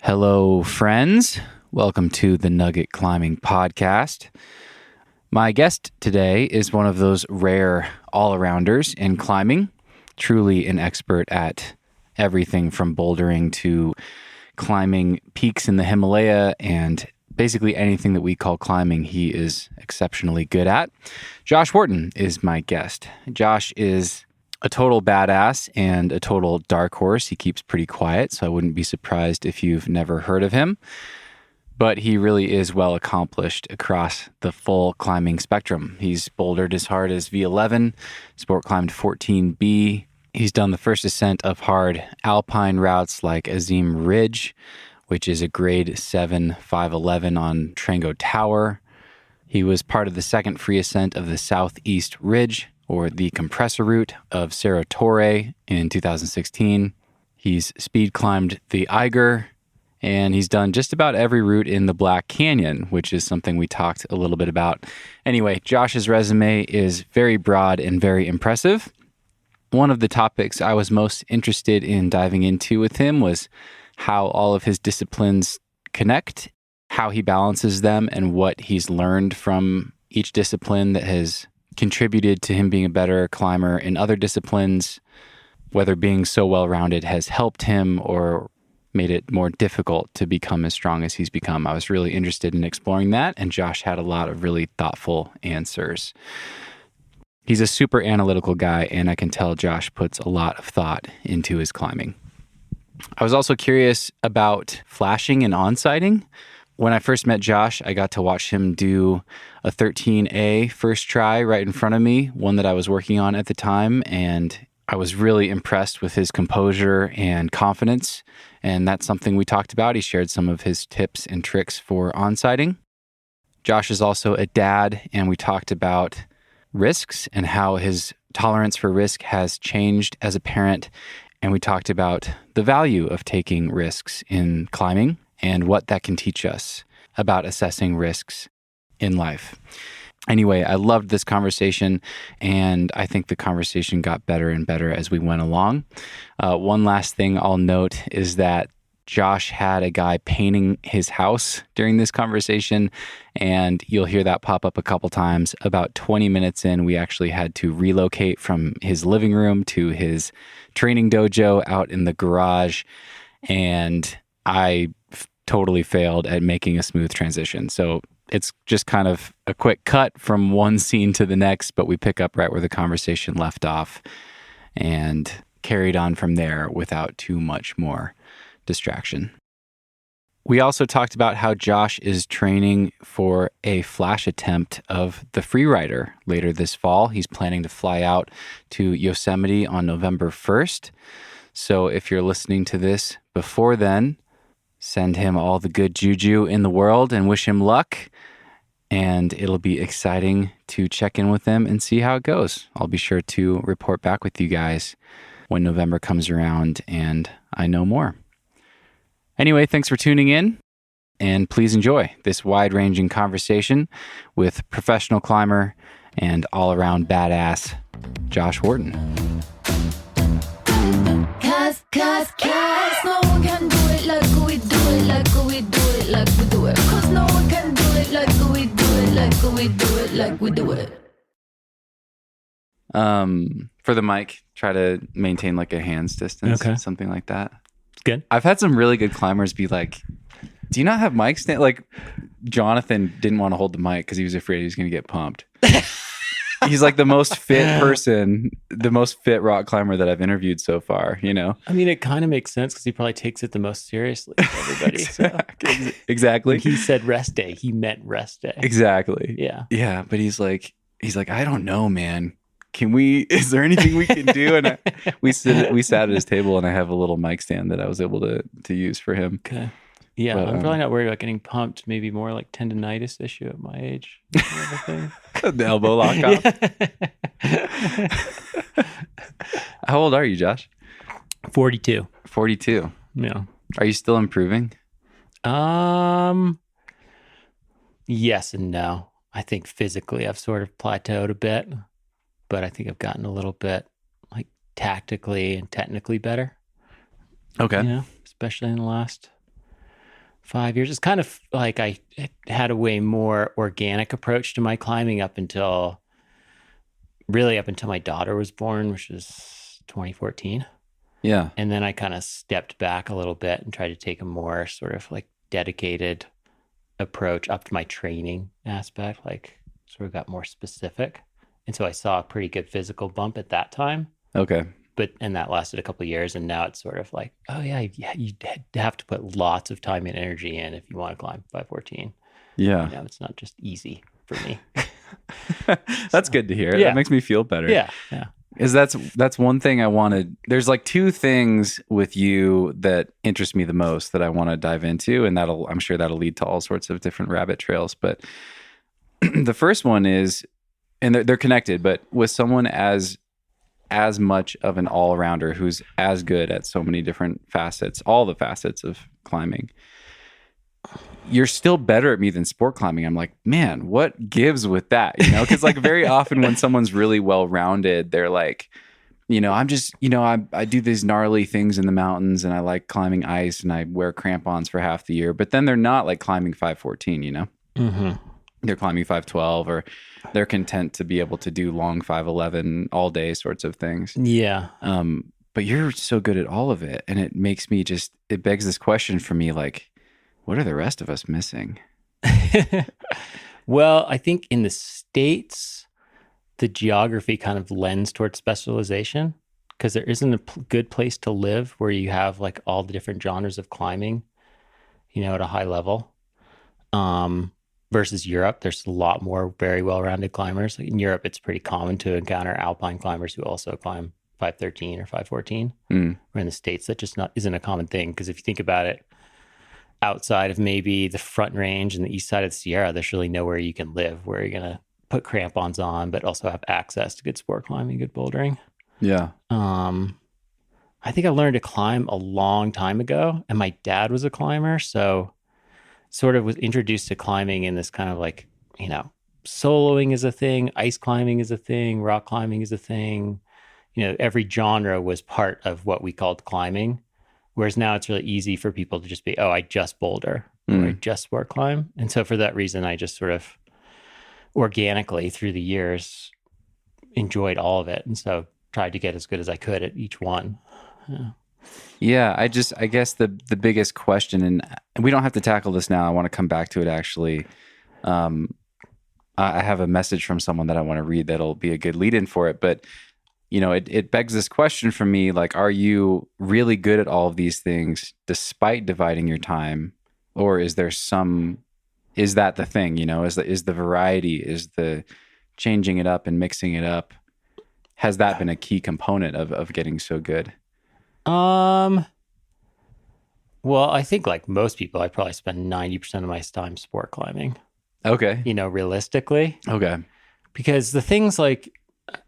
Hello, friends. Welcome to the Nugget Climbing Podcast. My guest today is one of those rare all-arounders in climbing, truly an expert at everything from bouldering to climbing peaks in the Himalaya, and basically anything that we call climbing, he is exceptionally good at. Josh Wharton is my guest. Josh is a total badass and a total dark horse. He keeps pretty quiet, so I wouldn't be surprised if you've never heard of him. But he really is well accomplished across the full climbing spectrum. He's bouldered as hard as V11, sport climbed 14B. He's done the first ascent of hard alpine routes like Azim Ridge, which is a grade 7 511 on Trango Tower. He was part of the second free ascent of the Southeast Ridge, or the compressor route of Cerro Torre in 2016. He's speed climbed the Eiger, and he's done just about every route in the Black Canyon, which is something we talked a little bit about. Anyway, Josh's resume is very broad and very impressive. One of the topics I was most interested in diving into with him was how all of his disciplines connect, how he balances them, and what he's learned from each discipline that has contributed to him being a better climber in other disciplines, whether being so well-rounded has helped him or made it more difficult to become as strong as he's become. I was really interested in exploring that, and Josh had a lot of really thoughtful answers. He's a super analytical guy, and I can tell Josh puts a lot of thought into his climbing. I was also curious about flashing and onsighting. When I first met Josh, I got to watch him do a 13A first try right in front of me, one that I was working on at the time, and I was really impressed with his composure and confidence, and that's something we talked about. He shared some of his tips and tricks for onsighting. Josh is also a dad, and we talked about risks and how his tolerance for risk has changed as a parent, and we talked about the value of taking risks in climbing and what that can teach us about assessing risks in life. Anyway, I loved this conversation, and I think the conversation got better and better as we went along. One last thing I'll note is that Josh had a guy painting his house during this conversation, and you'll hear that pop up a couple times. About 20 minutes in, we actually had to relocate from his living room to his training dojo out in the garage, and I totally failed at making a smooth transition. So it's just kind of a quick cut from one scene to the next, but we pick up right where the conversation left off and carried on from there without too much more distraction. We also talked about how Josh is training for a flash attempt of the Freerider later this fall. He's planning to fly out to Yosemite on November 1st. So if you're listening to this before then, send him all the good juju in the world and wish him luck. And it'll be exciting to check in with him and see how it goes. I'll be sure to report back with you guys when November comes around and I know more. Anyway, thanks for tuning in, and please enjoy this wide-ranging conversation with professional climber and all-around badass Josh Wharton. Cause no one can do it like we do it, like we do it, like we do it. Cause no one can do it like we do it, like we do it, like we do it. For the mic, try to maintain like a hand's distance, okay. Something like that. Good. I've had some really good climbers be like, do you not have mic stand? Like, Jonathan didn't want to hold the mic because he was afraid he was going to get pumped. He's like the most fit person, the most fit rock climber that I've interviewed so far, you know? I mean, it kind of makes sense because he probably takes it the most seriously of everybody. Exactly. When he said rest day, he meant rest day. Exactly. Yeah. Yeah. But he's like, I don't know, man. Is there anything we can do? And we sat at his table, and I have a little mic stand that I was able to use for him. Okay. Yeah, but, I'm probably not worried about getting pumped. Maybe more like tendonitis issue at my age. The elbow lock off. How old are you, Josh? 42. 42. Yeah. Are you still improving? Yes and no. I think physically I've sort of plateaued a bit, but I think I've gotten a little bit like tactically and technically better. Okay. Yeah, especially in the last 5 years. It's kind of like I had a way more organic approach to my climbing up until my daughter was born, which was 2014. Yeah. And then I kind of stepped back a little bit and tried to take a more sort of like dedicated approach up to my training aspect, like sort of got more specific. And so I saw a pretty good physical bump at that time. Okay. And that lasted a couple of years. And now it's sort of like, oh yeah, you have to put lots of time and energy in if you want to climb 514. Yeah. It's not just easy for me. That's good to hear. Yeah. That makes me feel better. Yeah. Yeah. Is that's one thing I wanted. There's like two things with you that interest me the most that I want to dive into, and I'm sure that'll lead to all sorts of different rabbit trails. But the first one is, and they're connected, but with someone as much of an all-arounder who's as good at so many different facets, all the facets of climbing, you're still better at me than sport climbing. I'm like, man, what gives with that? Because like very often when someone's really well-rounded, they're like, I'm just, I do these gnarly things in the mountains and I like climbing ice and I wear crampons for half the year, but then they're not like climbing 514, Mm-hmm. They're climbing 512 or they're content to be able to do long 511 all day sorts of things. Yeah. But you're so good at all of it. And it makes me it begs this question for me, like, what are the rest of us missing? Well, I think in the States, the geography kind of lends towards specialization because there isn't a good place to live where you have like all the different genres of climbing, at a high level. Versus Europe, there's a lot more very well-rounded climbers. In Europe, it's pretty common to encounter alpine climbers who also climb 513 or 514. Where in the States, that just isn't a common thing. Because if you think about it, outside of maybe the Front Range and the east side of the Sierra, there's really nowhere you can live where you're going to put crampons on, but also have access to good sport climbing, good bouldering. Yeah. I think I learned to climb a long time ago, and my dad was a climber, so sort of was introduced to climbing in this kind of like, soloing is a thing, ice climbing is a thing, rock climbing is a thing. Every genre was part of what we called climbing. Whereas now it's really easy for people to just be, I just boulder or I just sport climb. And so for that reason, I just sort of organically through the years enjoyed all of it. And so tried to get as good as I could at each one. Yeah, I guess the biggest question, and we don't have to tackle this now. I want to come back to it actually. I have a message from someone that I want to read that'll be a good lead in for it. But it begs this question for me, like, are you really good at all of these things despite dividing your time? Or is that the thing, is the variety, is the changing it up and mixing it up? Has that been a key component of getting so good? Well, I think like most people, I probably spend 90% of my time sport climbing. Okay. Realistically. Okay. Because the things like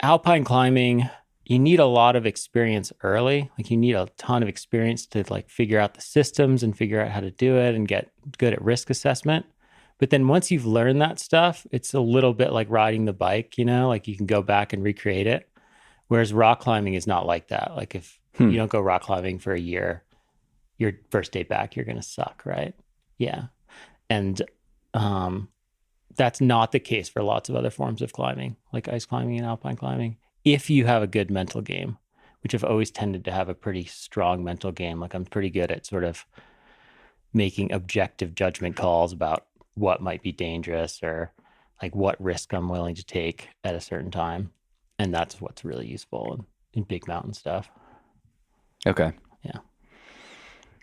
alpine climbing, you need a lot of experience early. Like you need a ton of experience to like figure out the systems and figure out how to do it and get good at risk assessment. But then once you've learned that stuff, it's a little bit like riding the bike, like you can go back and recreate it. Whereas rock climbing is not like that. Like if you don't go rock climbing for a year, your first day back, you're going to suck, right? Yeah. And that's not the case for lots of other forms of climbing, like ice climbing and alpine climbing. If you have a good mental game, which I've always tended to have a pretty strong mental game, like I'm pretty good at sort of making objective judgment calls about what might be dangerous or like what risk I'm willing to take at a certain time. And that's what's really useful in big mountain stuff. Okay. Yeah.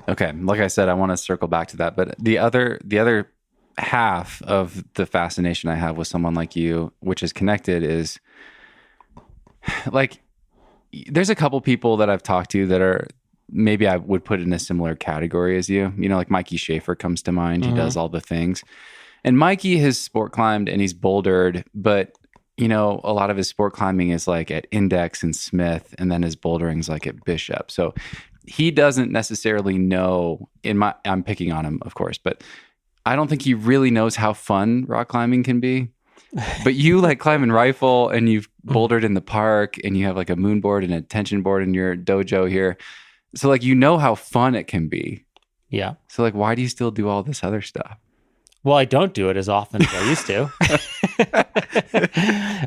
Okay. Like I said, I want to circle back to that. But the other half of the fascination I have with someone like you, which is connected, is like there's a couple people that I've talked to that are maybe I would put in a similar category as you. Like Mikey Schaefer comes to mind. He does all the things. And Mikey has sport climbed and he's bouldered, but a lot of his sport climbing is like at Index and Smith, and then his bouldering is like at Bishop. So he doesn't necessarily know I'm picking on him, of course, but I don't think he really knows how fun rock climbing can be. But you like climbing rifle and you've bouldered in the park and you have like a moon board and a tension board in your dojo here. So like, how fun it can be. Yeah. So like, why do you still do all this other stuff? Well, I don't do it as often as I used to.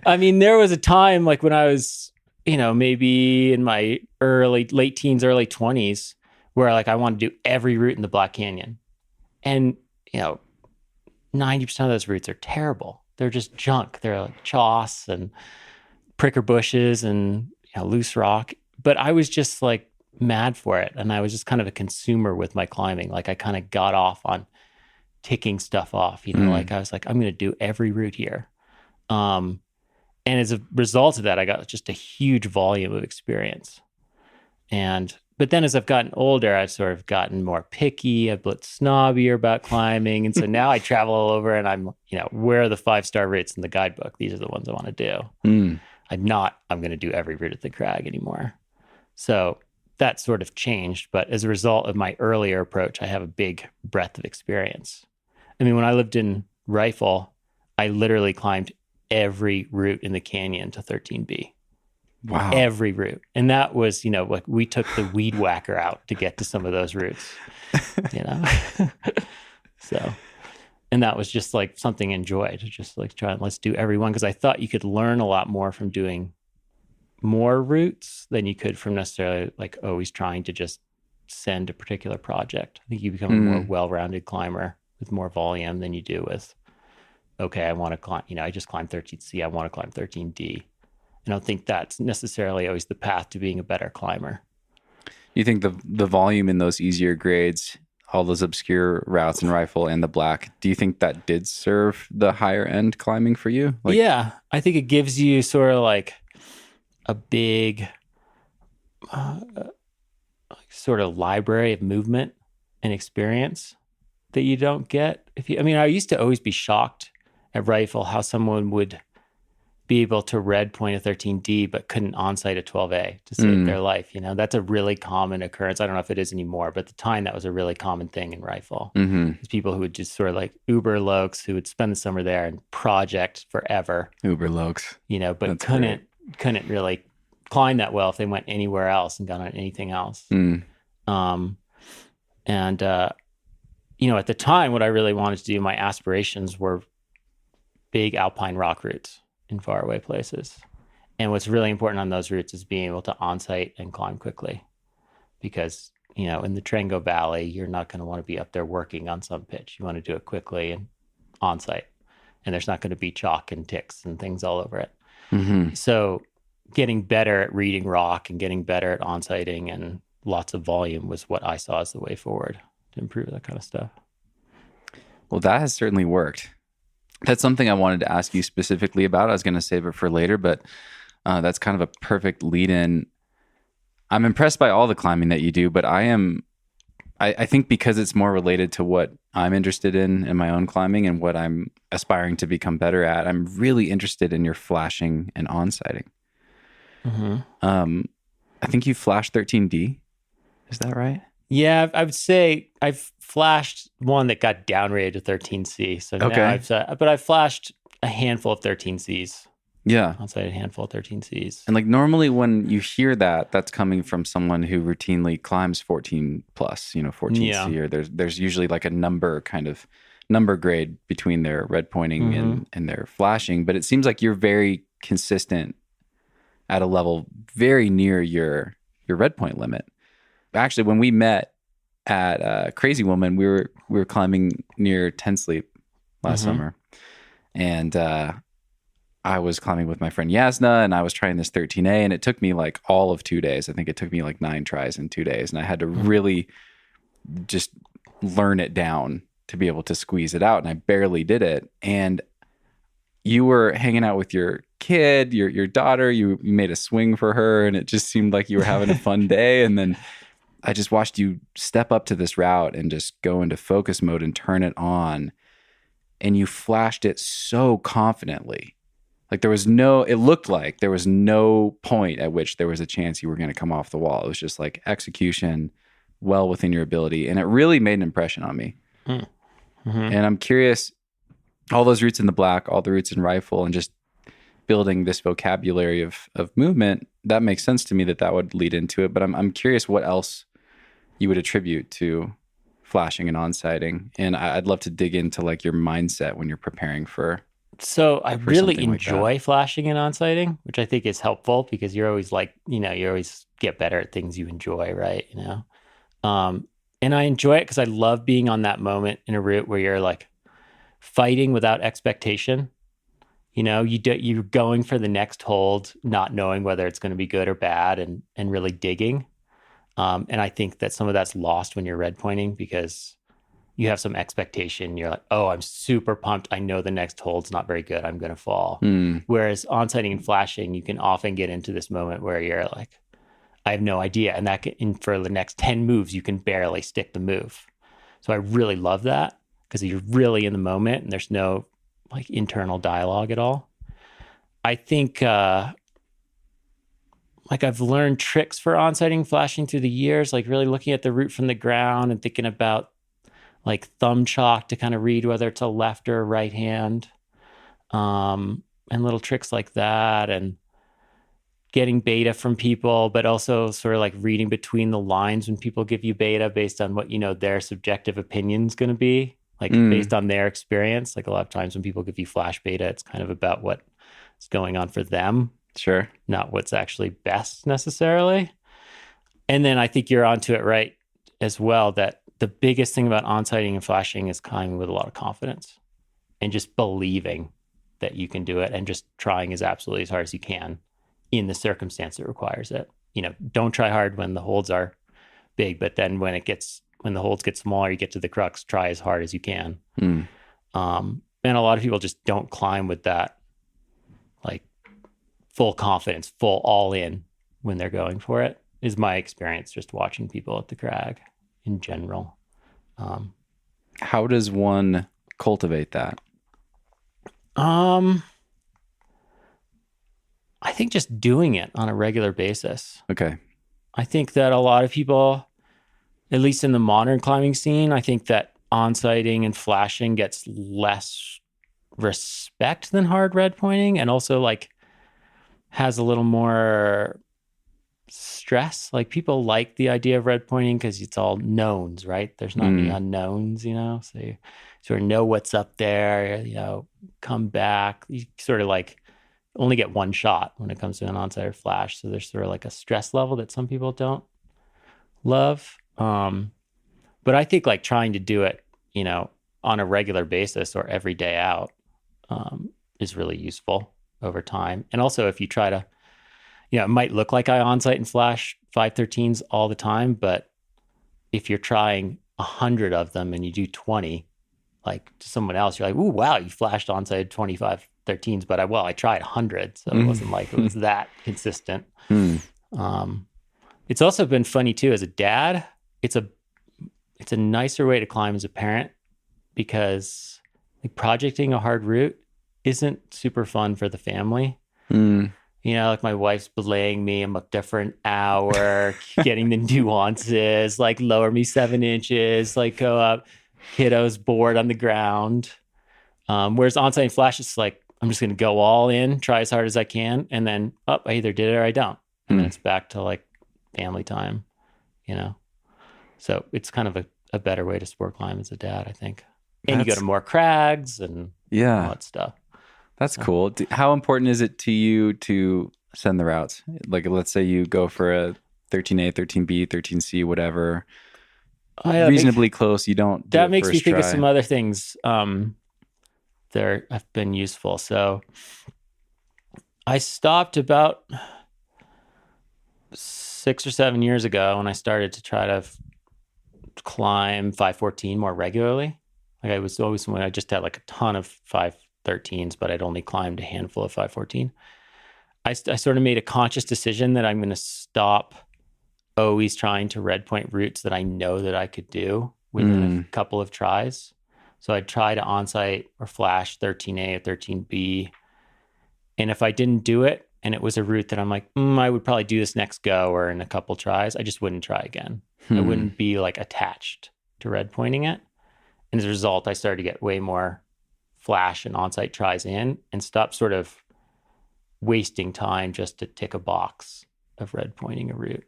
I mean, there was a time like when I was, maybe in my late teens, early 20s, where like I wanted to do every route in the Black Canyon. And, 90% of those routes are terrible. They're just junk. They're like choss and pricker bushes and loose rock. But I was just like mad for it. And I was just kind of a consumer with my climbing. Like I kind of got off on ticking stuff off, like I was like, I'm going to do every route here. And as a result of that, I got just a huge volume of experience. But then as I've gotten older, I've sort of gotten more picky. I've got snobbier about climbing. And so now I travel all over and I'm, where are the 5-star routes in the guidebook? These are the ones I want to do. I'm going to do every route at the crag anymore. So that sort of changed. But as a result of my earlier approach, I have a big breadth of experience. I mean, when I lived in Rifle, I literally climbed every route in the canyon to 13B. Wow. Every route. And that was, like we took the weed whacker out to get to some of those routes, So, and that was just like something I enjoyed, to just like try and let's do every one. Because I thought you could learn a lot more from doing more routes than you could from necessarily like always trying to just send a particular project. I think you become a more well-rounded climber with more volume than you do with, okay, I want to climb, I just climbed 13C, I want to climb 13D. I don't think that's necessarily always the path to being a better climber. You think the volume in those easier grades, all those obscure routes in Rifle and the Black, do you think that did serve the higher end climbing for you? Yeah, I think it gives you sort of like a big sort of library of movement and experience that you don't get. I used to always be shocked at Rifle how someone would be able to red point a 13D but couldn't onsight a 12A to save their life. That's a really common occurrence. I don't know if it is anymore, but at the time that was a really common thing in Rifle. There's people who would just sort of like uber lokes who would spend the summer there and project forever. Uber lokes. But That's couldn't really climb that well if they went anywhere else and got on anything else. At the time, what I really wanted to do, my aspirations were big alpine rock routes in faraway places. And what's really important on those routes is being able to onsight and climb quickly. Because, in the Trengo Valley, you're not going to want to be up there working on some pitch. You want to do it quickly and onsight. And there's not going to be chalk and ticks and things all over it. So getting better at reading rock and getting better at onsighting and lots of volume was what I saw as the way forward to improve that kind of stuff. Well, that has certainly worked. That's something I wanted to ask you specifically about. I was going to save it for later, but that's kind of a perfect lead-in. I'm impressed by all the climbing that you do, but I think because it's more related to what I'm interested in my own climbing and what I'm aspiring to become better at, I'm really interested in your flashing and onsighting. I think you flashed 13D. Is that right? Yeah, I would say I've flashed one that got downrated to 13C. So now but I've flashed a handful of 13Cs. Yeah. Onsighted a handful of 13Cs. And like normally when you hear that, that's coming from someone who routinely climbs 14 plus, 14C, or there's usually like a number grade between their red pointing and their flashing. But it seems like you're very consistent at a level very near your red point limit. Actually, when we met at Crazy Woman, we were climbing near 10 Sleep last summer, and I was climbing with my friend Yasna, and I was trying this 13A, and it took me like all of 2 days. I think it took me like 9 tries in 2 days, and I had to really just learn it down to be able to squeeze it out, and I barely did it. And you were hanging out with your kid, your daughter, you made a swing for her, and it just seemed like you were having a fun day. And then I just watched you step up to this route and just go into focus mode and turn it on. And you flashed it so confidently. Like it looked like there was no point at which there was a chance you were going to come off the wall. It was just like execution well within your ability. And it really made an impression on me. And I'm curious, all those routes in the Black, all the routes in Rifle, and just building this vocabulary of movement, that makes sense to me that would lead into it. But I'm curious what else you would attribute to flashing and onsighting, and I'd love to dig into like your mindset when you're preparing for. So I really something like enjoy flashing and onsighting, which I think is helpful because you're always like, you always get better at things you enjoy, right? And I enjoy it because I love being on that moment in a route where you're like fighting without expectation. You're going for the next hold, not knowing whether it's going to be good or bad, and really digging. And I think that some of that's lost when you're red pointing because you have some expectation. You're like, oh, I'm super pumped. I know the next hold's not very good. I'm going to fall. Whereas onsighting and flashing, you can often get into this moment where you're like, I have no idea. And for the next 10 moves, you can barely stick the move. So I really love that because you're really in the moment and there's no like internal dialogue at all. I think like I've learned tricks for onsighting, flashing through the years, like really looking at the route from the ground and thinking about like thumb chalk to kind of read whether it's a left or a right hand, and little tricks like that, and getting beta from people, but also sort of like reading between the lines when people give you beta based on what, their subjective opinion's going to be, like based on their experience. Like a lot of times when people give you flash beta, it's kind of about what's going on for them. Sure. Not what's actually best necessarily. And then I think you're onto it right as well, that the biggest thing about onsighting and flashing is climbing with a lot of confidence and just believing that you can do it and just trying as absolutely as hard as you can in the circumstance that requires it. Don't try hard when the holds are big, but then when the holds get smaller, you get to the crux, try as hard as you can. And a lot of people just don't climb with that like full confidence, full all in when they're going for it, is my experience just watching people at the crag in general. How does one cultivate that? I think just doing it on a regular basis. Okay. I think that a lot of people, at least in the modern climbing scene, I think that onsighting and flashing gets less respect than hard red pointing, and also like has a little more stress. Like people like the idea of red pointing because it's all knowns, right? There's not any unknowns, so you sort of know what's up there, come back. You sort of like only get one shot when it comes to an onsight or flash. So there's sort of like a stress level that some people don't love. But I think like trying to do it, on a regular basis or every day out, is really useful over time. And also if you try to, it might look like I onsight and flash 513s all the time, but if you're trying 100 of them and you do 20, like to someone else, you're like, ooh, wow, you flashed onsight 25 13s, but I tried 100, so it wasn't like it was that consistent. It's also been funny too as a dad. It's a nicer way to climb as a parent because like projecting a hard route isn't super fun for the family. Like my wife's belaying me a different hour, getting the nuances, like lower me 7 inches, like go up, kiddo's bored on the ground. Whereas onsight and flash is like, I'm just going to go all in, try as hard as I can. And then I either did it or I don't. And then it's back to like family time, So it's kind of a better way to sport climb as a dad, I think. And you go to more crags and all that stuff. That's cool. How important is it to you to send the routes? Like, let's say you go for a 13A, 13B, 13C, whatever, reasonably close. You don't. That makes me think of some other things that have been useful. So I stopped about 6 or 7 years ago when I started to try to climb 514 more regularly. Like I was always when I just had like a ton of 513s, but I'd only climbed a handful of 514. I sort of made a conscious decision that I'm going to stop always trying to red point routes that I know that I could do within a couple of tries. So I'd try to onsight or flash 13A or 13B. And if I didn't do it and it was a route that I'm like, I would probably do this next go or in a couple tries, I just wouldn't try again. I wouldn't be like attached to red pointing it. And as a result, I started to get way more flash and onsight tries in and stop sort of wasting time just to tick a box of red pointing a route,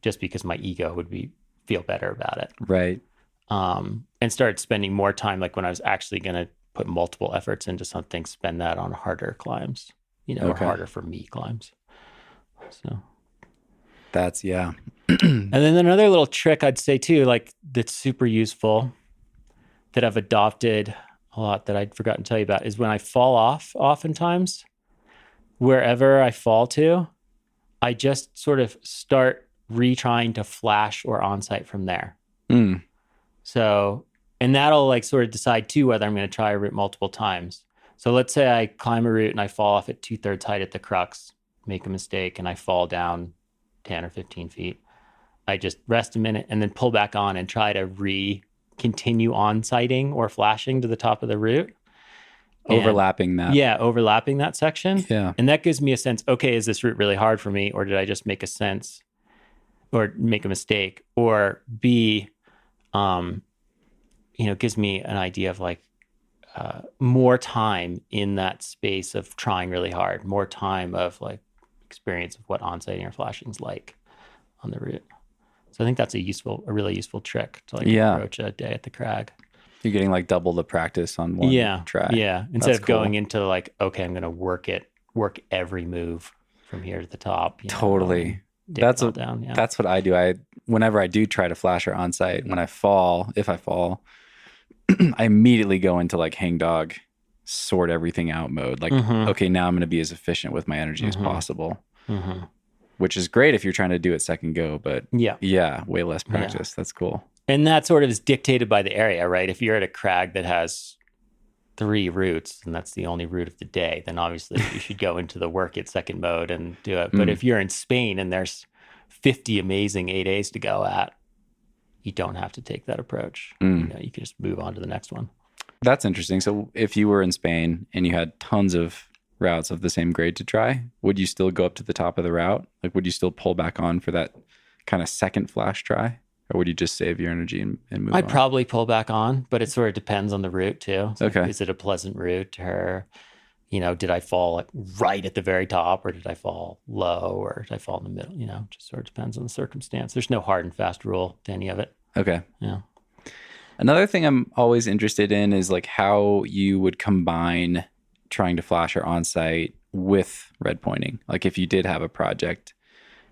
just because my ego would feel better about it. Right. and started spending more time, like when I was actually going to put multiple efforts into something, spend that on harder climbs, or harder for me climbs. So that's, yeah. And then another little trick I'd say too, like that's super useful that I've adopted a lot that I'd forgotten to tell you about, is when I fall off, oftentimes, wherever I fall to, I just sort of start retrying to flash or onsight from there. So, and that'll like sort of decide too whether I'm going to try a route multiple times. So let's say I climb a route and I fall off at 2/3 height at the crux, make a mistake, and I fall down 10 or 15 feet. I just rest a minute and then pull back on and try to continue onsighting or flashing to the top of the route. Overlapping that. Yeah, overlapping that section. Yeah. And that gives me a sense, okay, is this route really hard for me? Or did I just make a sense or make a mistake? Or B, gives me an idea of like more time in that space of trying really hard, more time of like experience of what onsighting or flashing is like on the route. So I think that's a really useful trick to like approach a day at the crag. You're getting like double the practice on one track. Yeah. Instead of going into like, okay, I'm going to work every move from here to the top. Totally. That's what I do. Whenever I do try to flash or onsight, if I fall, I immediately go into like hangdog, sort everything out mode. Like, okay, now I'm going to be as efficient with my energy as possible. Which is great if you're trying to do it second go, but way less practice. That's cool. And that sort of is dictated by the area, right? If you're at a crag that has 3 routes and that's the only route of the day, then obviously you should go into the work it second mode and do it. But if you're in Spain and there's 50 amazing 8As to go at, you don't have to take that approach. You can just move on to the next one. That's interesting. So if you were in Spain and you had tons of routes of the same grade to try, would you still go up to the top of the route? Like, would you still pull back on for that kind of second flash try? Or would you just save your energy and move on? I'd probably pull back on, but it sort of depends on the route too. So okay. Is it a pleasant route, or, did I fall like right at the very top, or did I fall low, or did I fall in the middle? Just sort of depends on the circumstance. There's no hard and fast rule to any of it. Okay. Yeah. Another thing I'm always interested in is like how you would combine trying to flash or onsight with redpointing. Like if you did have a project,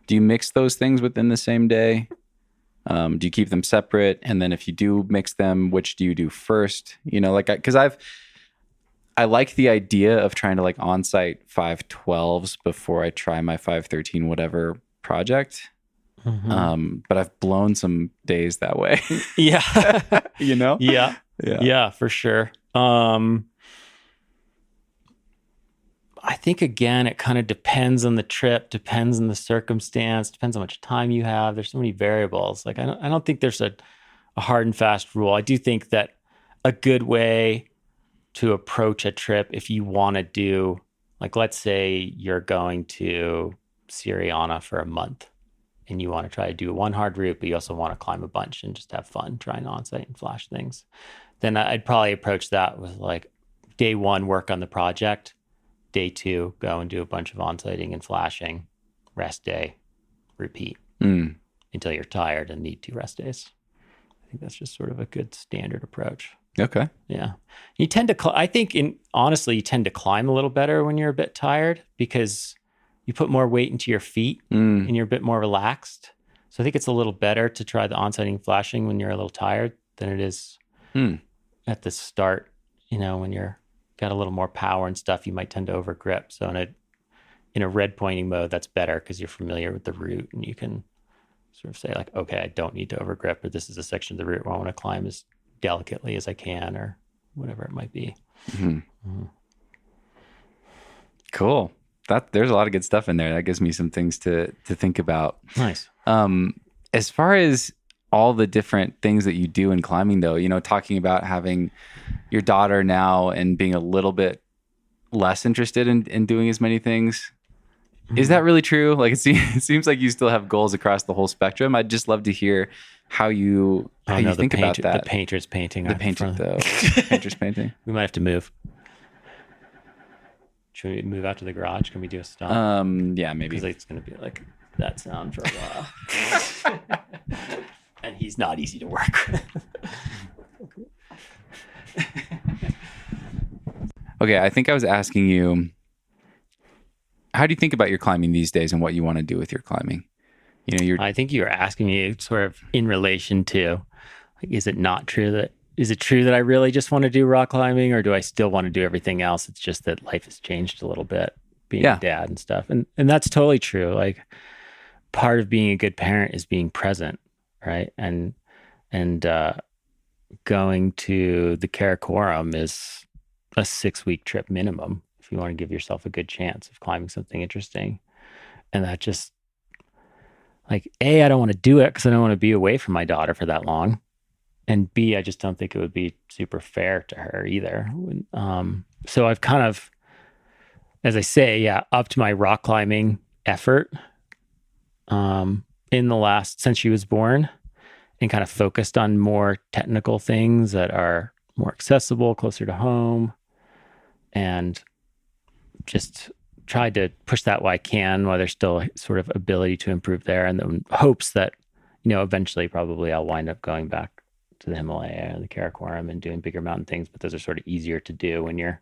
do you mix those things within the same day? Do you keep them separate? And then if you do mix them, which do you do first? Because I like the idea of trying to like onsight 512s before I try my 513 whatever project. But I've blown some days that way. Yeah. Yeah, for sure. I think, again, it kind of depends on the trip, depends on the circumstance, depends how much time you have. There's so many variables. Like, I don't think there's a hard and fast rule. I do think that a good way to approach a trip, if you want to do, like, let's say you're going to Siriana for a month and you want to try to do one hard route, but you also want to climb a bunch and just have fun trying onsight and flash things, then I'd probably approach that with like day 1, work on the project. Day 2, go and do a bunch of onsighting and flashing. Rest day, repeat until you're tired and need 2 rest days. I think that's just sort of a good standard approach. Okay. Yeah. You tend to, honestly, you tend to climb a little better when you're a bit tired because you put more weight into your feet and you're a bit more relaxed. So I think it's a little better to try the onsighting and flashing when you're a little tired than it is at the start, when you're got a little more power and stuff, you might tend to overgrip. So in a red pointing mode, that's better because you're familiar with the route and you can sort of say like, okay, I don't need to overgrip, or this is a section of the route where I want to climb as delicately as I can, or whatever it might be. Cool. There's a lot of good stuff in there. That gives me some things to think about. Nice. As far as all the different things that you do in climbing, though, talking about having your daughter now and being a little bit less interested in doing as many things. Is that really true? Like, it seems like you still have goals across the whole spectrum. I'd just love to hear how you think about that. The painter's painting. Painter's painting. We might have to move. Should we move out to the garage? Can we do a stop? Yeah, maybe. Because it's going to be like that sound for a while. And he's not easy to work with. Okay, I think I was asking you, how do you think about your climbing these days and what you want to do with your climbing? You know, I think you were asking me sort of in relation to, like, is it true that I really just want to do rock climbing, or do I still want to do everything else? It's just that life has changed a little bit, being a dad and stuff. And that's totally true. Like, part of being a good parent is being present, right? And going to the Karakoram is a 6-week trip minimum if you want to give yourself a good chance of climbing something interesting. And that just, like, A, I don't want to do it because I don't want to be away from my daughter for that long. And B, I just don't think it would be super fair to her either. So I've kind of, as I say, upped my rock climbing effort since she was born, and kind of focused on more technical things that are more accessible, closer to home, and just tried to push that while I can, while there's still sort of ability to improve there, and then hopes that, eventually probably I'll wind up going back to the Himalaya and the Karakoram and doing bigger mountain things, but those are sort of easier to do when you're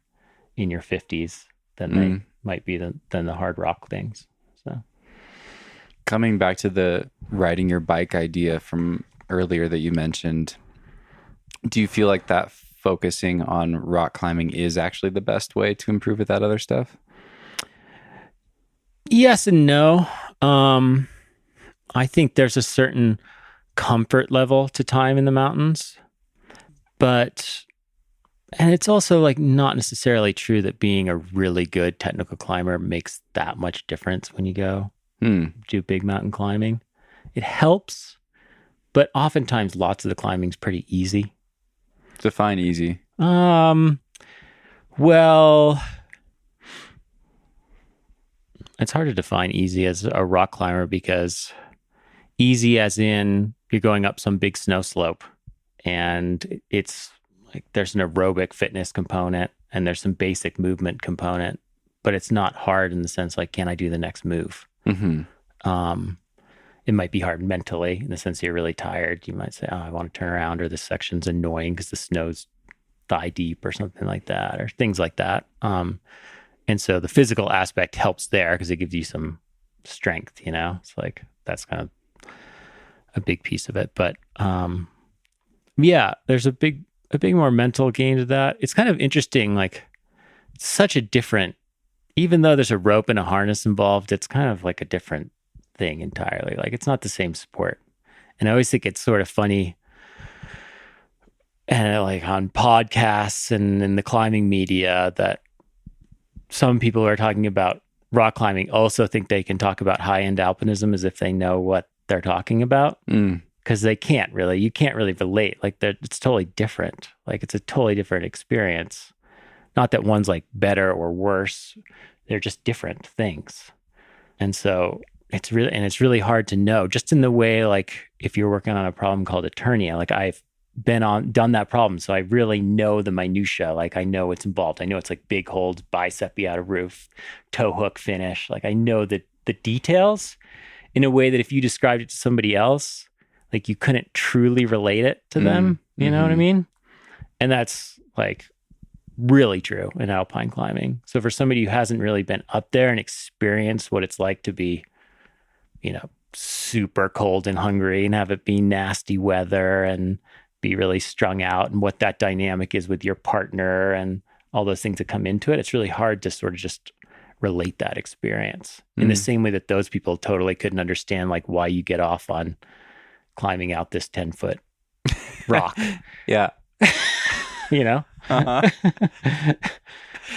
in your 50s than they might be than the hard rock things. So coming back to the riding your bike idea from earlier that you mentioned, do you feel like that focusing on rock climbing is actually the best way to improve with that other stuff? Yes and no. I think there's a certain comfort level to time in the mountains, and it's also like not necessarily true that being a really good technical climber makes that much difference when you go do big mountain climbing. It helps, but oftentimes lots of the climbing's pretty easy. Define easy. Well, it's hard to define easy as a rock climber, because easy as in you're going up some big snow slope and it's like there's an aerobic fitness component and there's some basic movement component, but it's not hard in the sense like, can I do the next move? It might be hard mentally in the sense that you're really tired. You might say, oh, I want to turn around, or this section's annoying because the snow's thigh deep or something like that, or things like that. And so the physical aspect helps there because it gives you some strength, It's like, that's kind of a big piece of it. But there's a big more mental gain to that. It's kind of interesting, like, it's such a different, even though there's a rope and a harness involved, it's kind of like a different thing entirely. Like, it's not the same sport. And I always think it's sort of funny, and like on podcasts and in the climbing media, that some people who are talking about rock climbing also think they can talk about high-end alpinism as if they know what they're talking about, because they can't really. You can't really relate. Like, it's totally different. Like, it's a totally different experience. Not that one's like better or worse. They're just different things. And so it's really hard to know, just in the way, like, if you're working on a problem called Eternia, like, I've done that problem. So I really know the minutia. Like, I know what's involved. I know it's like big holds, bicep out of roof, toe hook finish. Like, I know the details in a way that if you described it to somebody else, like, you couldn't truly relate it to them. You know what I mean? And that's like really true in alpine climbing. So for somebody who hasn't really been up there and experienced what it's like to be, super cold and hungry and have it be nasty weather and be really strung out, and what that dynamic is with your partner and all those things that come into it, it's really hard to sort of just relate that experience in the same way that those people totally couldn't understand, like, why you get off on climbing out this 10-foot rock. Yeah. Yeah.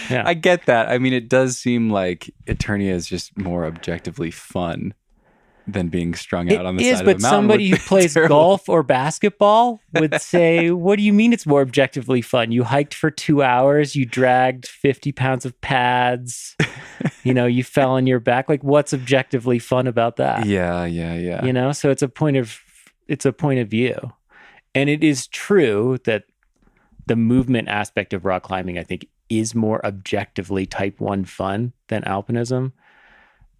I get that. I mean, it does seem like Eternia is just more objectively fun than being strung out on the side of a mountain. But somebody who plays golf or basketball would say, what do you mean it's more objectively fun? You hiked for 2 hours, you dragged 50 pounds of pads, you fell on your back. Like, what's objectively fun about that? Yeah. So it's a point of view. And it is true that the movement aspect of rock climbing, I think, is more objectively type 1 fun than alpinism,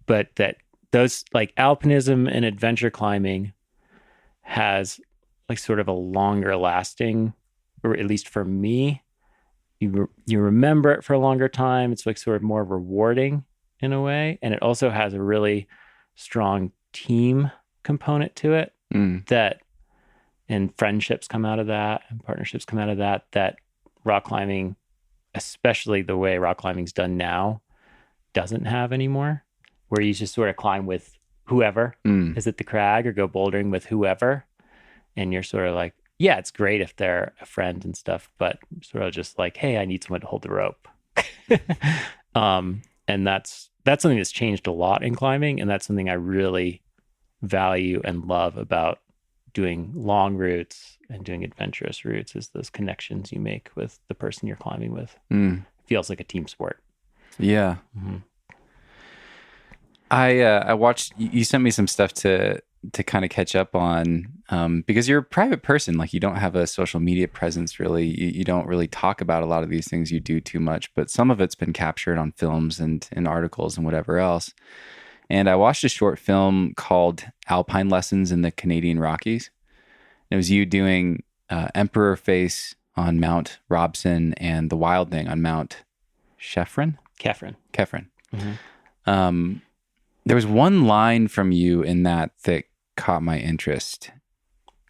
but that those, like, alpinism and adventure climbing has like sort of a longer lasting, or at least for me, you remember it for a longer time. It's like sort of more rewarding in a way. And it also has a really strong team component to it that, and friendships come out of that and partnerships come out of that rock climbing, especially the way rock climbing's done now, doesn't have anymore, where you just sort of climb with whoever is at the crag or go bouldering with whoever. And you're sort of like, yeah, it's great if they're a friend and stuff, but sort of just like, hey, I need someone to hold the rope. And that's something that's changed a lot in climbing. And that's something I really value and love about doing long routes and doing adventurous routes, is those connections you make with the person you're climbing with. It feels like a team sport. Yeah. I watched, you sent me some stuff to kind of catch up on, because you're a private person. Like, you don't have a social media presence really. You don't really talk about a lot of these things you do too much, but some of it's been captured on films and articles and whatever else. And I watched a short film called Alpine Lessons in the Canadian Rockies. It was you doing Emperor Face on Mount Robson and the Wild Thing on Mount Kefren. There was one line from you in that caught my interest.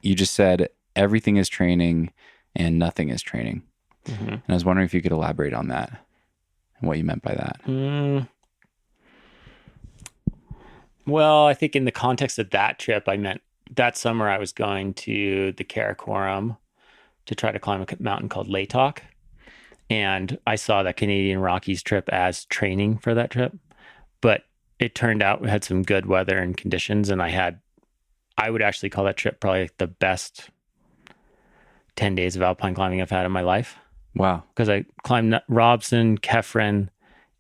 You just said, everything is training and nothing is training. And I was wondering if you could elaborate on that and what you meant by that. Well, I think in the context of that trip, I meant that summer I was going to the Karakoram to try to climb a mountain called Latok. And I saw that Canadian Rockies trip as training for that trip. But it turned out we had some good weather and conditions. And I would actually call that trip probably like the best 10 days of alpine climbing I've had in my life. Wow. Because I climbed Robson, Kefren,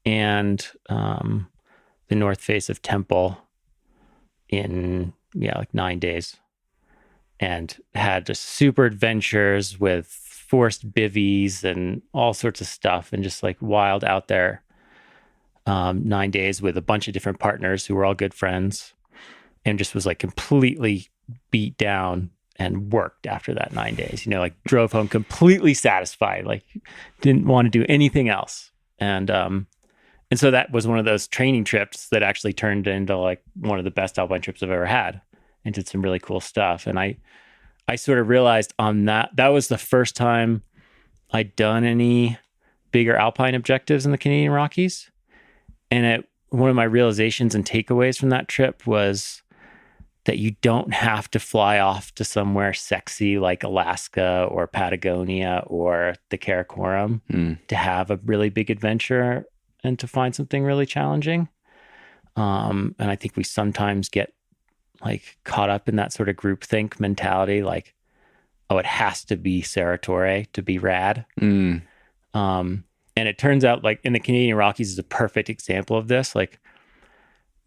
and the north face of Temple in like 9 days, and had just super adventures with forced bivvies and all sorts of stuff, and just like wild out there 9 days with a bunch of different partners who were all good friends, and just was like completely beat down and worked after that 9 days, like drove home completely satisfied, like didn't want to do anything else. And so that was one of those training trips that actually turned into like one of the best alpine trips I've ever had, and did some really cool stuff. And I sort of realized on that was the first time I'd done any bigger alpine objectives in the Canadian Rockies. And one of my realizations and takeaways from that trip was that you don't have to fly off to somewhere sexy like Alaska or Patagonia or the Karakoram to have a really big adventure and to find something really challenging. And I think we sometimes get like caught up in that sort of groupthink mentality, like, oh, it has to be Serra Torre to be rad. And it turns out like in the Canadian Rockies is a perfect example of this. Like,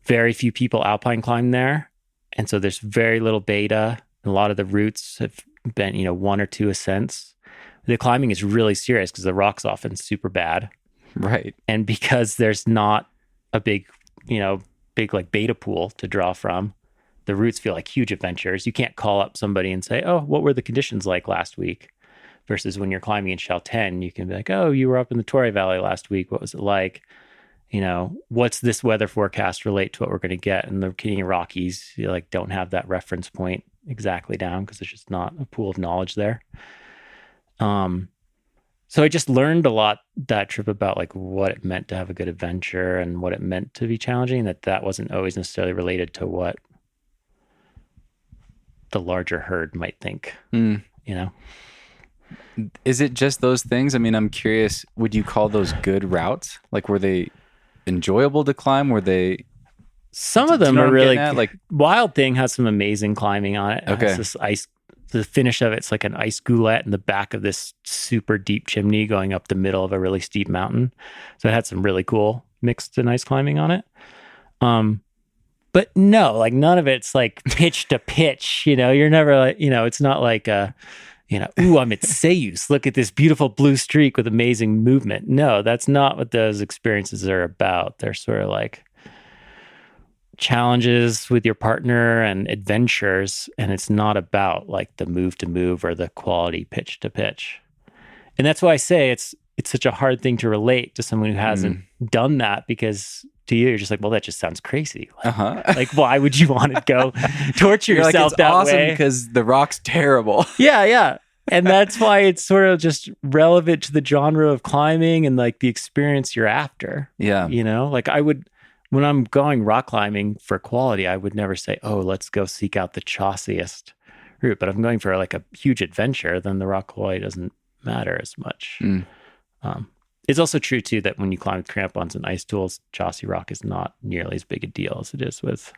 very few people alpine climb there. And so there's very little beta. A lot of the routes have been, one or two ascents. The climbing is really serious because the rock's often super bad. Right. And because there's not a big like beta pool to draw from, the routes feel like huge adventures. You can't call up somebody and say, oh, what were the conditions like last week? Versus when you're climbing in Chalten, you can be like, oh, you were up in the Torrey Valley last week. What was it like? What's this weather forecast relate to what we're going to get? And the Canadian Rockies, you like don't have that reference point exactly down because there's just not a pool of knowledge there. So I just learned a lot that trip about like what it meant to have a good adventure and what it meant to be challenging, that wasn't always necessarily related to what the larger herd might think, Is it just those things? I mean, I'm curious, would you call those good routes? Like, were they enjoyable to climb? Were they... Some of them are really... Like, Wild Thing has some amazing climbing on it. Okay. It has this ice... The finish of it's like an ice goulette in the back of this super deep chimney going up the middle of a really steep mountain. So it had some really cool mixed and ice climbing on it. But no, like none of it's like pitch to pitch, you're never like, it's not like, ooh, I'm at Seus. Look at this beautiful blue streak with amazing movement. No, that's not what those experiences are about. They're sort of like challenges with your partner and adventures, and it's not about like the move to move or the quality pitch to pitch. And that's why I say it's it's such a hard thing to relate to someone who hasn't done that, because to you, you're just like, well, that just sounds crazy. Like, why would you want to go torture You're yourself like, it's that awesome way? because the rock's terrible. Yeah. And that's why it's sort of just relevant to the genre of climbing and like the experience you're after. Yeah. You know, like when I'm going rock climbing for quality, I would never say, oh, let's go seek out the chossiest route. But if I'm going for like a huge adventure, then the rock quality doesn't matter as much. It's also true too that when you climb with crampons and ice tools, chossy rock is not nearly as big a deal as it is with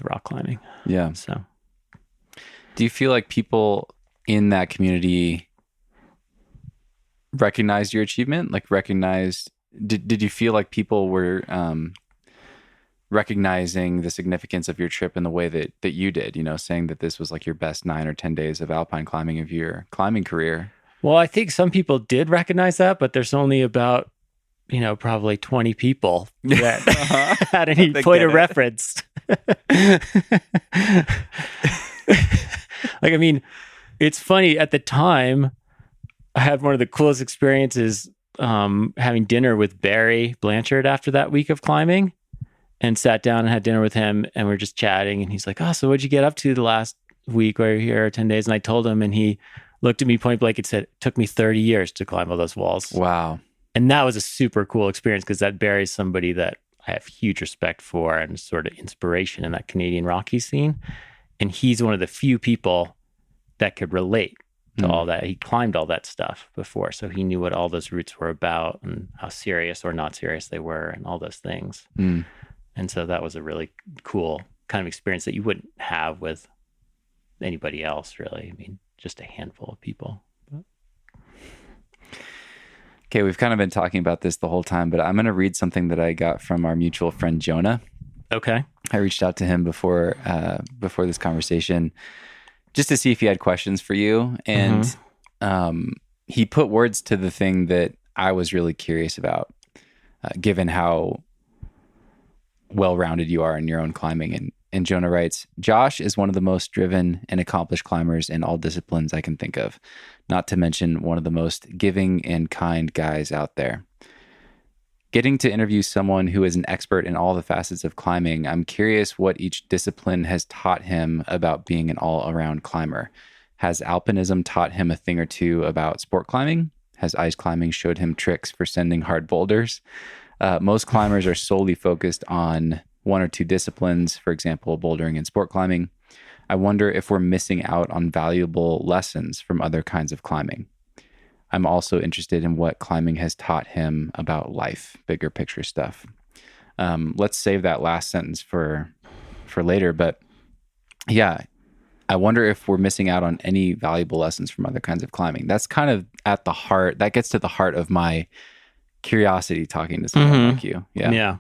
rock climbing. Yeah. So, do you feel like people in that community recognized your achievement? Like did you feel like people were recognizing the significance of your trip in the way that you did, saying that this was like your best 9 or 10 days of alpine climbing of your climbing career? Well, I think some people did recognize that, but there's only about, probably 20 people that had any point of reference. Like, I mean, it's funny. At the time, I had one of the coolest experiences having dinner with Barry Blanchard after that week of climbing, and sat down and had dinner with him, and we're just chatting, and he's like, oh, so what'd you get up to the last week while you're here, 10 days? And I told him, and he looked at me point blank and said, it took me 30 years to climb all those walls. Wow. And that was a super cool experience, because that Barry's somebody that I have huge respect for and sort of inspiration in that Canadian Rockies scene. And he's one of the few people that could relate to all that. He climbed all that stuff before, so he knew what all those routes were about and how serious or not serious they were and all those things. And so that was a really cool kind of experience that you wouldn't have with anybody else, really. I mean, just a handful of people. Okay, we've kind of been talking about this the whole time, but I'm going to read something that I got from our mutual friend Jonah. Okay. I reached out to him before this conversation just to see if he had questions for you. And he put words to the thing that I was really curious about, given how well-rounded you are in your own climbing. And Jonah writes, Josh is one of the most driven and accomplished climbers in all disciplines I can think of, not to mention one of the most giving and kind guys out there. Getting to interview someone who is an expert in all the facets of climbing, I'm curious what each discipline has taught him about being an all-around climber. Has alpinism taught him a thing or two about sport climbing? Has ice climbing showed him tricks for sending hard boulders? Most climbers are solely focused on one or two disciplines, for example, bouldering and sport climbing. I wonder if we're missing out on valuable lessons from other kinds of climbing. I'm also interested in what climbing has taught him about life, bigger picture stuff. Let's save that last sentence for later. But yeah, I wonder if we're missing out on any valuable lessons from other kinds of climbing. That's kind of at the heart. That gets to the heart of my curiosity talking to someone like you. Yeah.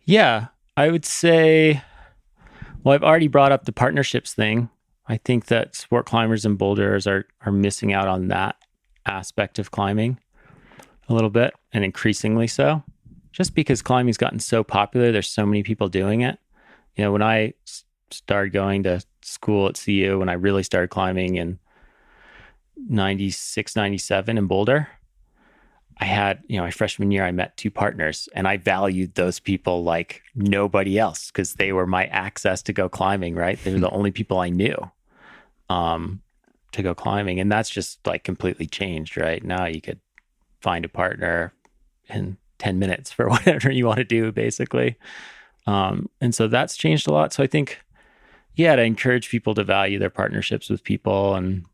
Yeah, I would say, well, I've already brought up the partnerships thing. I think that sport climbers and boulders are missing out on that aspect of climbing a little bit, and increasingly so. Just because climbing's gotten so popular, there's so many people doing it. When I started going to school at CU, when I really started climbing in 96, 97 in Boulder, I had, my freshman year, I met 2 partners, and I valued those people like nobody else, because they were my access to go climbing, right? They were the only people I knew to go climbing. And that's just like completely changed, right? Now you could find a partner in 10 minutes for whatever you want to do, basically. And so that's changed a lot. So I think, to encourage people to value their partnerships with people and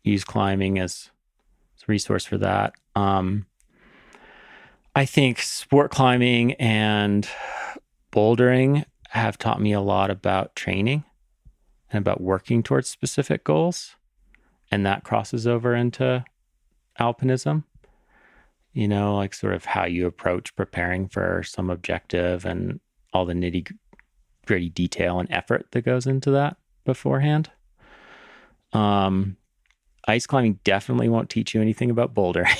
use climbing as a resource for that. I think sport climbing and bouldering have taught me a lot about training and about working towards specific goals. And that crosses over into alpinism, like sort of how you approach preparing for some objective and all the nitty gritty detail and effort that goes into that beforehand. Ice climbing definitely won't teach you anything about bouldering.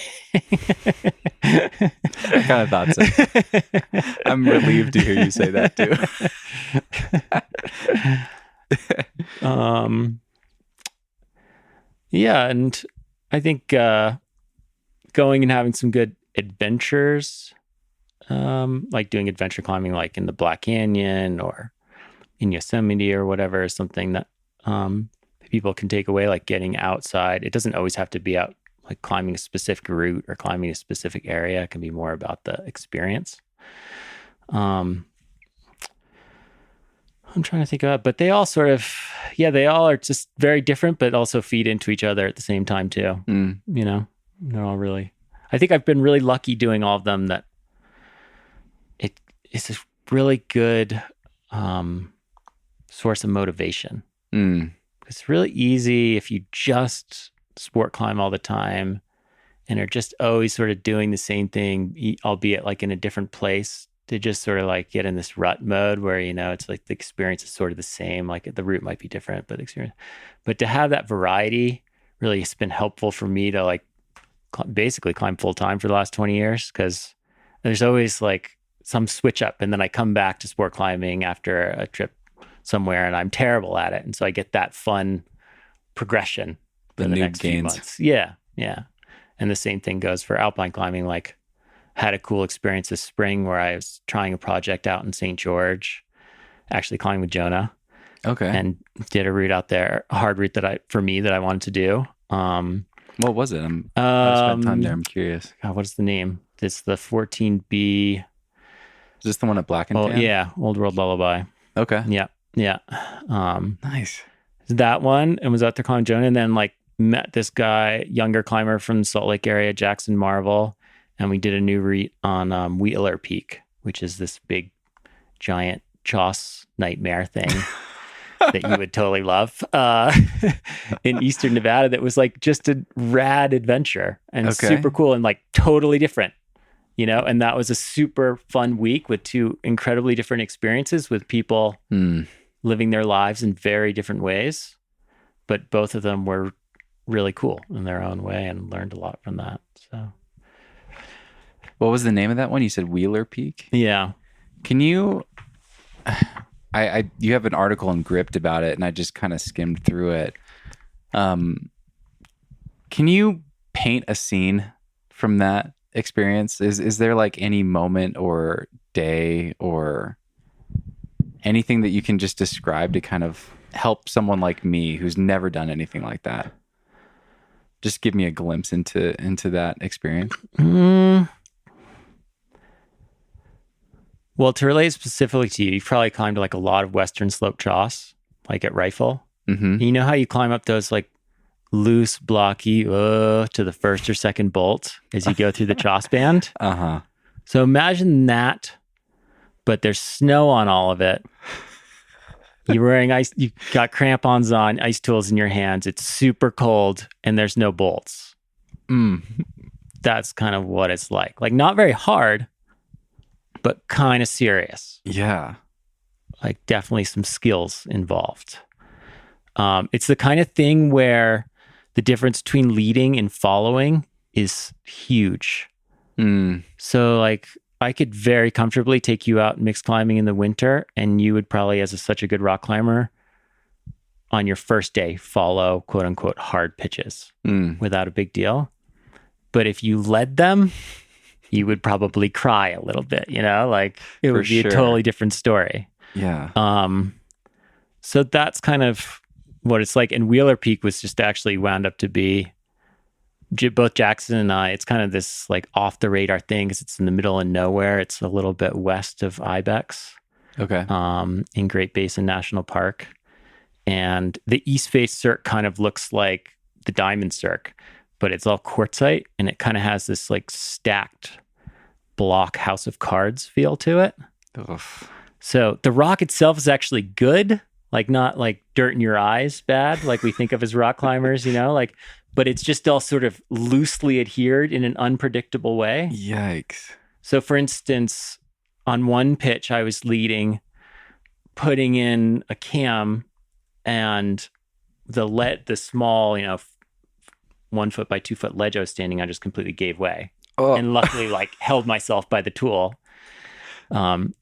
I kind of thought so. I'm relieved to hear you say that too. And I think going and having some good adventures, like doing adventure climbing, like in the Black Canyon or in Yosemite or whatever, is something that people can take away, like getting outside. It doesn't always have to be out, like climbing a specific route or climbing a specific area. It can be more about the experience. I'm trying to think about it, but they all sort of, they all are just very different, but also feed into each other at the same time too. You know, they're all really, I think I've been really lucky doing all of them, that it is a really good source of motivation. It's really easy if you just sport climb all the time and are just always sort of doing the same thing, albeit like in a different place, to just sort of like get in this rut mode where, you know, it's like the experience is sort of the same, like the route might be different, but to have that variety really has been helpful for me to like basically climb full time for the last 20 years. Cause there's always like some switch up, and then I come back to sport climbing after a trip somewhere and I'm terrible at it. And so I get that fun progression for the next few months. Yeah. And the same thing goes for alpine climbing. Like, had a cool experience this spring where I was trying a project out in St. George, actually climbing with Jonah. Okay. And did a route out there, a hard route that I wanted to do. What was it? I spent time there. I'm curious. God, what's the name? It's the 14B. Is this the one at Black and Tan? Yeah. Old World Lullaby. Okay. Yeah. Nice. That one, and was out there climbing Jonah, and then like met this guy, younger climber from the Salt Lake area, Jackson Marvel. And we did a new route on Wheeler Peak, which is this big, giant Choss nightmare thing that you would totally love in Eastern Nevada. That was like just a rad adventure and super cool and like totally different, you know? And that was a super fun week with two incredibly different experiences with people living their lives in very different ways. But both of them were really cool in their own way, and learned a lot from that. So... What was the name of that one? You said Wheeler Peak? Yeah. Can you... you have an article in Gripped about it, and I just kind of skimmed through it. Can you paint a scene from that experience? Is there like any moment or day or anything that you can just describe to kind of help someone like me who's never done anything like that? Just give me a glimpse into that experience. Well, to relate specifically to you, you've probably climbed like a lot of Western Slope Choss, like at Rifle. Mm-hmm. You know how you climb up those like loose, blocky, to the first or second bolt as you go through the Choss band? Uh-huh. So imagine that, but there's snow on all of it. You're wearing ice, you got crampons on, ice tools in your hands. It's super cold and there's no bolts. That's kind of what it's like. Like not very hard, but kind of serious. Yeah. Like definitely some skills involved. It's the kind of thing where the difference between leading and following is huge. So like I could very comfortably take you out mixed climbing in the winter, and you would probably, as such a good rock climber, on your first day follow quote unquote hard pitches without a big deal. But if you led them, you would probably cry a little bit, you know, like it would be a totally different story. Yeah. So that's kind of what it's like. And Wheeler Peak was just actually wound up to be, both Jackson and I, it's kind of this like off the radar thing because it's in the middle of nowhere. It's a little bit west of Ibex. Okay. In Great Basin National Park. And the East Face Cirque kind of looks like the Diamond Cirque, but it's all quartzite, and it kind of has this like stacked block House of Cards feel to it. Oof. So the rock itself is actually good, like not like dirt in your eyes bad, like we think of as rock climbers, you know, like, but it's just all sort of loosely adhered in an unpredictable way. Yikes. So for instance, on one pitch I was leading, putting in a cam, and the small, you know, 1 foot by 2 foot ledge I was standing on just completely gave way. And luckily like held myself by the tool. And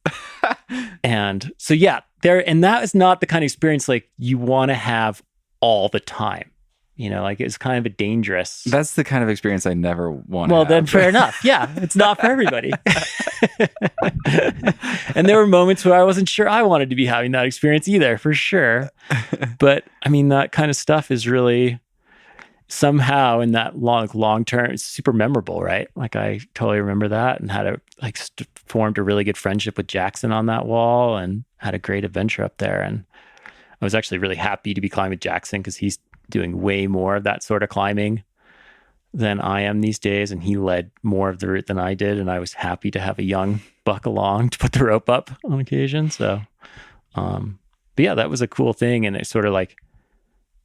so, yeah, and that is not the kind of experience like you want to have all the time. Like it's kind of a dangerous. That's the kind of experience I never want. Well, then fair enough. Yeah, it's not for everybody. And there were moments where I wasn't sure I wanted to be having that experience either, for sure. But I mean, that kind of stuff is really somehow in that long term, it's super memorable, right? Like I totally remember that, and had formed a really good friendship with Jackson on that wall, and had a great adventure up there. And I was actually really happy to be climbing with Jackson because he's doing way more of that sort of climbing than I am these days, and he led more of the route than I did, and I was happy to have a young buck along to put the rope up on occasion. So but yeah, that was a cool thing, and it's sort of like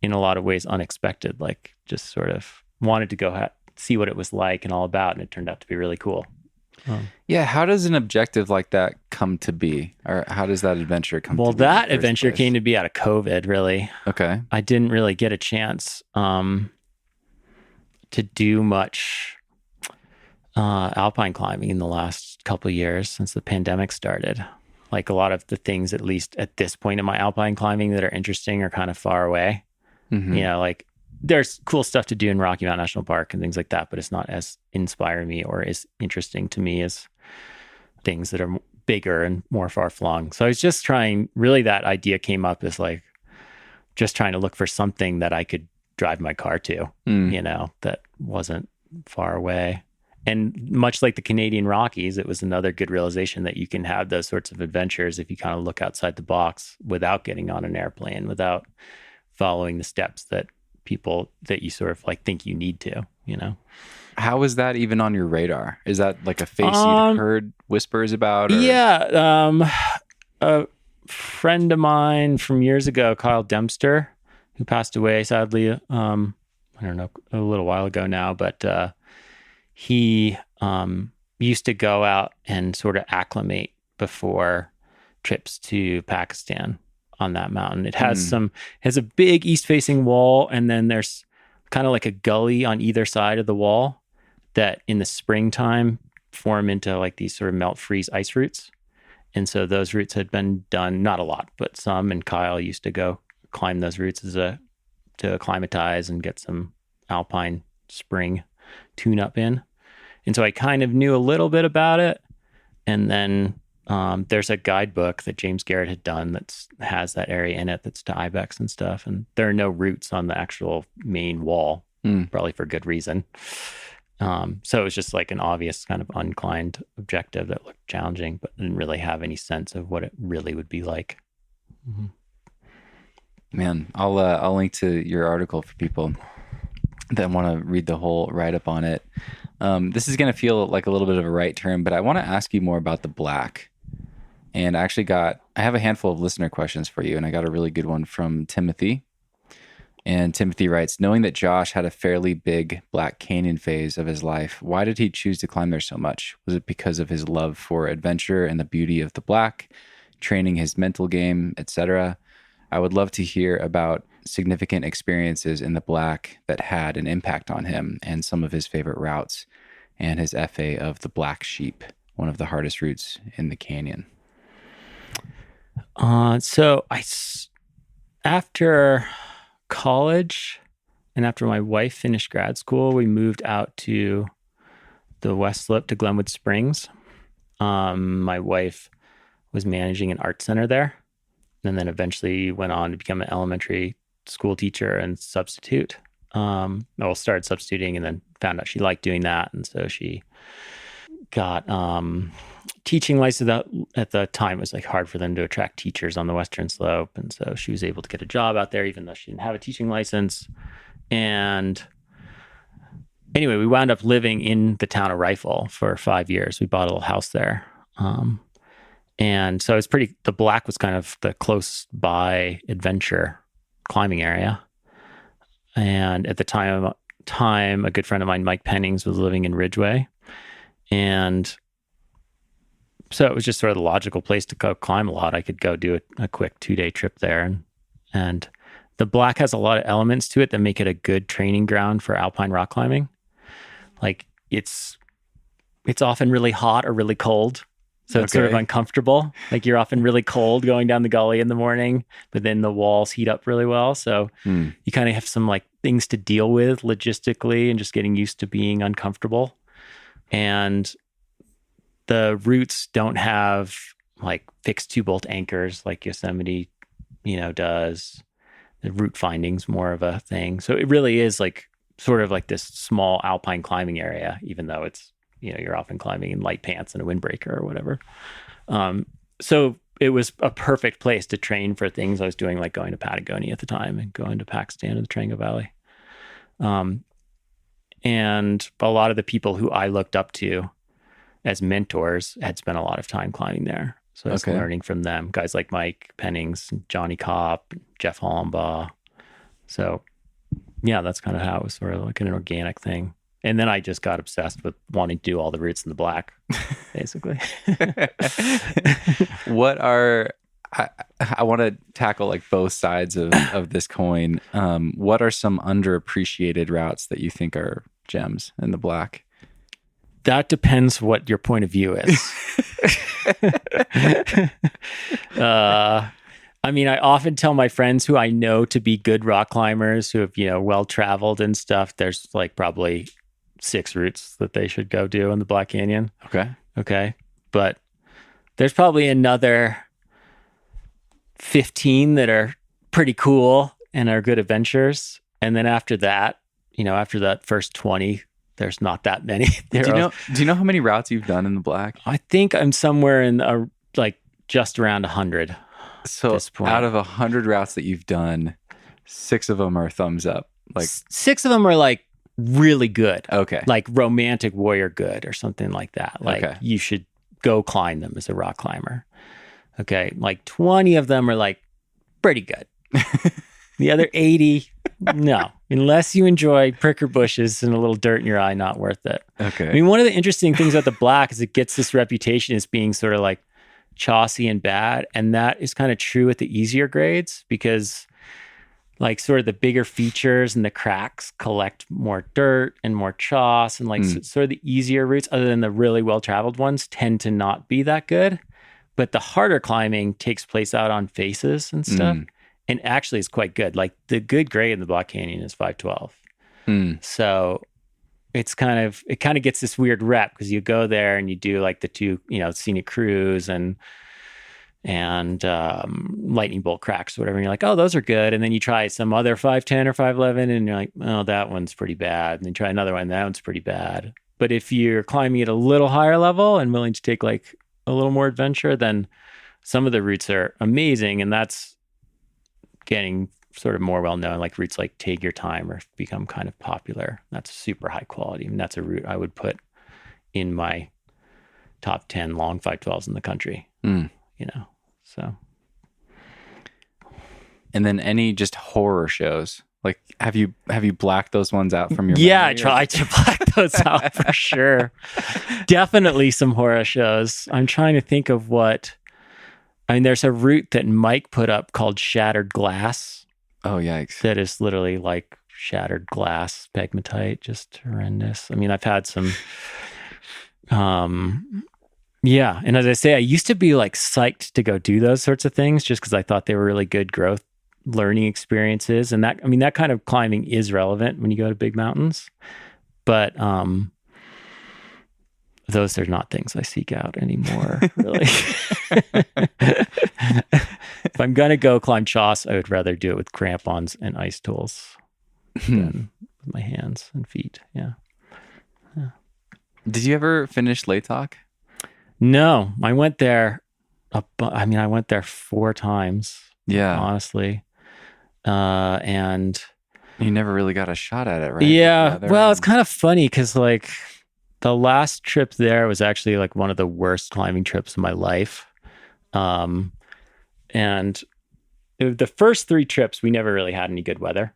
in a lot of ways unexpected, like just sort of wanted to go see what it was like and all about, and it turned out to be really cool. Yeah, how does an objective like that come to be? Or how does that adventure come to be? Well, that adventure came to be out of COVID, really. Okay. I didn't really get a chance to do much alpine climbing in the last couple of years since the pandemic started. Like a lot of the things, at least at this point in my alpine climbing, that are interesting are kind of far away. Mm-hmm. Like there's cool stuff to do in Rocky Mountain National Park and things like that, but it's not as inspiring me or as interesting to me as things that are bigger and more far-flung. So I was just trying, really that idea came up as like, just trying to look for something that I could drive my car to, that wasn't far away. And much like the Canadian Rockies, it was another good realization that you can have those sorts of adventures if you kind of look outside the box without getting on an airplane, without following the steps that people that you sort of like think you need to, How is that even on your radar? Is that like a face you'd heard whispers about? Or? Yeah. A friend of mine from years ago, Kyle Dempster, who passed away sadly, I don't know, a little while ago now, but he used to go out and sort of acclimate before trips to Pakistan on that mountain. It has has a big east-facing wall, and then there's kind of like a gully on either side of the wall that in the springtime form into like these sort of melt freeze ice routes. And so those routes had been done, not a lot, but some, and Kyle used to go climb those routes to acclimatize and get some alpine spring tune-up in. And so I kind of knew a little bit about it. And then there's a guidebook that James Garret had done that has that area in it that's to ibex and stuff. And there are no routes on the actual main wall, probably for good reason. So it was just like an obvious kind of unclimbed objective that looked challenging, but didn't really have any sense of what it really would be like. Mm-hmm. Man, I'll link to your article for people that want to read the whole write-up on it. This is going to feel like a little bit of a right turn, but I want to ask you more about the black. And I have a handful of listener questions for you, and I got a really good one from Timothy. And Timothy writes, knowing that Josh had a fairly big Black Canyon phase of his life, why did he choose to climb there so much? Was it because of his love for adventure and the beauty of the Black, training his mental game, etc.? I would love to hear about significant experiences in the Black that had an impact on him and some of his favorite routes and his FA of the Black Sheep, one of the hardest routes in the canyon. After college and after my wife finished grad school, we moved out to the West Slope to Glenwood Springs. My wife was managing an art center there, and then eventually went on to become an elementary school teacher and substitute. Started substituting and then found out she liked doing that. And so she got teaching license. At the time, it was like hard for them to attract teachers on the Western Slope. And so she was able to get a job out there, even though she didn't have a teaching license. And anyway, we wound up living in the town of Rifle for 5 years. We bought a little house there. And so it's the Black was kind of the close by adventure climbing area. And at the time, a good friend of mine, Mike Pennings, was living in Ridgeway. And so it was just sort of the logical place to go climb a lot. I could go do a quick 2-day trip there. And the Black has a lot of elements to it that make it a good training ground for alpine rock climbing. Like it's often really hot or really cold. So it's sort of Okay. uncomfortable. Like you're often really cold going down the gully in the morning, but then the walls heat up really well. So you kind of have some like things to deal with logistically and just getting used to being uncomfortable. And the routes don't have like fixed 2-bolt anchors like Yosemite, does. The route finding's more of a thing. So it really is like sort of like this small alpine climbing area, even though it's, you're often climbing in light pants and a windbreaker or whatever. So it was a perfect place to train for things I was doing, like going to Patagonia at the time and going to Pakistan and the Tarango Valley. And a lot of the people who I looked up to as mentors had spent a lot of time climbing there. So I was learning from them, guys like Mike Pennings, Johnny Kopp, Jeff Hollenbaugh. So yeah, that's kind of how it was sort of like an organic thing. And then I just got obsessed with wanting to do all the routes in the black, basically. I want to tackle like both sides of this coin. What are some underappreciated routes that you think are gems in the black? That depends what your point of view is. I mean, I often tell my friends who I know to be good rock climbers who have, well-traveled and stuff, there's like probably 6 routes that they should go do in the Black Canyon. Okay. But there's probably another 15 that are pretty cool and are good adventures. And then after that, after that first 20, there's not that many. Do you know how many routes you've done in the black? I think I'm somewhere in like just around 100. So out of 100 routes that you've done, 6 of them are thumbs up. Like 6 of them are like really good. Okay. Like romantic warrior good or something like that. Like you should go climb them as a rock climber. Okay. Like 20 of them are like pretty good. The other 80, no. Unless you enjoy pricker bushes and a little dirt in your eye, not worth it. Okay. I mean, one of the interesting things about the black is it gets this reputation as being sort of like chossy and bad. And that is kind of true at the easier grades because like sort of the bigger features and the cracks collect more dirt and more choss, and like sort of the easier routes other than the really well-traveled ones tend to not be that good. But the harder climbing takes place out on faces and stuff. And actually it's quite good. Like the good grade in the Black Canyon is 512. So it kind of gets this weird rep because you go there and you do like the 2, scenic cruise and lightning bolt cracks or whatever. And you're like, oh, those are good. And then you try some other 510 or 511 and you're like, oh, that one's pretty bad. And then you try another one, that one's pretty bad. But if you're climbing at a little higher level and willing to take like a little more adventure, then some of the routes are amazing. And that's getting sort of more well-known, like routes like Take Your Time or become kind of popular. That's super high quality. I mean, that's a route I would put in my top 10 long 512s in the country, so. And then any just horror shows? Like, have you blacked those ones out from your Yeah, memory? I tried to black those out for sure. Definitely some horror shows. I'm trying to think of there's a route that Mike put up called Shattered Glass. Oh, yikes. That is literally like shattered glass, pegmatite, just horrendous. I mean, I've had some, yeah. And as I say, I used to be like psyched to go do those sorts of things just because I thought they were really good growth learning experiences. And that kind of climbing is relevant when you go to big mountains. But those are not things I seek out anymore, really. If I'm going to go climb Choss, I would rather do it with crampons and ice tools than with my hands and feet. Yeah. Did you ever finish Latok? No, I went there. I went there 4 times. Yeah. Honestly. And you never really got a shot at it, right? Yeah. Well, it's kind of funny because like the last trip there was actually like one of the worst climbing trips of my life. And the first 3 trips, we never really had any good weather.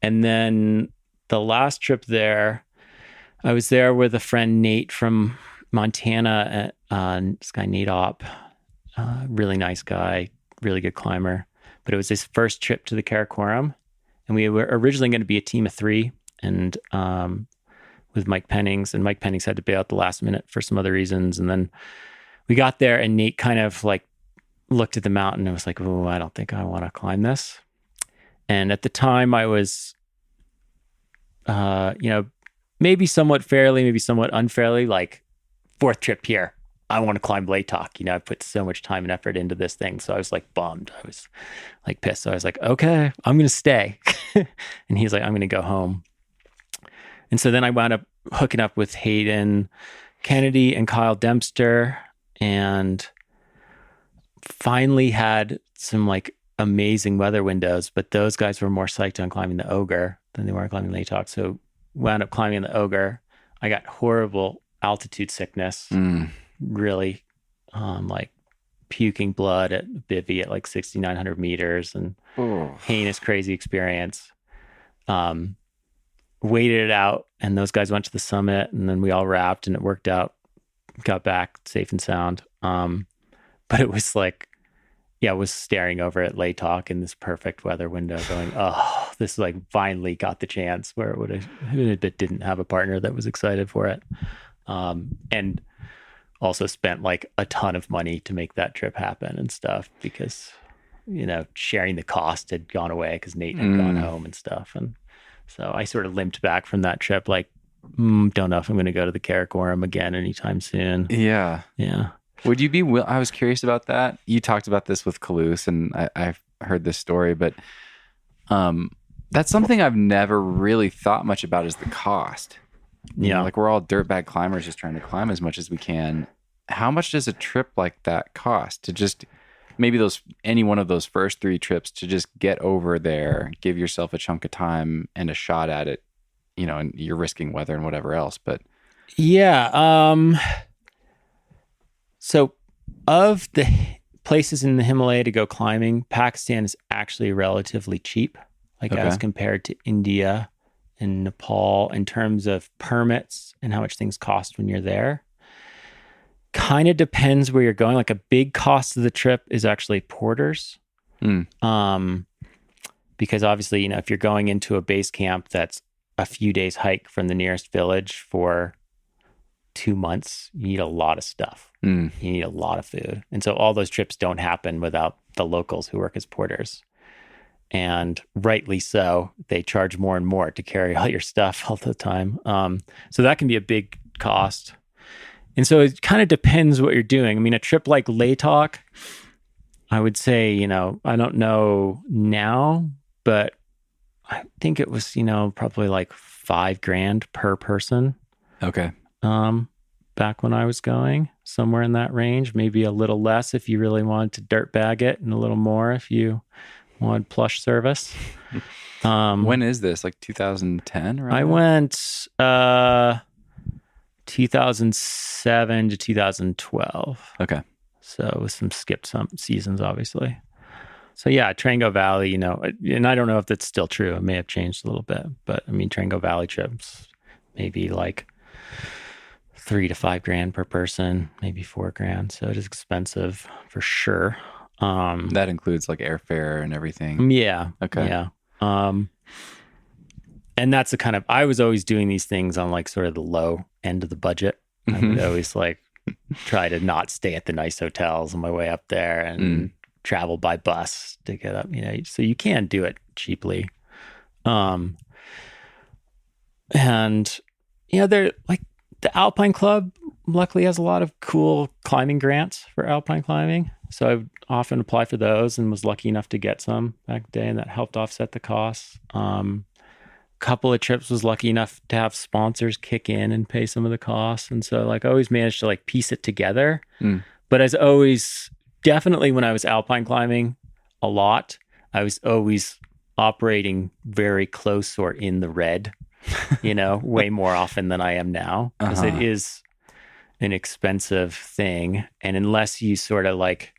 And then the last trip there, I was there with a friend, Nate from Montana, this guy, Nate Opp, really nice guy, really good climber. But it was his first trip to the Karakoram. And we were originally going to be a team of 3 and with Mike Pennings. And Mike Pennings had to bail out the last minute for some other reasons. And then we got there and Nate kind of like looked at the mountain and was like, oh, I don't think I want to climb this. And at the time I was, maybe somewhat fairly, maybe somewhat unfairly, like 4th trip here. I want to climb Latok. I put so much time and effort into this thing. So I was like bummed. I was like pissed. So I was like, okay, I'm going to stay. And he's like, I'm going to go home. And so then I wound up hooking up with Hayden Kennedy and Kyle Dempster, and finally had some like amazing weather windows, but those guys were more psyched on climbing the Ogar than they were climbing Latok. So wound up climbing the Ogar. I got horrible altitude sickness, really like puking blood at bivvy at like 6,900 meters and heinous, crazy experience. Waited it out, and those guys went to the summit, and then we all wrapped, and it worked out. Got back safe and sound. But it was like, I was staring over at Latok in this perfect weather window going, oh, this like finally got the chance where it didn't have a partner that was excited for it. And also spent like a ton of money to make that trip happen and stuff because, sharing the cost had gone away because Nate had gone home and stuff. And so I sort of limped back from that trip like, don't know if I'm going to go to the Karakoram again anytime soon. Yeah. Yeah. Would you be I was curious about that. You talked about this with Calouse, and I've heard this story, but that's something I've never really thought much about is the cost. Yeah. Like we're all dirtbag climbers just trying to climb as much as we can. How much does a trip like that cost to just maybe any one of those first 3 trips to just get over there, give yourself a chunk of time and a shot at it, and you're risking weather and whatever else, but yeah. So of the places in the Himalaya to go climbing, Pakistan is actually relatively cheap, as compared to India and Nepal in terms of permits and how much things cost when you're there. Kind of depends where you're going. Like a big cost of the trip is actually porters. Because obviously, if you're going into a base camp that's a few days hike from the nearest village for 2 months, you need a lot of stuff. You need a lot of food. And so all those trips don't happen without the locals who work as porters. And rightly so, they charge more and more to carry all your stuff all the time. So that can be a big cost. And so it kind of depends what you're doing. I mean, a trip like Latok, I would say, I don't know now, but I think it was, probably like $5,000 per person. Okay. Back when I was going, somewhere in that range, maybe a little less if you really wanted to dirt bag it, and a little more if you wanted plush service. When is this? Like 2010? Right? I went 2007 to 2012. Okay. So with some seasons, obviously. So yeah, Trango Valley, and I don't know if that's still true. It may have changed a little bit, but I mean, Trango Valley trips, maybe like $3,000 to $5,000 per person, maybe $4,000. So it is expensive for sure. That includes like airfare and everything. Yeah. Okay. Yeah. And that's the kind of, I was always doing these things on like sort of the low end of the budget. I would always like try to not stay at the nice hotels on my way up there and travel by bus to get up, so you can do it cheaply. And they're like, the Alpine Club luckily has a lot of cool climbing grants for alpine climbing. So I would often apply for those and was lucky enough to get some back in the day, and that helped offset the costs. Couple of trips was lucky enough to have sponsors kick in and pay some of the costs. And so like I always managed to like piece it together. But as always, definitely when I was alpine climbing a lot, I was always operating very close or in the red, way more often than I am now, because it is an expensive thing. And unless you sort of like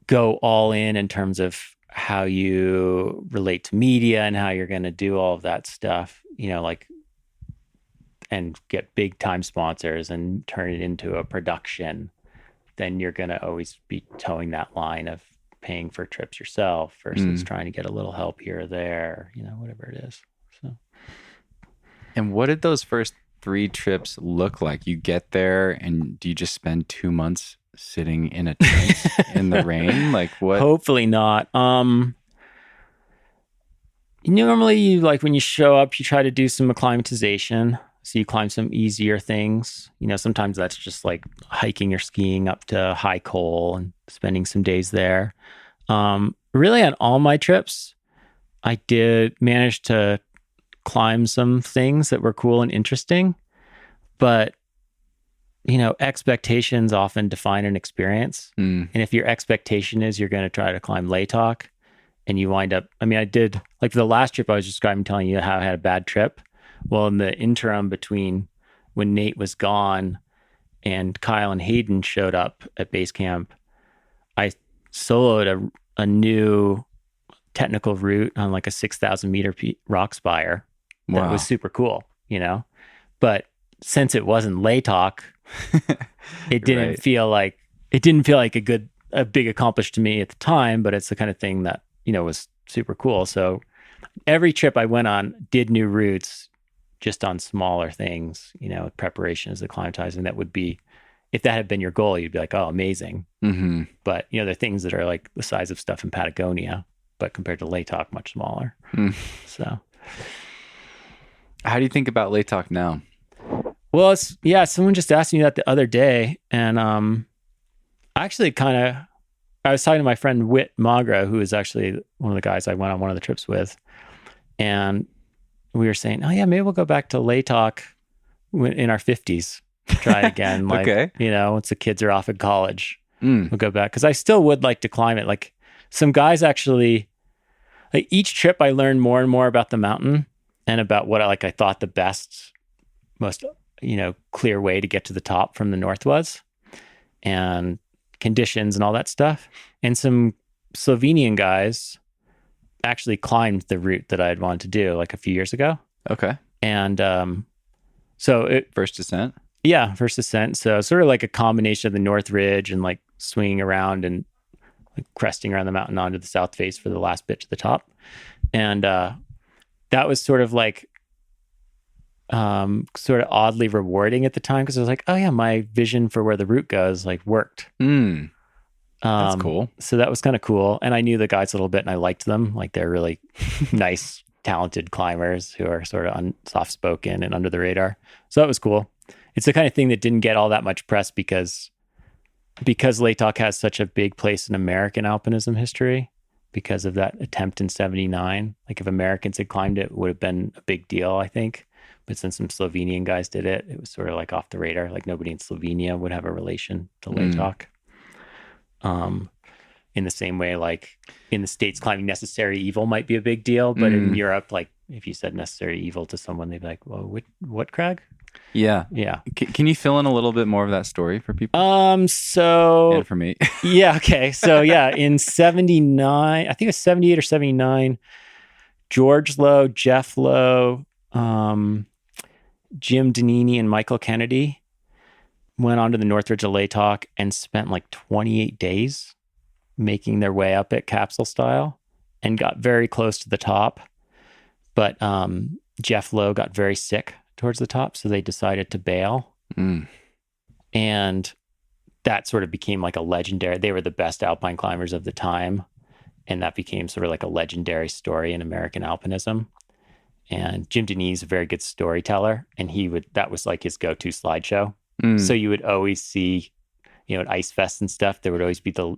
go all in terms of how you relate to media and how you're going to do all of that stuff, and get big time sponsors and turn it into a production, then you're going to always be towing that line of paying for trips yourself versus trying to get a little help here or there, whatever it is. So. And what did those first 3 trips look like? You get there and do you just spend 2 months sitting in a tent in the rain? Like what? Hopefully not. Normally, like when you show up, you try to do some acclimatization. So you climb some easier things. Sometimes that's just like hiking or skiing up to High Col and spending some days there. Really, on all my trips, I did manage to climb some things that were cool and interesting. But, expectations often define an experience. And if your expectation is you're going to try to climb Latok, and you wind up, I did, like for the last trip I was describing, telling you how I had a bad trip. Well, in the interim between when Nate was gone and Kyle and Hayden showed up at base camp, I soloed a new technical route on like a 6,000 meter rock spire. That Wow. was super cool, But since it wasn't Latok, it didn't feel like a big accomplishment to me at the time, but it's the kind of thing that, was super cool. So every trip I went on did new routes just on smaller things, preparations, acclimatizing. That would be, if that had been your goal, you'd be like, oh, amazing. Mm-hmm. But, there are things that are like the size of stuff in Patagonia, but compared to Latok, much smaller. So. How do you think about Latok now? Well, someone just asked me that the other day, and I was talking to my friend Whit Magra, who is actually one of the guys I went on one of the trips with, and we were saying, oh yeah, maybe we'll go back to Latok in our 50s, try it again. Like, Okay. Once the kids are off at college, we'll go back. Because I still would like to climb it. Like some guys actually, like each trip I learned more and more about the mountain and about what I thought the best, most, clear way to get to the top from the north was, and conditions and all that stuff. And some Slovenian guys actually climbed the route that I had wanted to do like a few years ago. Okay. And First descent? Yeah, first descent. So sort of like a combination of the North Ridge and like swinging around and like cresting around the mountain onto the south face for the last bit to the top. And that was sort of like sort of oddly rewarding at the time, because I was like, oh yeah, my vision for where the route goes like worked. That's cool. So that was kind of cool. And I knew the guys a little bit and I liked them. Like they're really nice, talented climbers who are sort of soft spoken and under the radar. So that was cool. It's the kind of thing that didn't get all that much press because Latok has such a big place in American alpinism history because of that attempt in 79. Like if Americans had climbed it, it would have been a big deal, I think. But since some Slovenian guys did it, it was sort of like off the radar. Like nobody in Slovenia would have a relation to Latok. In the same way, like in the States, climbing Necessary Evil might be a big deal. But in Europe, like if you said Necessary Evil to someone, they'd be like, well, what crag? Yeah. Yeah. Can you fill in a little bit more of that story for people? So And for me. yeah, okay. So yeah, in 79, I think it was 78 or 79, George Lowe, Jeff Lowe, Jim Danini, and Michael Kennedy went onto the North Ridge of Latok and spent like 28 days making their way up it capsule style and got very close to the top. But Jeff Lowe got very sick towards the top, so they decided to bail. And that sort of became like a legendary, they were the best alpine climbers of the time. And that became sort of like a legendary story in American alpinism. And Jim Denise is a very good storyteller, and that was like his go-to slideshow. So you would always see, at Ice Fest and stuff, there would always be the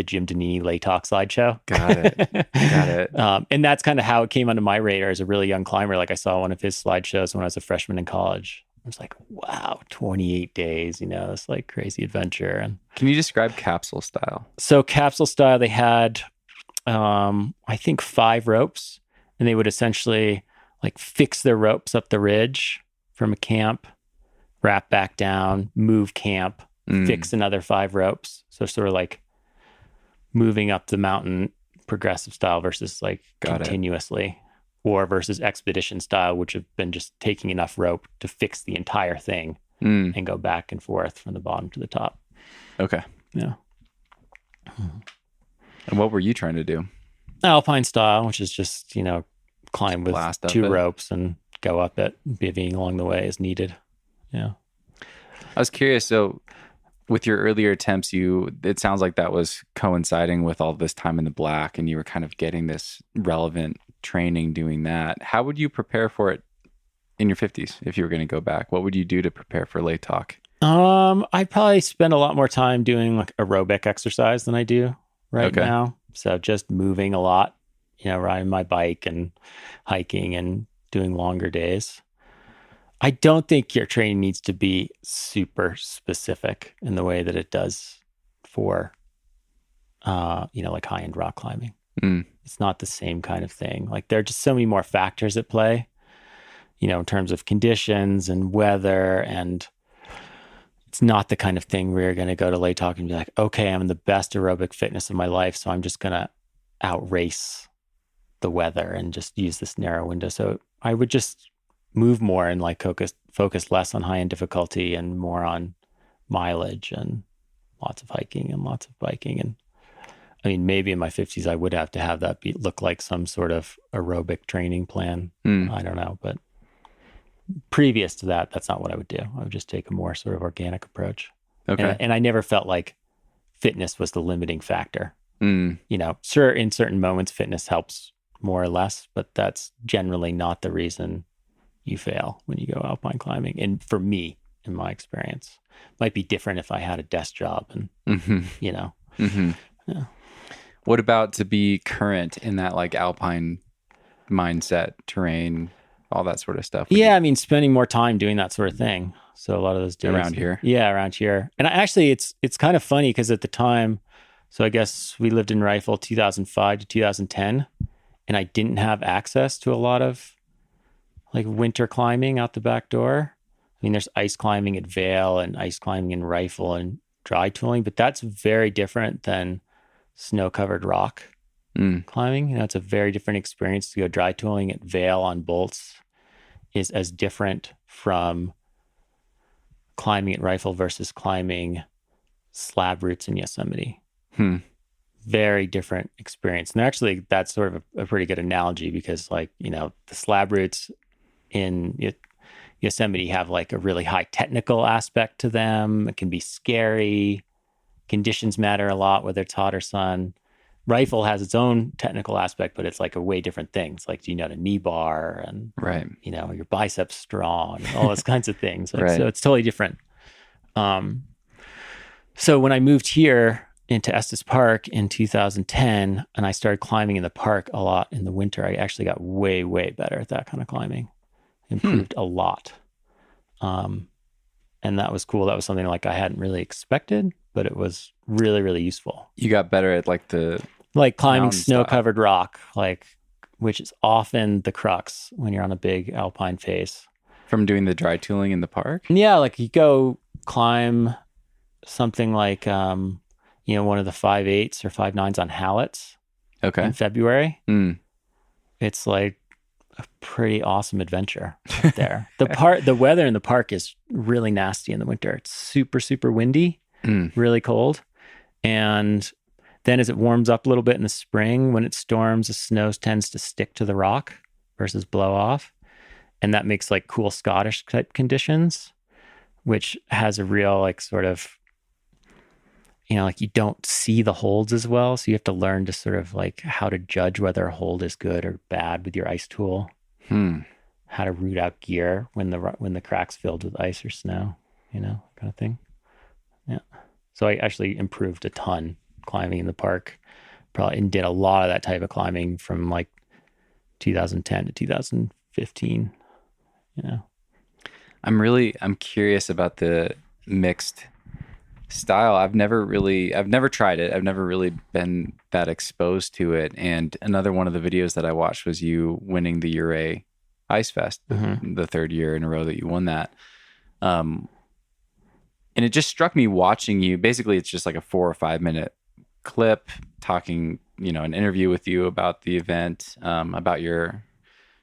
Jim Denise Latok slideshow. Got it. And that's kind of how it came onto my radar as a really young climber. Like I saw one of his slideshows when I was a freshman in college. I was like, wow, 28 days, this like crazy adventure. And Can you describe capsule style? so capsule style, they had, I think 5 ropes, and they would essentially like fix their ropes up the ridge from a camp, wrap back down, move camp, fix another 5 ropes. So sort of like moving up the mountain progressive style versus like continuously, or versus expedition style, which have been just taking enough rope to fix the entire thing and go back and forth from the bottom to the top. Okay. Yeah. And what were you trying to do? Alpine style, which is just, climb with Blast up 2 it. ropes and go up it, bivvying along the way as needed. Yeah. I was curious. So with your earlier attempts, it sounds like that was coinciding with all this time in the black, and you were kind of getting this relevant training doing that. How would you prepare for it in your 50s if you were going to go back? What would you do to prepare for Latok? I'd probably spend a lot more time doing like aerobic exercise than I do right now. So just moving a lot, riding my bike and hiking and doing longer days. I don't think your training needs to be super specific in the way that it does for, like high-end rock climbing. It's not the same kind of thing. Like there are just so many more factors at play, in terms of conditions and weather, and it's not the kind of thing where you're going to go to Latok and be like, okay, I'm in the best aerobic fitness of my life, so I'm just going to outrace the weather and just use this narrow window. So I would just move more and like focus less on high-end difficulty and more on mileage and lots of hiking and lots of biking. And I mean, maybe in my 50s, I would have to have that look like some sort of aerobic training plan. I don't know, but previous to that, that's not what I would do. I would just take a more sort of organic approach. Okay. And I never felt like fitness was the limiting factor. Sure, in certain moments, fitness helps more or less, but that's generally not the reason you fail when you go alpine climbing. And for me, in my experience, might be different if I had a desk job and, Yeah. What about to be current in that like alpine mindset, terrain, all that sort of stuff? Yeah, I mean, spending more time doing that sort of thing. So a lot of those days around here. Yeah, around here. And it's kind of funny because at the time, so I guess we lived in Rifle 2005 to 2010, and I didn't have access to a lot of like winter climbing out the back door. I mean, there's ice climbing at Vail and ice climbing in Rifle and dry tooling, but that's very different than snow-covered rock climbing. It's a very different experience to go dry tooling at Vail on bolts is as different from climbing at Rifle versus climbing slab routes in Yosemite. Very different experience. And actually, that's sort of a pretty good analogy because like, the slab routes in Yosemite have like a really high technical aspect to them. It can be scary. Conditions matter a lot, whether it's hot or sun. Rifle has its own technical aspect, but it's like a way different thing. It's like, do you know the knee bar and, your biceps strong, and all those kinds of things. So it's totally different. So when I moved here into Estes Park in 2010, and I started climbing in the park a lot in the winter, I actually got way, way better at that kind of climbing. Improved a lot. And that was cool. That was something like I hadn't really expected, but it was really, really useful. You got better at like climbing snow-covered rock, which is often the crux when you're on a big alpine face. From doing the dry tooling in the park? Yeah, like you go climb something like, one of the 5.8s or 5.9s on Hallett's in February. It's like a pretty awesome adventure there. The weather in the park is really nasty in the winter. It's super, super windy, really cold. And then as it warms up a little bit in the spring, when it storms, the snow tends to stick to the rock versus blow off. And that makes like cool Scottish type conditions, which has a real like sort of, like you don't see the holds as well. So you have to learn to sort of like how to judge whether a hold is good or bad with your ice tool. How to root out gear when the crack's filled with ice or snow, kind of thing. Yeah. So I actually improved a ton climbing in the park, probably, and did a lot of that type of climbing from like 2010 to 2015. I'm curious about the mixed style. I've never tried it. I've never really been that exposed to it. And another one of the videos that I watched was you winning the Ouray Ice Fest, the third year in a row that you won that. And it just struck me watching you. Basically, it's just like a 4 or 5 minute clip talking, an interview with you about the event, about your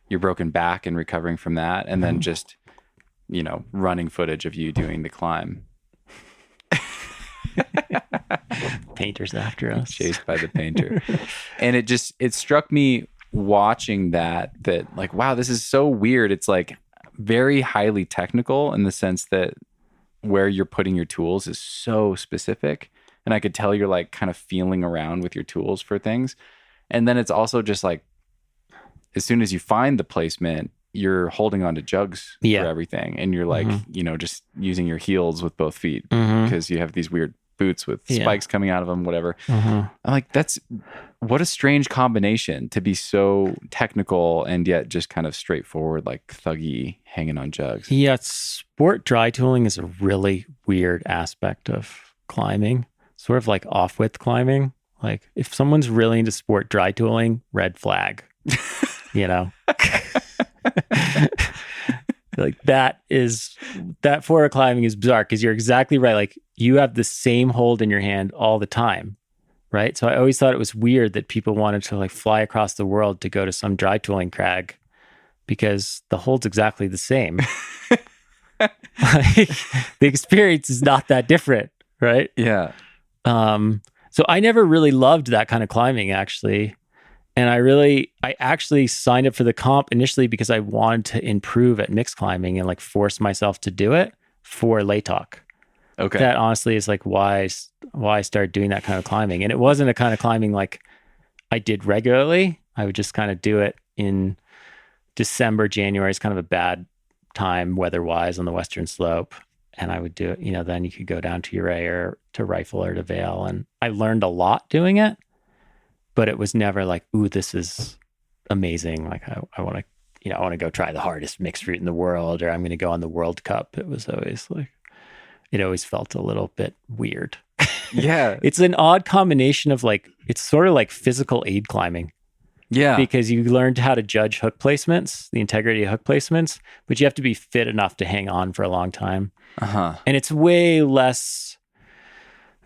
broken back and recovering from that. And then just, running footage of you doing the climb. Painter's after us. Chased by the painter. And it struck me watching that like, wow, this is so weird. It's like very highly technical in the sense that where you're putting your tools is so specific. And I could tell you're like kind of feeling around with your tools for things. And then it's also just like, as soon as you find the placement, you're holding onto jugs for everything. And you're like, just using your heels with both feet because you have these weird boots with spikes coming out of them, whatever. I'm like, what a strange combination to be so technical and yet just kind of straightforward, like thuggy hanging on jugs. Yeah, sport dry tooling is a really weird aspect of climbing, sort of like Offwidth climbing. Like if someone's really into sport dry tooling, red flag, like that forward climbing is bizarre because you're exactly right. Like you have the same hold in your hand all the time, right? So I always thought it was weird that people wanted to like fly across the world to go to some dry tooling crag because the hold's exactly the same. Like, the experience is not that different, right? Yeah. So I never really loved that kind of climbing actually. And I actually signed up for the comp initially because I wanted to improve at mixed climbing and like force myself to do it for Latok. Okay. That honestly is like why I started doing that kind of climbing. And it wasn't a kind of climbing like I did regularly. I would just kind of do it in December, January. It's kind of a bad time weather-wise on the western slope. And I would do it, then you could go down to Ouray or to Rifle or to Vale. And I learned a lot doing it. But it was never like, ooh, this is amazing. Like I want to, I want to go try the hardest mixed route in the world, or I'm going to go on the World Cup. It was always like, it always felt a little bit weird. Yeah. It's an odd combination of like, it's sort of like physical aid climbing. Yeah. Because you learned how to judge hook placements, the integrity of hook placements, but you have to be fit enough to hang on for a long time. And it's way less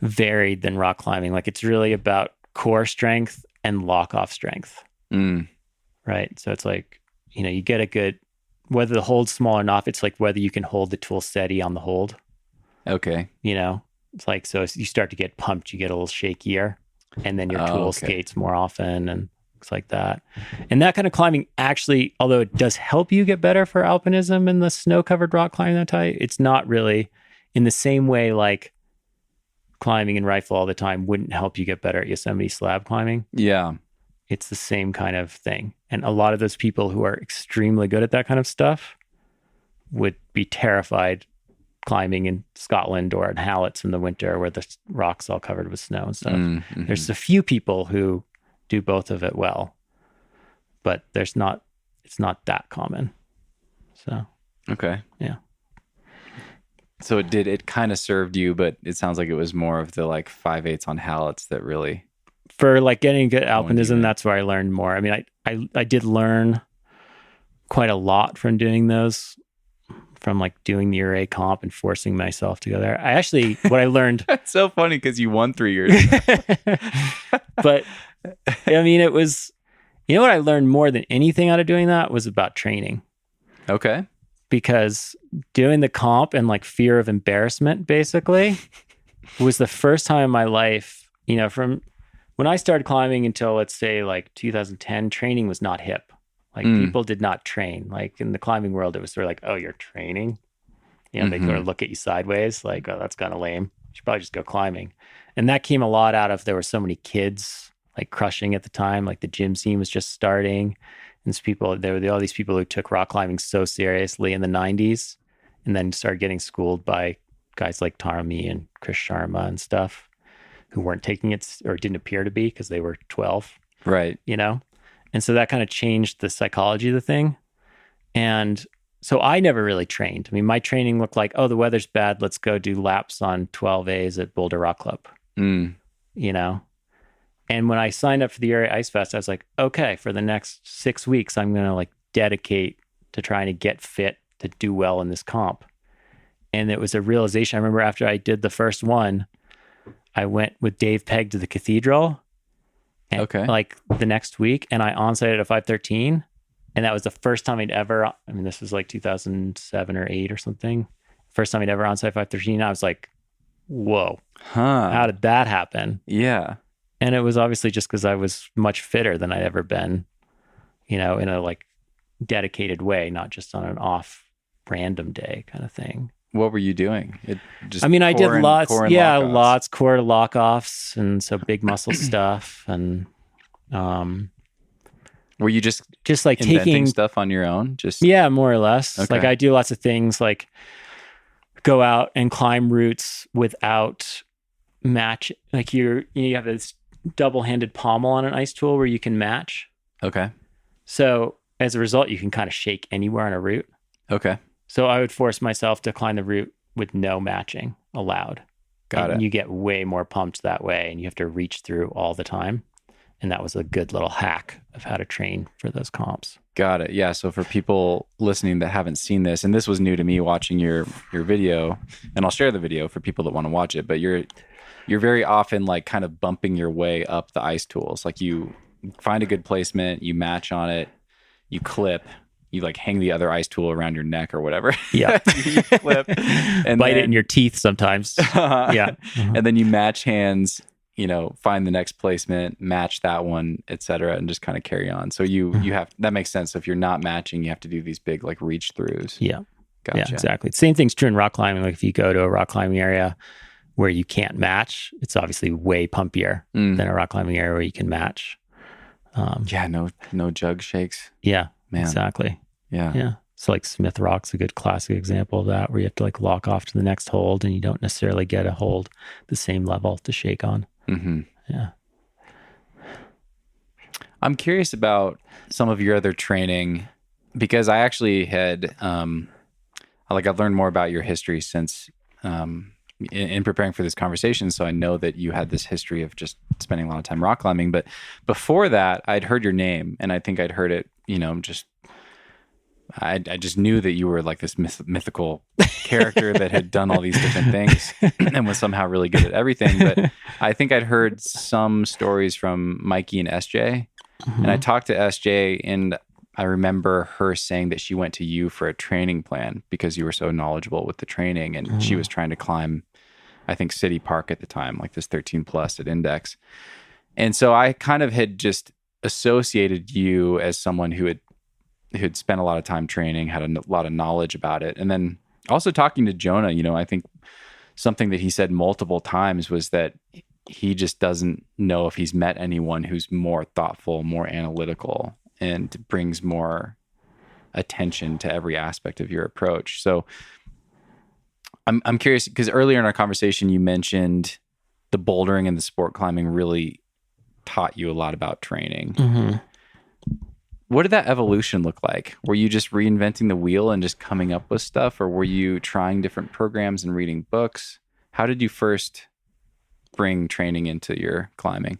varied than rock climbing. Like it's really about core strength and lock off strength. Right. So it's like, you get a good, whether the hold's small or not, it's like whether you can hold the tool steady on the hold. Okay. It's like, so you start to get pumped, you get a little shakier, and then your tool skates more often and things like that. And that kind of climbing actually, although it does help you get better for alpinism and the snow covered rock climbing that tight, it's not really in the same way like climbing in Rifle all the time wouldn't help you get better at Yosemite slab climbing. Yeah. It's the same kind of thing. And a lot of those people who are extremely good at that kind of stuff would be terrified climbing in Scotland or in Hallets in the winter where the rock's all covered with snow and stuff. There's a few people who do both of it well, but it's not that common. So, okay. Yeah. So it kind of served you, but it sounds like it was more of the like 5/8 on Hallets that really. For like getting good alpinism, that's where I learned more. I mean, I did learn quite a lot from doing those, from like doing the Ouray comp and forcing myself to go there. What I learned. That's so funny because you won 3 years. But I mean, it was, what I learned more than anything out of doing that was about training. Okay. Because doing the comp and like fear of embarrassment basically was the first time in my life, from when I started climbing until let's say like 2010, training was not hip. Like people did not train. Like in the climbing world, it was sort of like, oh, you're training. They sort of look at you sideways like, oh, that's kind of lame. You should probably just go climbing. And that came a lot out of, there were so many kids like crushing at the time, like the gym scene was just starting. And there were all these people who took rock climbing so seriously in the 90s and then started getting schooled by guys like Tarami and Chris Sharma and stuff who weren't taking it or didn't appear to be because they were 12. Right. And so that kind of changed the psychology of the thing. And so I never really trained. I mean, my training looked like, oh, the weather's bad. Let's go do laps on 12As at Boulder Rock Club, And when I signed up for the Ouray Ice Fest, I was like, okay, for the next 6 weeks, I'm going to like dedicate to trying to get fit to do well in this comp. And it was a realization. I remember after I did the first one, I went with Dave Pegg to the cathedral. And like the next week, and I onsighted at 513. And that was the first time I'd ever, this was like 2007 or 8 or something. First time I'd ever onsighted 513. I was like, whoa, how did that happen? Yeah. And it was obviously just because I was much fitter than I'd ever been, in a like dedicated way, not just on an off random day kind of thing. What were you doing? I mean, I did lots, core lots core lock offs, and so big muscle stuff, and were you just like inventing taking stuff on your own? Just more or less. Okay. Like I do lots of things, like go out and climb routes without match. Like you have this double-handed pommel on an ice tool where you can match. Okay. So as a result, you can kind of shake anywhere on a route. Okay. So I would force myself to climb the route with no matching allowed. Got it. You get way more pumped that way, and you have to reach through all the time. And that was a good little hack of how to train for those comps. Got it. Yeah. So for people listening that haven't seen this, and this was new to me watching your video, and I'll share the video for people that want to watch it, but you're very often like kind of bumping your way up the ice tools. Like you find a good placement, you match on it, you clip, you like hang the other ice tool around your neck or whatever. Yeah. You clip and bite it in your teeth sometimes. Yeah. And then you match hands, find the next placement, match that one, etc., and just kind of carry on. So you have, that makes sense. So if you're not matching, you have to do these big like reach throughs. Yeah. Gotcha. Yeah, exactly. Same thing's true in rock climbing. Like if you go to a rock climbing area where you can't match, it's obviously way pumpier than a rock climbing area where you can match. No jug shakes. Yeah, Man. exactly. Yeah. Yeah. So like Smith Rock's a good classic example of that, where you have to like lock off to the next hold and you don't necessarily get a hold the same level to shake on. Mm-hmm. Yeah. I'm curious about some of your other training, because I actually had, I've learned more about your history since, in preparing for this conversation. So I know that you had this history of just spending a lot of time rock climbing, but before that I'd heard your name, and I think I'd heard it, I just knew that you were like this mythical character that had done all these different things and was somehow really good at everything. But I think I'd heard some stories from Mikey and SJ, and I talked to SJ, and I remember her saying that she went to you for a training plan because you were so knowledgeable with the training, and she was trying to climb, I think, City Park at the time, like this 13 plus at Index. And so I kind of had just associated you as someone who'd spent a lot of time training, had a lot of knowledge about it. And then also talking to Jonah, I think something that he said multiple times was that he just doesn't know if he's met anyone who's more thoughtful, more analytical, and brings more attention to every aspect of your approach. So I'm curious, because earlier in our conversation, you mentioned the bouldering and the sport climbing really taught you a lot about training. Mm-hmm. What did that evolution look like? Were you just reinventing the wheel and just coming up with stuff, or were you trying different programs and reading books? How did you first bring training into your climbing?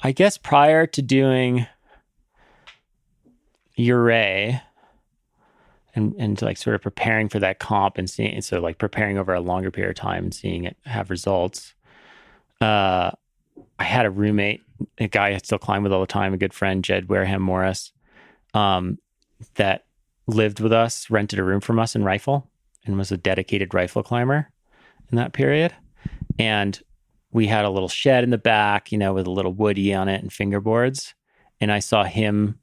I guess prior to doing Ouray and to like sort of preparing for that comp and seeing, so like preparing over a longer period of time and seeing it have results, I had a roommate, a guy I still climb with all the time, a good friend, Jed Wareham Morris, that lived with us, rented a room from us in Rifle, and was a dedicated rifle climber in that period. And we had a little shed in the back, with a little woody on it and fingerboards. And I saw him,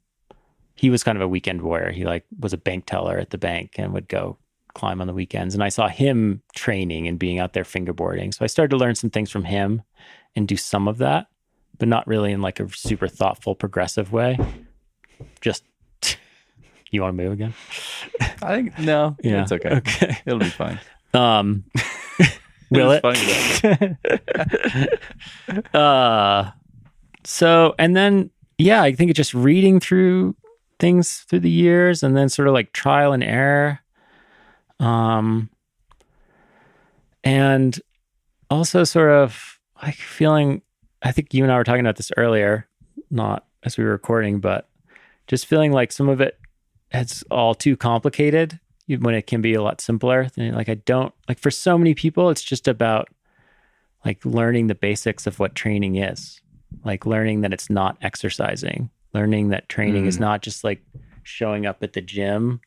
he was kind of a weekend warrior. He was a bank teller at the bank and would go climb on the weekends. And I saw him training and being out there fingerboarding. So I started to learn some things from him and do some of that, but not really in like a super thoughtful, progressive way. Just, you want to move again? I think, no, yeah, it's okay. Okay. It'll be fine. Will it? So, and then, yeah, I think it's just reading through things through the years and then sort of like trial and error. And also sort of like feeling, I think you and I were talking about this earlier, not as we were recording, but just feeling like some of it it's all too complicated when it can be a lot simpler. Like I don't, like for so many people, it's just about like learning the basics of what training is, like learning that it's not exercising, learning that training is not just like showing up at the gym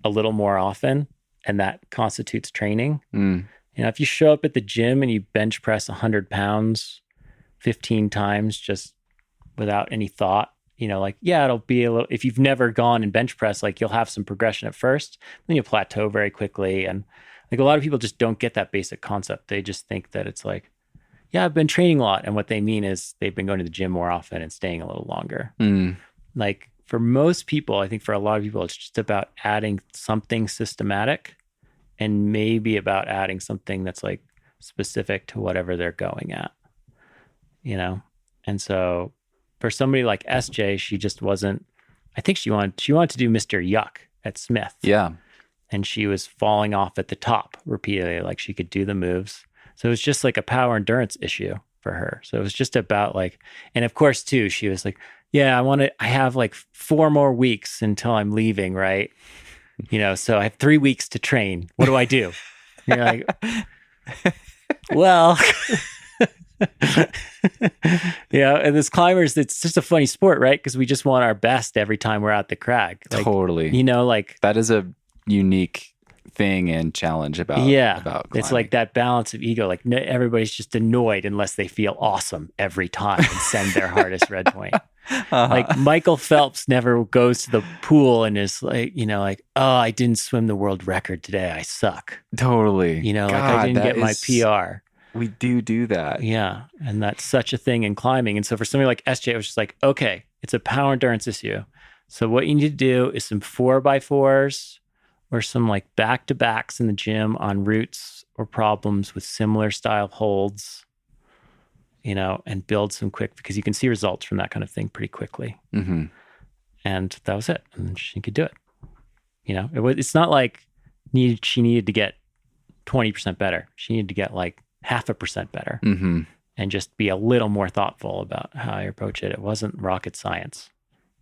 a little more often and that constitutes training. If you show up at the gym and you bench press 100 pounds 15 times just without any thought, like, yeah, it'll be a little, if you've never gone in bench press, like you'll have some progression at first, then you'll plateau very quickly. And like a lot of people just don't get that basic concept. They just think that it's like, yeah, I've been training a lot. And what they mean is they've been going to the gym more often and staying a little longer. Like for most people, I think for a lot of people, it's just about adding something systematic and maybe about adding something that's like specific to whatever they're going at, And so for somebody like SJ, she just wasn't, I think she wanted to do Mr. Yuck at Smith. Yeah. And she was falling off at the top repeatedly, like she could do the moves. So it was just like a power endurance issue for her. So it was just about like, and of course too, she was like, yeah, I have like 4 more weeks until I'm leaving, right? So I have 3 weeks to train. What do I do? And you're like, well, and as climbers, it's just a funny sport, right? Because we just want our best every time we're at the crag. Like, totally. Like that is a unique thing and challenge about climbing. It's like that balance of ego. Like everybody's just annoyed unless they feel awesome every time and send their hardest red point. Like Michael Phelps never goes to the pool and is like, oh, I didn't swim the world record today. I suck. Totally. Like I didn't get my PR. We do that. Yeah. And that's such a thing in climbing. And so for somebody like SJ, it was just like, okay, it's a power endurance issue. So what you need to do is some 4x4s or some like back-to-backs in the gym on routes or problems with similar style holds, and build some quick, because you can see results from that kind of thing pretty quickly. Mm-hmm. And that was it. And she could do it. It's not like she needed to get 20% better. She needed to get like 0.5% better and just be a little more thoughtful about how I approach it. It wasn't rocket science,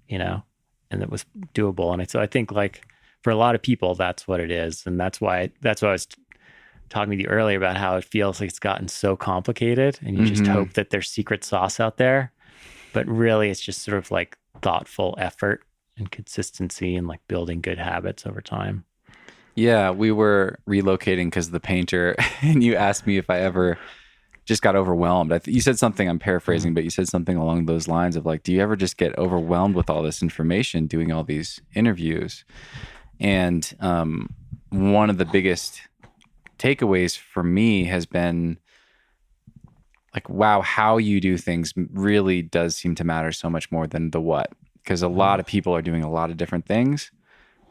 and it was doable. And so I think like for a lot of people, that's what it is. And that's why I was talking with you earlier about how it feels like it's gotten so complicated and you just hope that there's secret sauce out there. But really, it's just sort of like thoughtful effort and consistency and like building good habits over time. Yeah, we were relocating because of the painter, and you asked me if I ever just got overwhelmed. You said something, I'm paraphrasing, but you said something along those lines of like, do you ever just get overwhelmed with all this information doing all these interviews? And one of the biggest takeaways for me has been like, wow, how you do things really does seem to matter so much more than the what. Because a lot of people are doing a lot of different things,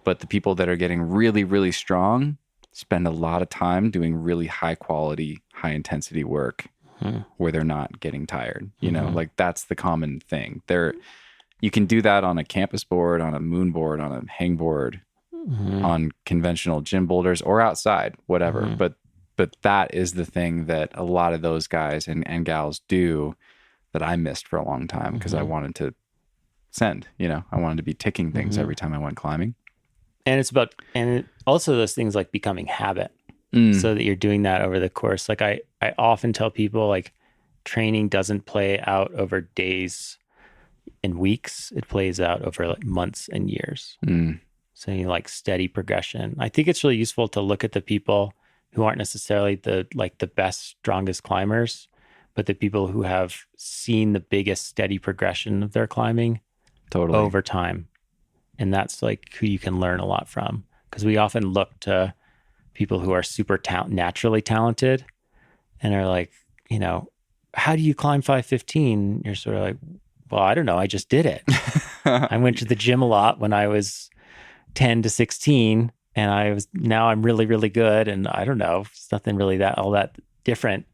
but the people that are getting really, really strong spend a lot of time doing really high quality, high intensity work where they're not getting tired. Like that's the common thing. You can do that on a campus board, on a moon board, on a hang board, on conventional gym boulders or outside, whatever. But that is the thing that a lot of those guys and gals do that I missed for a long time because I wanted to send, I wanted to be ticking things every time I went climbing. And it's about, also those things like becoming habit so that you're doing that over the course. Like I often tell people like training doesn't play out over days and weeks. It plays out over like months and years. So you like steady progression. I think it's really useful to look at the people who aren't necessarily the best, strongest climbers, but the people who have seen the biggest steady progression of their climbing over time. And that's like who you can learn a lot from. Because we often look to people who are super naturally talented and are like, how do you climb 515? You're sort of like, well, I don't know. I just did it. I went to the gym a lot when I was 10 to 16 and now I'm really, really good. And I don't know, it's nothing really all that different,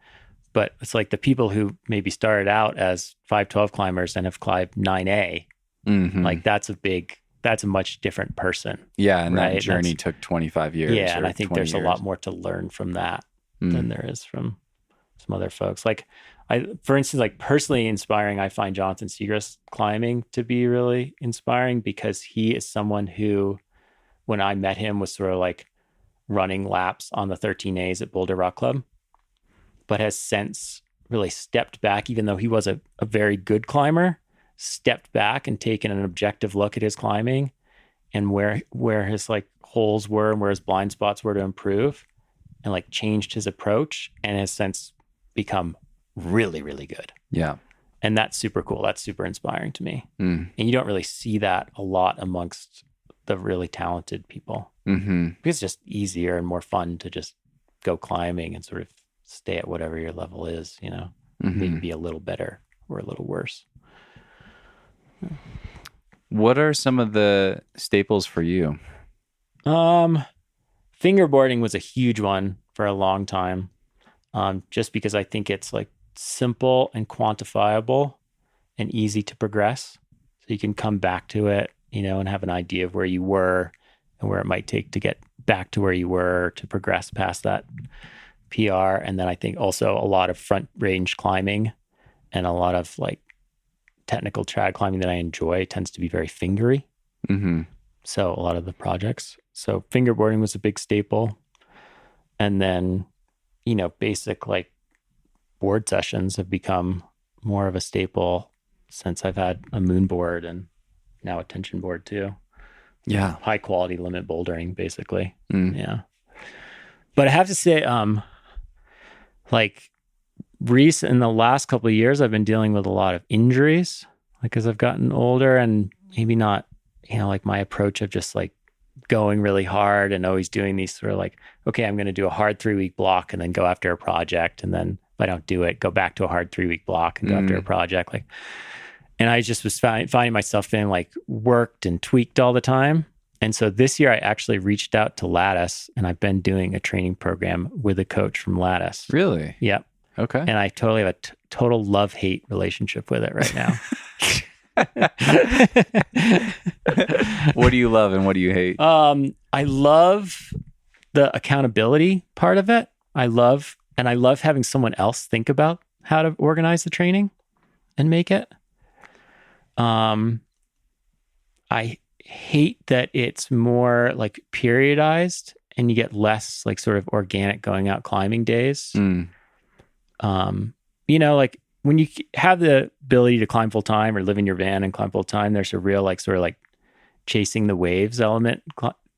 but it's like the people who maybe started out as 512 climbers and have climbed 9A, like that's a much different person. Yeah. And right? That journey took 25 years. Yeah. And I think there's a lot more to learn from that than there is from some other folks. Like for instance, like personally inspiring, I find Jonathan Seagrass climbing to be really inspiring because he is someone who, when I met him, was sort of like running laps on the 13As at Boulder Rock Club, but has since really stepped back, even though he was a very good climber, stepped back and taken an objective look at his climbing and where his like holes were and where his blind spots were to improve, and like changed his approach and has since become really, really good. Yeah. And that's super cool. That's super inspiring to me. Mm. And you don't really see that a lot amongst the really talented people. Mm-hmm. Because it's just easier and more fun to just go climbing and sort of stay at whatever your level is, you know, maybe be a little better or a little worse. What are some of the staples for you? Fingerboarding was a huge one for a long time. Just because I think it's like simple and quantifiable and easy to progress. So you can come back to it, you know, and have an idea of where you were and where it might take to get back to where you were to progress past that PR. And then I think also a lot of front range climbing and a lot of like technical trad climbing that I enjoy tends to be very fingery. Mm-hmm. So a lot of the projects. So fingerboarding was a big staple. And then, you know, basic like board sessions have become more of a staple since I've had a moon board and now a tension board too. Yeah. High quality limit bouldering, basically. Mm. Yeah. But I have to say, like in the last couple of years, I've been dealing with a lot of injuries, like as I've gotten older, and maybe not, you know, like my approach of just like going really hard and always doing these sort of like, okay, I'm going to do a hard 3-week block and then go after a project. And then if I don't do it, go back to a hard 3-week block and go after a project. Like, and I just was finding myself feeling like worked and tweaked all the time. And so this year I actually reached out to Lattice, and I've been doing a training program with a coach from Lattice. Really? Yep. Okay. And I totally have a total love-hate relationship with it right now. What do you love and what do you hate? I love the accountability part of it. I love having someone else think about how to organize the training and make it. I hate that it's more like periodized and you get less like sort of organic going out climbing days. Mm. You know, like when you have the ability to climb full time or live in your van and climb full time, there's a real like sort of like chasing the waves element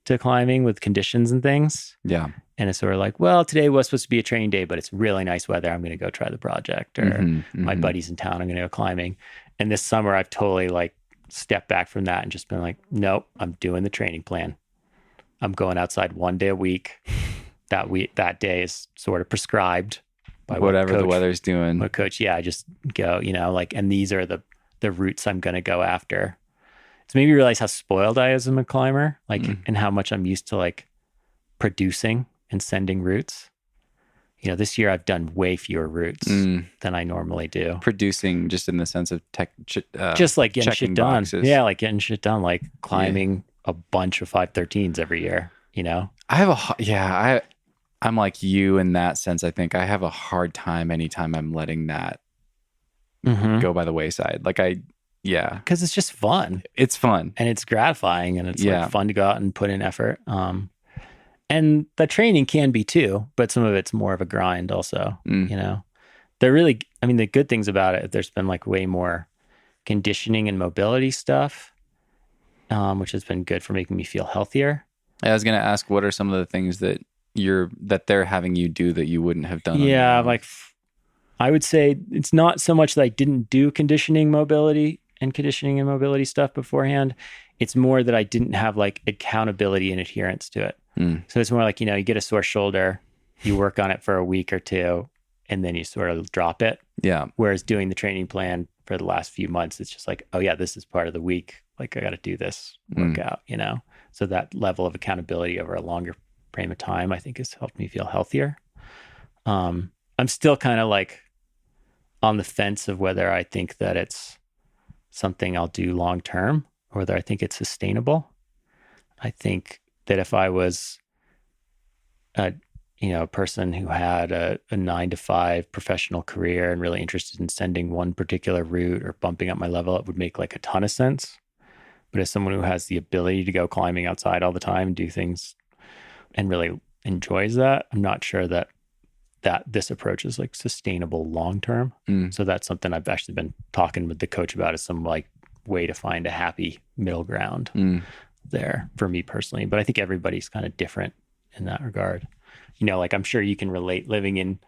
to climbing with conditions and things. Yeah. And it's sort of like, well, today was supposed to be a training day, but it's really nice weather. I'm going to go try the project, or my buddy's in town. I'm going to go climbing. And this summer I've totally like stepped back from that and just been like, nope, I'm doing the training plan. I'm going outside one day a week. That day is sort of prescribed by whatever the weather's doing. My coach, I just go, you know, like, and these are the routes I'm going to go after. It's made me realize how spoiled I am as a climber, like, and how much I'm used to like producing and sending routes. You know, this year I've done way fewer routes than I normally do. Producing just in the sense of just like getting shit done. Boxes. Yeah, like getting shit done, like climbing a bunch of 513s every year, you know? I'm like you in that sense. I think I have a hard time anytime I'm letting that go by the wayside. Like because it's just fun. It's fun. And it's gratifying, and it's like fun to go out and put in effort. And the training can be too, but some of it's more of a grind also, you know? The good things about it, there's been like way more conditioning and mobility stuff, which has been good for making me feel healthier. I was going to ask, what are some of the things that they're having you do that you wouldn't have done? Yeah, like I would say it's not so much that I didn't do conditioning and mobility stuff beforehand. It's more that I didn't have like accountability and adherence to it. So it's more like, you know, you get a sore shoulder, you work on it for a week or two, and then you sort of drop it. Yeah. Whereas doing the training plan for the last few months, it's just like, oh yeah, this is part of the week. Like I got to do this workout, you know? So that level of accountability over a longer frame of time, I think, has helped me feel healthier. I'm still kind of like on the fence of whether I think that it's something I'll do long term or whether I think it's sustainable. I think that if I was a person who had a 9-to-5 professional career and really interested in sending one particular route or bumping up my level, it would make like a ton of sense. But as someone who has the ability to go climbing outside all the time and do things and really enjoys that, I'm not sure that this approach is like sustainable long term. So that's something I've actually been talking with the coach about, as some like way to find a happy middle ground there for me personally. But I think everybody's kind of different in that regard. You know, like I'm sure you can relate living in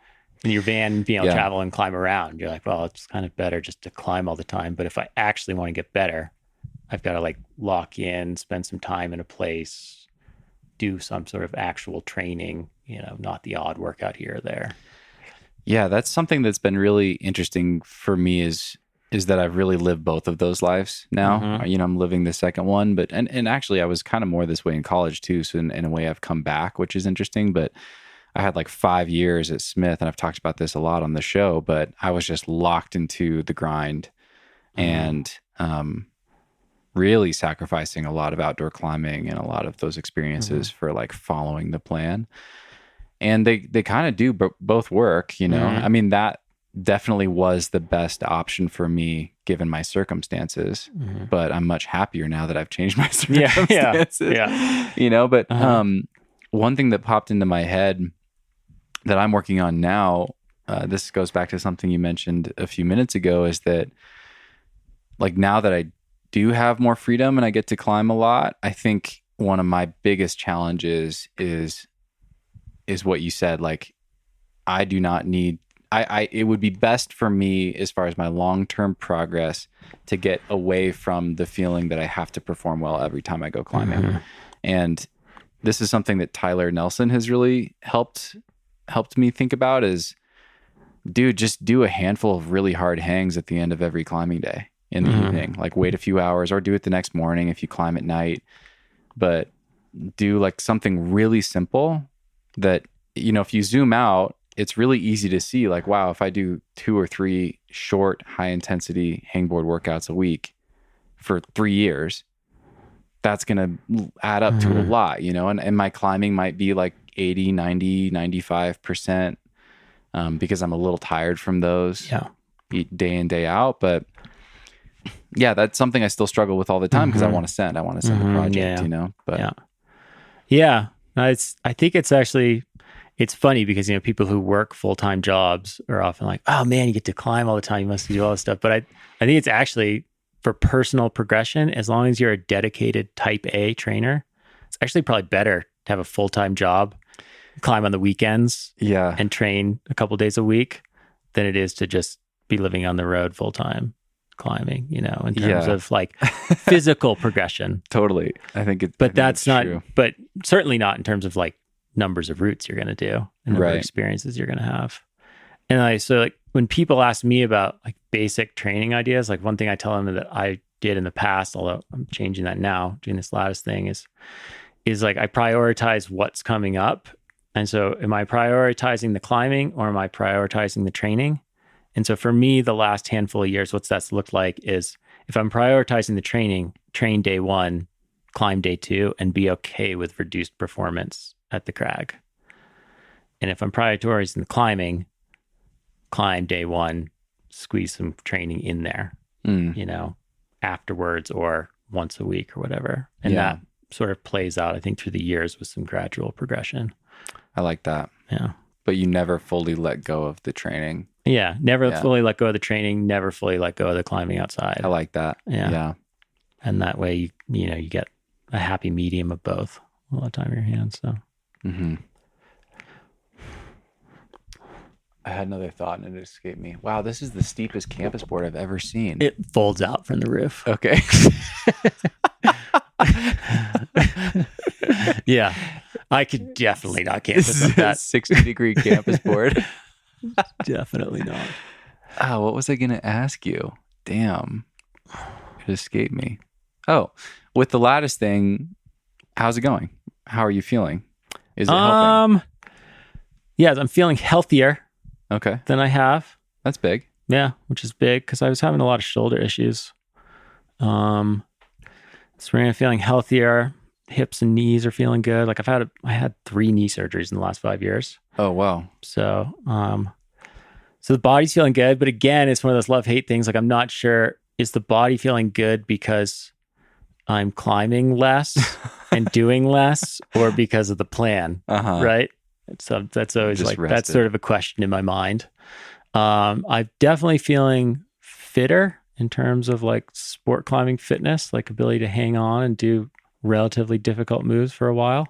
in your van, being able Yeah. to travel and climb around. You're like, well, it's kind of better just to climb all the time. But if I actually want to get better, I've got to like lock in, spend some time in a place, do some sort of actual training, not the odd workout here or there. Yeah, that's something that's been really interesting for me is that I've really lived both of those lives now. Mhm. I'm living the second one, but and actually I was kind of more this way in college too. So in a way I've come back, which is interesting. But I had like 5 years at Smith, and I've talked about this a lot on the show, but I was just locked into the grind and really sacrificing a lot of outdoor climbing and a lot of those experiences for like following the plan. And they kind of do both work, I mean, that definitely was the best option for me given my circumstances, but I'm much happier now that I've changed my circumstances. Yeah. But one thing that popped into my head that I'm working on now, this goes back to something you mentioned a few minutes ago, is that like now that I do have more freedom and I get to climb a lot, I think one of my biggest challenges is what you said. Like, I do not need, it would be best for me as far as my long-term progress to get away from the feeling that I have to perform well every time I go climbing. And this is something that Tyler Nelson has really helped me think about is, dude, just do a handful of really hard hangs at the end of every climbing day in the evening. Like wait a few hours or do it the next morning if you climb at night. But do like something really simple that, if you zoom out, it's really easy to see like, wow, if I do 2 or 3 short, high intensity hangboard workouts a week for 3 years, that's going to add up to a lot, and my climbing might be like 80, 90, 95%, because I'm a little tired from those day in, day out. But yeah, that's something I still struggle with all the time because I want to send the project, but yeah. No, I think it's actually, it's funny because, people who work full-time jobs are often like, oh man, you get to climb all the time. You must do all this stuff. But I think it's actually for personal progression, as long as you're a dedicated type A trainer, it's actually probably better to have a full-time job, climb on the weekends and train a couple days a week than it is to just be living on the road full-time climbing, in terms of like physical progression. Totally. I think it's, but that's not, true. But certainly not in terms of like numbers of routes you're going to do and number of Right. experiences you're going to have. And so like when people ask me about like basic training ideas, like one thing I tell them that I did in the past, although I'm changing that now, doing this Lattice thing is like I prioritize what's coming up. And so am I prioritizing the climbing or am I prioritizing the training? And so for me, the last handful of years, what's that's looked like is if I'm prioritizing the training, train day 1, climb day 2, and be okay with reduced performance at the crag. And if I'm prioritizing the climbing, climb day 1, squeeze some training in there, afterwards or once a week or whatever. And that sort of plays out, I think, through the years with some gradual progression. I like that. Yeah. But you never fully let go of the training. Yeah. Never fully let go of the training, never fully let go of the climbing outside. I like that. Yeah. And that way, you get a happy medium of both a lot of time in your hands. So. I had another thought and it escaped me. Wow, this is the steepest campus board I've ever seen. It folds out from the roof. Okay. Yeah. I could definitely not campus This on is a that. 60-degree campus board. Definitely not. What was I going to ask you? Damn. It escaped me. Oh, with the Lattice thing, how's it going? How are you feeling? Is it helping? Yeah, I'm feeling healthier Okay. than I have. That's big. Yeah, which is big because I was having a lot of shoulder issues. So I'm feeling healthier. Hips and knees are feeling good. Like I had 3 knee surgeries in the last 5 years. Oh, wow. So, so the body's feeling good, but again, it's one of those love-hate things. Like I'm not sure, is the body feeling good because I'm climbing less and doing less, or because of the plan, right? So that's always Just like, rested. that's sort of a question in my mind. I'm definitely feeling fitter in terms of like sport climbing fitness, like ability to hang on and do relatively difficult moves for a while.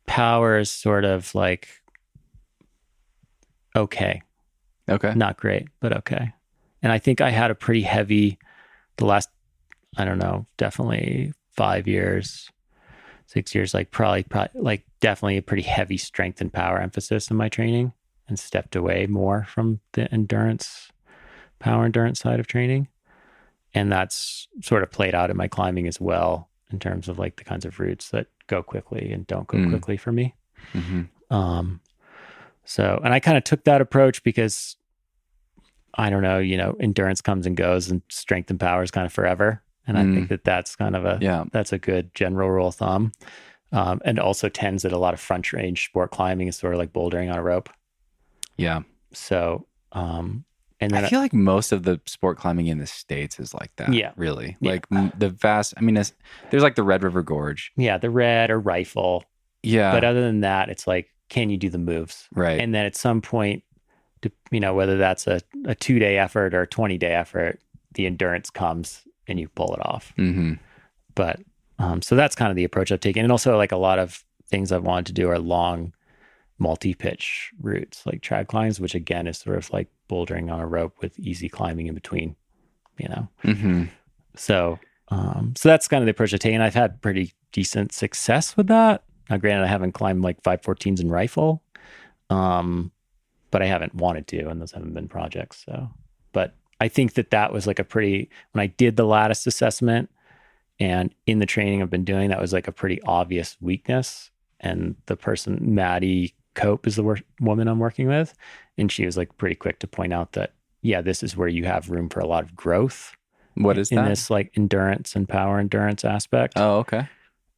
Power is sort of like okay. Okay. Not great, but okay. And I think I had a pretty heavy, the last, I don't know, definitely 5 years, 6 years, like probably like definitely a pretty heavy strength and power emphasis in my training, and stepped away more from the power endurance side of training. And that's sort of played out in my climbing as well, in terms of like the kinds of routes that go quickly and don't go quickly for me. Mm-hmm. So, and I kind of took that approach because I don't know, endurance comes and goes, and strength and power is kind of forever. And I think that that's kind of that's a good general rule of thumb. And also tends that a lot of front range sport climbing is sort of like bouldering on a rope. Yeah. So, and then I feel like most of the sport climbing in the States is like that. Yeah. Really. Yeah. Like the vast, I mean, there's like the Red River Gorge. yeah, the red or rifle. Yeah. But other than that, it's like, can you do the moves? Right. And then at some point, whether that's a 2-day effort or a 20-day effort, the endurance comes and you pull it off. Mm-hmm. But so that's kind of the approach I've taken. And also, like, a lot of things I've wanted to do are long multi-pitch routes, like trad climbs, which again is sort of like bouldering on a rope with easy climbing in between, Mm-hmm. So that's kind of the approach I've taken. I've had pretty decent success with that. Now, granted, I haven't climbed like 514s in rifle, but I haven't wanted to, and those haven't been projects. So, but I think that was like when I did the Lattice assessment and in the training I've been doing, that was like a pretty obvious weakness. And the person, Maddie Cope, is the woman I'm working with. And she was like pretty quick to point out that, yeah, this is where you have room for a lot of growth. What is that? In this like endurance and power endurance aspect. Oh, okay.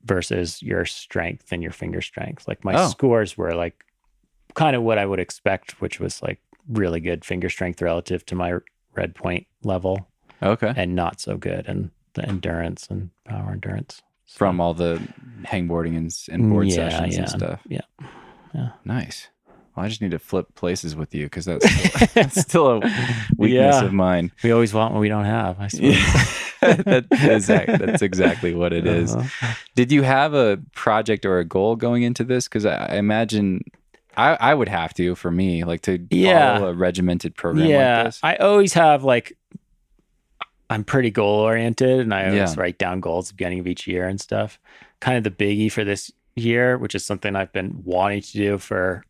Versus your strength and your finger strength. Like my scores were like kind of what I would expect, which was like really good finger strength relative to my red point level. Okay. And not so good in the endurance and power endurance. So, from all the hangboarding and board sessions and stuff. Yeah. Nice. Well, I just need to flip places with you, because that's still a weakness of mine. We always want what we don't have, I suppose. That's exactly what it is. Did you have a project or a goal going into this? Because I imagine I would have to, for me, like to follow a regimented program like this. I always have I'm pretty goal oriented, and I always write down goals at the beginning of each year and stuff. Kind of the biggie for this year, which is something I've been wanting to do for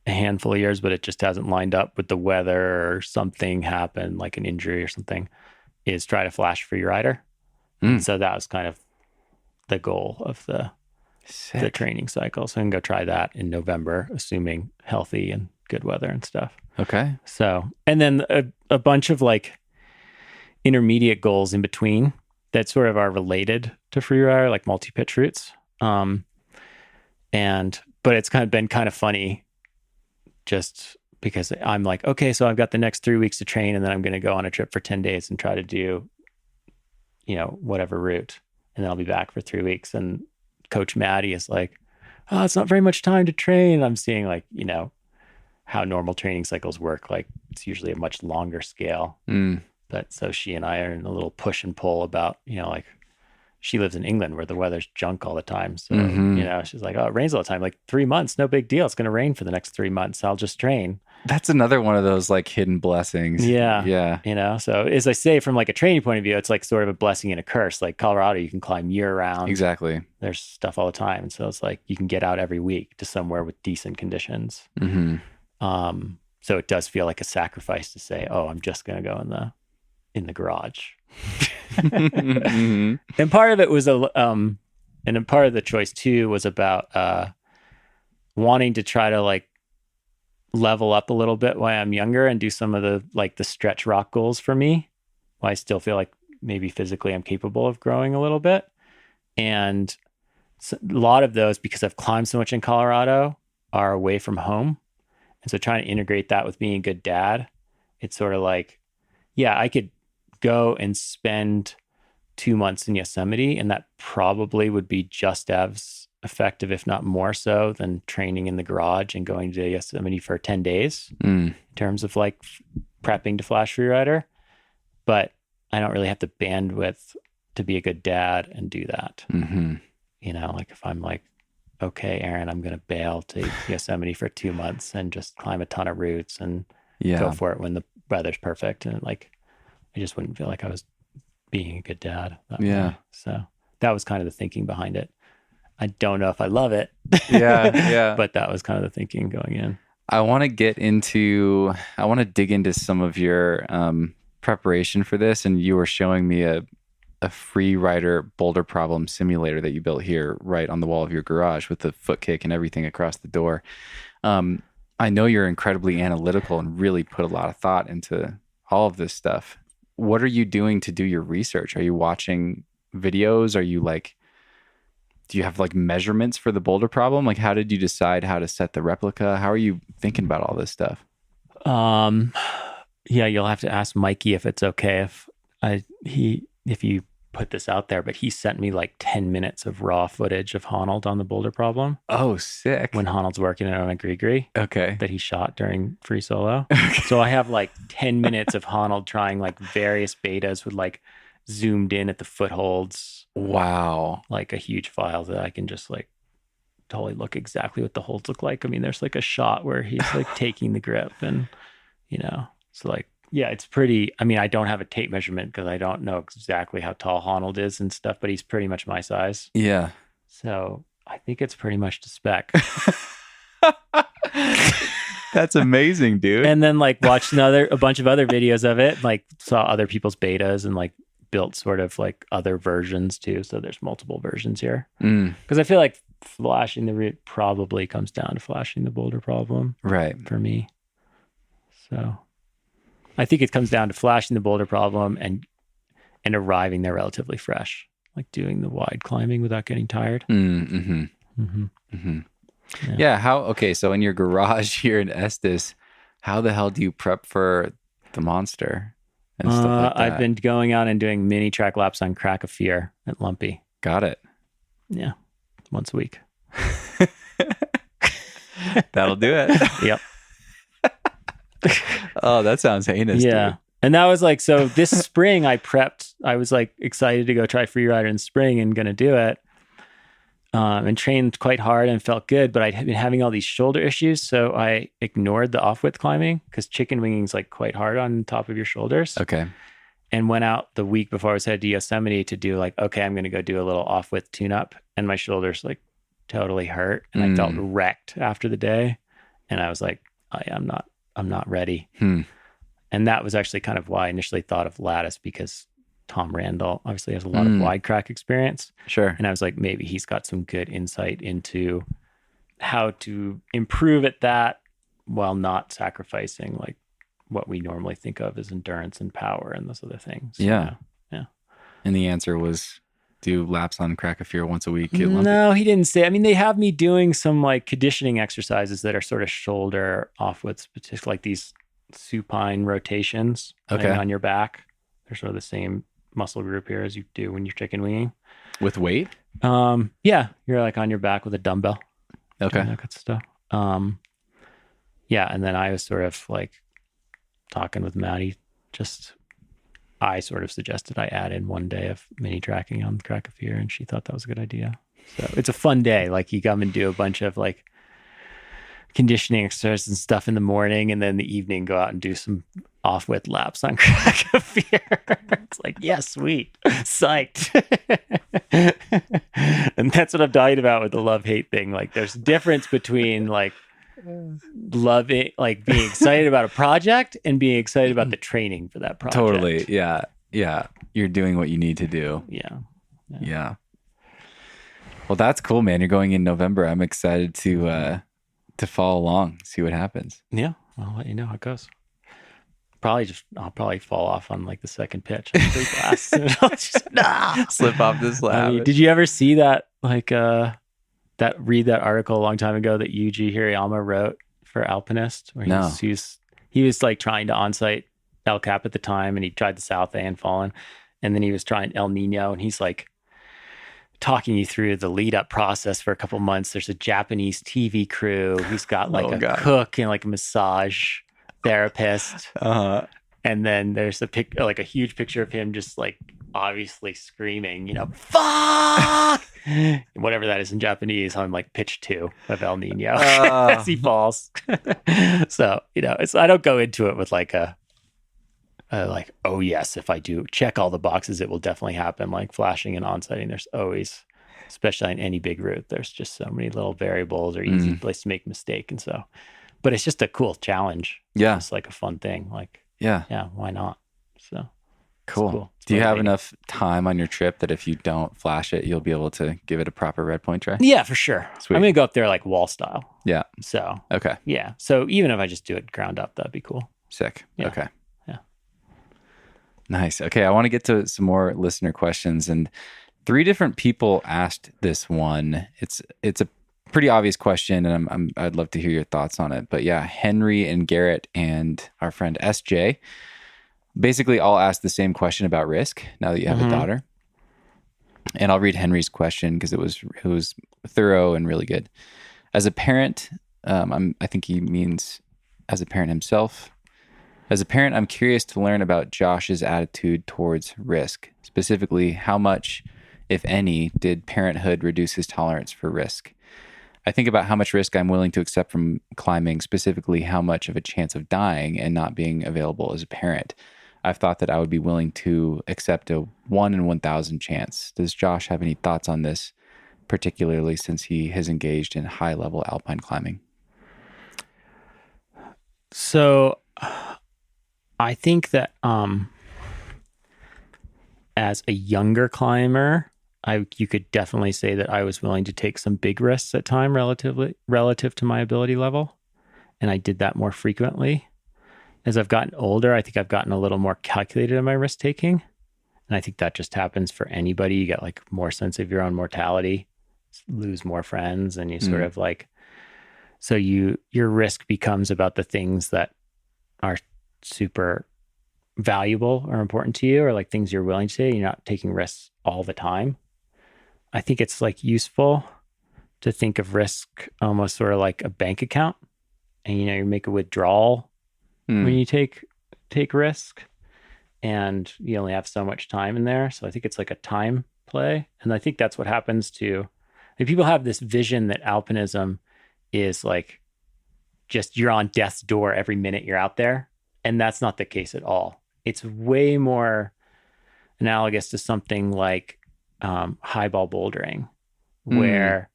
a handful of years, but it just hasn't lined up with the weather or something happened, like an injury or something, is try to flash Freerider. And so that was kind of the goal of the training cycle. So I can go try that in November, assuming healthy and good weather and stuff. Okay. So, and then a bunch of like intermediate goals in between that sort of are related to Freerider, like multi-pitch routes. But it's kind of been kind of funny, just because I'm like, okay, so I've got the next 3 weeks to train, and then I'm going to go on a trip for 10 days and try to do, whatever route. And then I'll be back for 3 weeks. And Coach Maddie is like, oh, it's not very much time to train. I'm seeing like, how normal training cycles work. Like it's usually a much longer scale. But so she and I are in a little push and pull about, like she lives in England where the weather's junk all the time. So, she's like, oh, it rains all the time. Like 3 months, no big deal. It's going to rain for the next 3 months. I'll just train. That's another one of those like hidden blessings. Yeah. Yeah. So as I say, from like a training point of view, it's like sort of a blessing and a curse. Like Colorado, you can climb year round. Exactly. There's stuff all the time. And so it's like, you can get out every week to somewhere with decent conditions. So it does feel like a sacrifice to say, oh, I'm just going to go in the garage. And part of it was and then part of the choice too was about wanting to try to like level up a little bit while I'm younger and do some of the stretch rock goals for me, while I still feel like maybe physically I'm capable of growing a little bit. And a lot of those, because I've climbed so much in Colorado, are away from home. And so trying to integrate that with being a good dad, it's sort of like, yeah, I could go and spend 2 months in Yosemite, and that probably would be just as effective, if not more so, than training in the garage and going to Yosemite for 10 days in terms of like prepping to flash Freerider. But I don't really have the bandwidth to be a good dad and do that. Like if I'm like okay, Aaron, I'm going to bail to Yosemite for 2 months and just climb a ton of routes and Yeah. go for it when the weather's perfect. And like, I just wouldn't feel like I was being a good dad. That way. So that was kind of the thinking behind it. I don't know if I love it. Yeah. But that was kind of the thinking going in. I want to dig into some of your preparation for this. And you were showing me a Freerider boulder problem simulator that you built here right on the wall of your garage with the foot kick and everything across the door. I know you're incredibly analytical and really put a lot of thought into all of this stuff. What are you doing to do your research? Are you watching videos? Are you like, do you have like measurements for the boulder problem? Like, how did you decide how to set the replica? How are you thinking about all this stuff? Yeah, you'll have to ask Mikey if it's okay if you put this out there, but he sent me like 10 minutes of raw footage of Honnold on the boulder problem. Oh, sick. When Honnold's working on a gree okay. that he shot during free solo. So I have like 10 minutes of Honnold trying like various betas with like zoomed in at the footholds. Wow. Like a huge file that I can just like totally look exactly what the holds look like. I mean, there's like a shot where he's like taking the grip and, so like, yeah, it's pretty, I mean, I don't have a tape measurement because I don't know exactly how tall Honnold is and stuff, but he's pretty much my size. Yeah. So I think it's pretty much to spec. That's amazing, dude. And then like watched a bunch of other videos of it, like saw other people's betas and like built sort of like other versions too. So there's multiple versions here. Because I feel like flashing the route probably comes down to flashing the boulder problem. Right. For me. So I think it comes down to flashing the boulder problem and arriving there relatively fresh, like doing the wide climbing without getting tired. Yeah. So in your garage here in Estes, how the hell do you prep for the monster and stuff like that? I've been going out and doing mini track laps on Crack of Fear at Lumpy. Got it. Yeah. Once a week. That'll do it. Yep. Oh, that sounds heinous. Yeah. Dude. And that was like, so this spring I prepped, I was like excited to go try Freerider in spring and going to do it. And trained quite hard and felt good, but I'd been having all these shoulder issues. So I ignored the Offwidth climbing because chicken winging is like quite hard on top of your shoulders. Okay. And went out the week before I was headed to Yosemite to do like, okay, I'm going to go do a little Offwidth tune up. And my shoulders like totally hurt. And I felt wrecked after the day. And I was like, I'm not ready. And that was actually kind of why I initially thought of Lattice, because Tom Randall obviously has a lot of wide crack experience. Sure. And I was like, maybe he's got some good insight into how to improve at that while not sacrificing like what we normally think of as endurance and power and those other things. Yeah. Yeah. And the answer was do laps on Crack of Fear once a week. Get lumpy. No, he didn't say. I mean, they have me doing some like conditioning exercises that are sort of shoulder off with like these supine rotations on your back. They're sort of the same muscle group here as you do when you're chicken winging. With weight? Yeah. You're like on your back with a dumbbell. Okay. That good stuff. Yeah. And then I was sort of like talking with Maddie, I sort of suggested I add in one day of mini tracking on Crack of Fear, and she thought that was a good idea. So it's a fun day. Like you come and do a bunch of like conditioning exercises and stuff in the morning, and then the evening go out and do some Offwidth laps on Crack of Fear. It's like, yeah, sweet. Psyched. And that's what I'm talking about with the love-hate thing. Like there's a difference between like loving, like being excited about a project and being excited about the training for that project. Totally. Yeah. You're doing what you need to do. Yeah. Well, that's cool, man. You're going in November. I'm excited to follow along, see what happens. Yeah. I'll let you know how it goes. I'll probably fall off on like the second pitch. Pretty fast. And I'll just slip off this slab. I mean, did you ever see that read that article a long time ago that Yuji Hirayama wrote for Alpinist? Where he was like trying to onsight El Cap at the time, and he tried the South A and fallen, and then he was trying El Nino, and he's like talking you through the lead up process for a couple months. There's a Japanese TV crew. He's got like cook and like a massage therapist. And then there's a huge picture of him just like obviously screaming, fuck. whatever that is in Japanese, I'm like pitch 2 of El Nino as he falls. So, I don't go into it with like like, oh yes, if I do check all the boxes, it will definitely happen. Like flashing and onsighting, there's always, especially on any big route, there's just so many little variables or easy place to make a mistake. And so, but it's just a cool challenge. Yeah. It's like a fun thing. Like, yeah, why not? So cool. Do you have enough time on your trip that if you don't flash it, you'll be able to give it a proper red point try? Yeah, for sure. Sweet. I'm going to go up there like wall style. Yeah. So, okay. Yeah. So even if I just do it ground up, that'd be cool. Sick. Yeah. Okay. Yeah. Nice. Okay. I want to get to some more listener questions, and 3 different people asked this one. It's a pretty obvious question, and I'd love to hear your thoughts on it. But yeah, Henry and Garret and our friend SJ basically all asked the same question about risk now that you have a daughter. And I'll read Henry's question because it was thorough and really good. As a parent, I think he means as a parent himself. As a parent, I'm curious to learn about Josh's attitude towards risk. Specifically, how much, if any, did parenthood reduce his tolerance for risk? I think about how much risk I'm willing to accept from climbing, specifically how much of a chance of dying and not being available as a parent. I've thought that I would be willing to accept a 1 in 1,000 chance. Does Josh have any thoughts on this, particularly since he has engaged in high-level alpine climbing? So I think that as a younger climber, you could definitely say that I was willing to take some big risks at time relative to my ability level. And I did that more frequently. As I've gotten older, I think I've gotten a little more calculated in my risk taking. And I think that just happens for anybody. You get like more sense of your own mortality, lose more friends, and you sort of like, so your risk becomes about the things that are super valuable or important to you, or like things you're willing to do. You're not taking risks all the time. I think it's like useful to think of risk almost sort of like a bank account, and you make a withdrawal when you take risk, and you only have so much time in there. So I think it's like a time play, and I think that's what happens to people have this vision that alpinism is like just you're on death's door every minute you're out there, and that's not the case at all. It's way more analogous to something like highball bouldering, where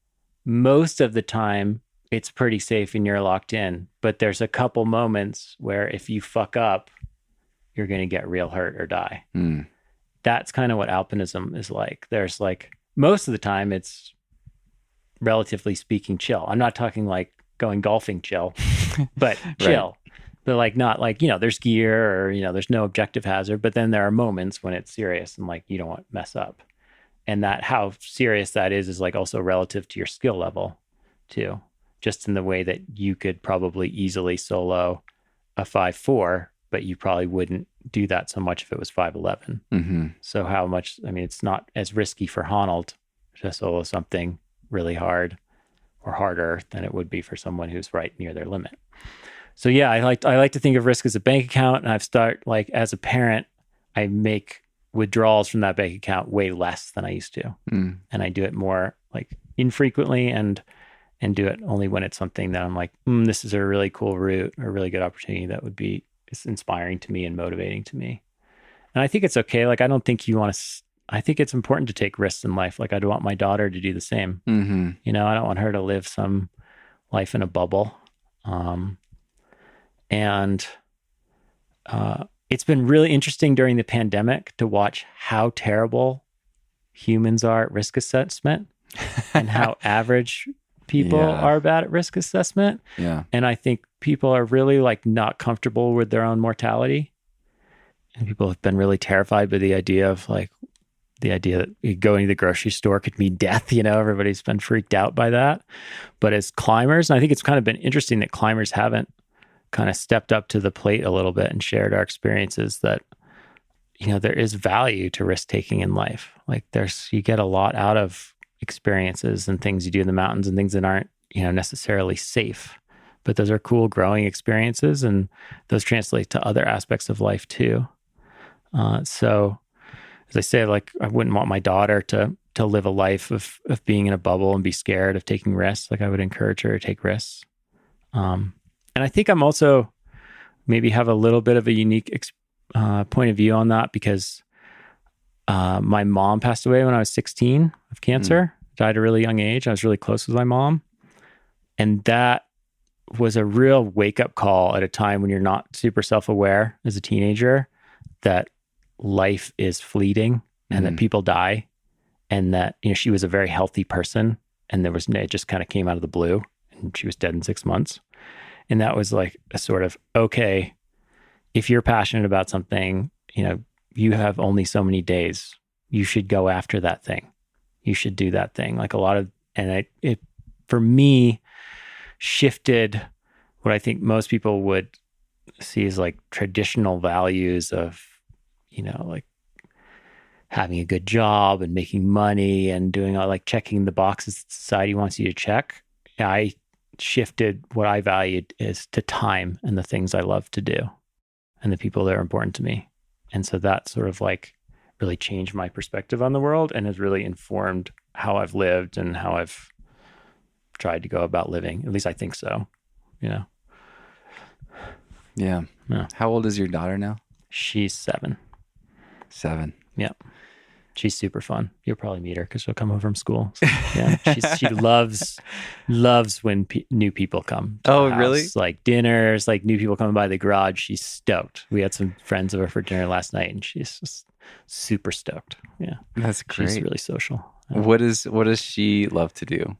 most of the time it's pretty safe and you're locked in, but there's a couple moments where if you fuck up, you're going to get real hurt or die. That's kind of what alpinism is like. There's like, most of the time it's relatively speaking chill. I'm not talking like going golfing chill, but chill. Right. But like, not like, there's gear or, there's no objective hazard, but then there are moments when it's serious and like, you don't want to mess up. And that how serious that is like also relative to your skill level too, just in the way that you could probably easily solo a 5.4, but you probably wouldn't do that so much if it was 5.11. So how much, it's not as risky for Honnold to solo something really hard or harder than it would be for someone who's right near their limit. So yeah, I like to think of risk as a bank account, and I've started like as a parent, I make withdrawals from that bank account way less than I used to, and I do it more like infrequently and do it only when it's something that I'm like, this is a really cool route or a really good opportunity that would be inspiring to me and motivating to me. And I think it's okay. Like I don't think you want to. I think it's important to take risks in life. Like I'd want my daughter to do the same. I don't want her to live some life in a bubble. And it's been really interesting during the pandemic to watch how terrible humans are at risk assessment and how average people are bad at risk assessment. Yeah. And I think people are really like not comfortable with their own mortality. And people have been really terrified by the idea that going to the grocery store could mean death. Everybody's been freaked out by that. But as climbers, and I think it's kind of been interesting that climbers haven't kind of stepped up to the plate a little bit and shared our experiences that, there is value to risk taking in life. Like you get a lot out of experiences and things you do in the mountains and things that aren't, necessarily safe, but those are cool growing experiences, and those translate to other aspects of life too. So as I say, like I wouldn't want my daughter to to live a life of being in a bubble and be scared of taking risks. Like I would encourage her to take risks. And I think I'm also maybe have a little bit of a unique point of view on that because my mom passed away when I was 16 of cancer, died at a really young age. I was really close with my mom. And that was a real wake-up call at a time when you're not super self-aware as a teenager that life is fleeting and that people die, and that, you know, she was a very healthy person, and it just kind of came out of the blue, and she was dead in 6 months. And that was like a sort of, okay, if you're passionate about something, you know, you have only so many days. You should go after that thing. You should do that thing. Like it for me, shifted what I think most people would see as like traditional values of, you know, like having a good job and making money and doing all, like checking the boxes that society wants you to check. I shifted what I valued is to time and the things I love to do and the people that are important to me. And so that sort of like really changed my perspective on the world and has really informed how I've lived and how I've tried to go about living. At least I think so, you know? Yeah. How old is your daughter now? She's 7. 7. Yeah. She's super fun. You'll probably meet her because she'll come home from school. So, yeah. She loves when new people come to the house. Really? Like dinners, like new people coming by the garage. She's stoked. We had some friends over for dinner last night and she's just super stoked. Yeah. That's great. She's really social. What does she love to do?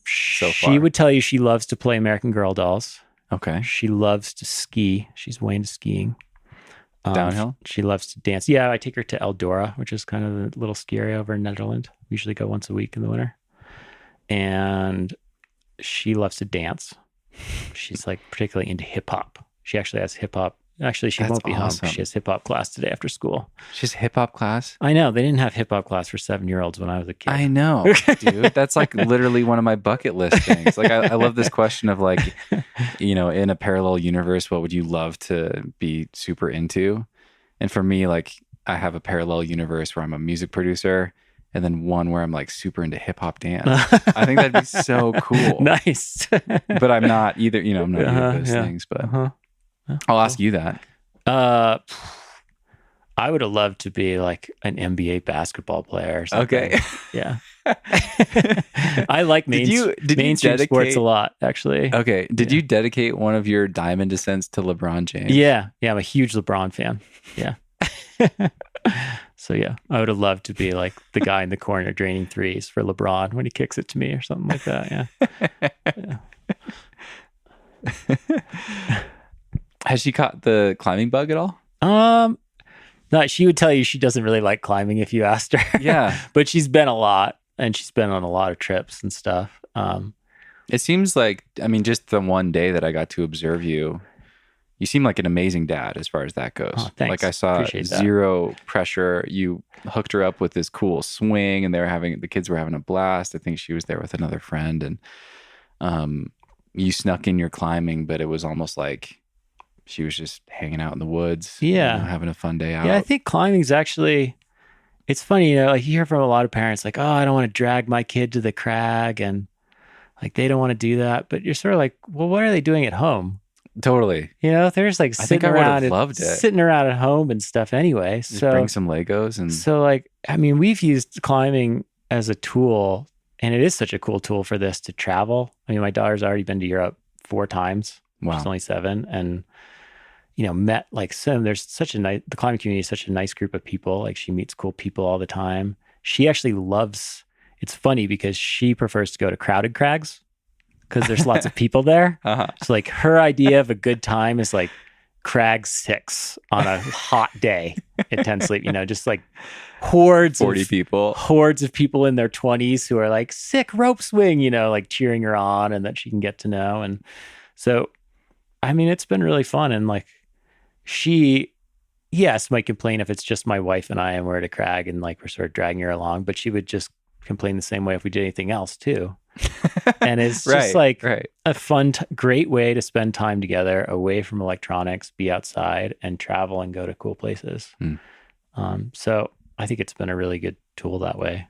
She would tell you she loves to play American Girl dolls. Okay. She loves to ski. She's way into skiing. Downhill? She loves to dance. Yeah, I take her to Eldora, which is kind of a little ski area over in Netherlands. We usually go once a week in the winter. And she loves to dance. She's like particularly into hip hop. She actually has hip hop. Actually, she won't be home. She has hip hop class today after school. She has hip hop class? I know. They didn't have hip hop class for 7-year-olds when I was a kid. I know, dude. That's like literally one of my bucket list things. Like, I love this question of like, you know, in a parallel universe, what would you love to be super into? And for me, like, I have a parallel universe where I'm a music producer and then one where I'm like super into hip hop dance. I think that'd be so cool. Nice. But I'm not either, you know, I'm not either of those things, but I'll ask you that. I would have loved to be like an NBA basketball player or something. Okay. Yeah. I like mainstream sports a lot, actually. Okay. Did you dedicate one of your diamond descents to LeBron James? Yeah. Yeah. I'm a huge LeBron fan. Yeah. So yeah, I would have loved to be like the guy in the corner draining threes for LeBron when he kicks it to me or something like that. Yeah. Has she caught the climbing bug at all? No, she would tell you she doesn't really like climbing if you asked her. Yeah. But she's been a lot and she's been on a lot of trips and stuff. It seems like, I mean, just the one day that I got to observe you, you seem like an amazing dad as far as that goes. Oh, thanks. Like I saw Appreciate zero pressure. You hooked her up with this cool swing and the kids were having a blast. I think she was there with another friend and you snuck in your climbing, but it was almost like she was just hanging out in the woods. Yeah. You know, having a fun day out. Yeah, I think climbing's actually, it's funny, you know, like you hear from a lot of parents like, oh, I don't want to drag my kid to the crag and like they don't want to do that. But you're sort of like, well, what are they doing at home? Totally. You know, they're just like sitting around at home and stuff anyway. Just so bring some Legos and so like, I mean, we've used climbing as a tool and it is such a cool tool for this to travel. I mean, my daughter's already been to Europe 4 times. Wow. She's only 7 and you know, met like there's such a nice, the climbing community is such a nice group of people. Like she meets cool people all the time. She actually loves, it's funny because she prefers to go to crowded crags because there's lots of people there. So like her idea of a good time is like crag 6 on a hot day intensely, you know, just like hordes of people in their 20s who are like sick rope swing, you know, like cheering her on and that she can get to know. And so, I mean, it's been really fun. And like, she, yes, might complain if it's just my wife and I and we're at a crag and like we're sort of dragging her along, but she would just complain the same way if we did anything else too. And it's just like a fun, great way to spend time together away from electronics, be outside and travel and go to cool places. So I think it's been a really good tool that way.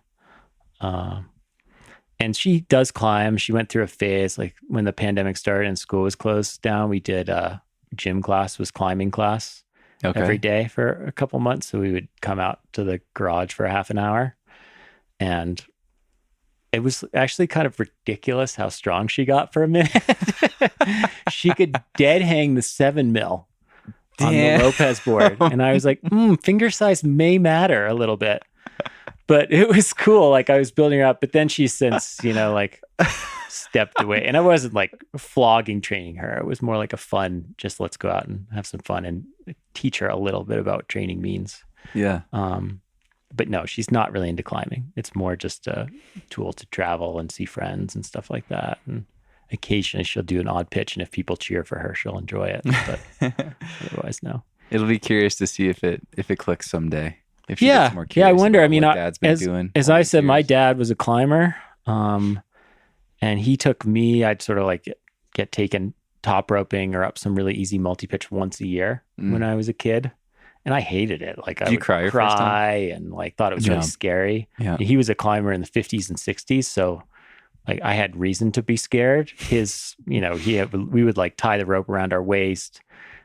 And she does climb. She went through a phase, like when the pandemic started and school was closed down, we did gym class, was climbing class every day for a couple months. So we would come out to the garage for half an hour. And it was actually kind of ridiculous how strong she got for a minute. She could dead hang the 7 mil on the Lopez board. And I was like, finger size may matter a little bit. But it was cool. Like I was building her up, but then she's since, like stepped away. And I wasn't like flogging training her. It was more like a fun, just let's go out and have some fun and teach her a little bit about what training means. Yeah. But no, she's not really into climbing. It's more just a tool to travel and see friends and stuff like that. And occasionally she'll do an odd pitch. And if people cheer for her, she'll enjoy it. But otherwise, no. It'll be curious to see if it clicks someday. If she gets more I wonder. I mean, Dad's been doing as I said, my dad was a climber, and he took me. I'd sort of like get taken top roping or up some really easy multi-pitch once a year when I was a kid, and I hated it. Like I would cry and like thought it was really scary. Yeah. He was a climber in the 50s and 60s, so like I had reason to be scared. We would like tie the rope around our waist,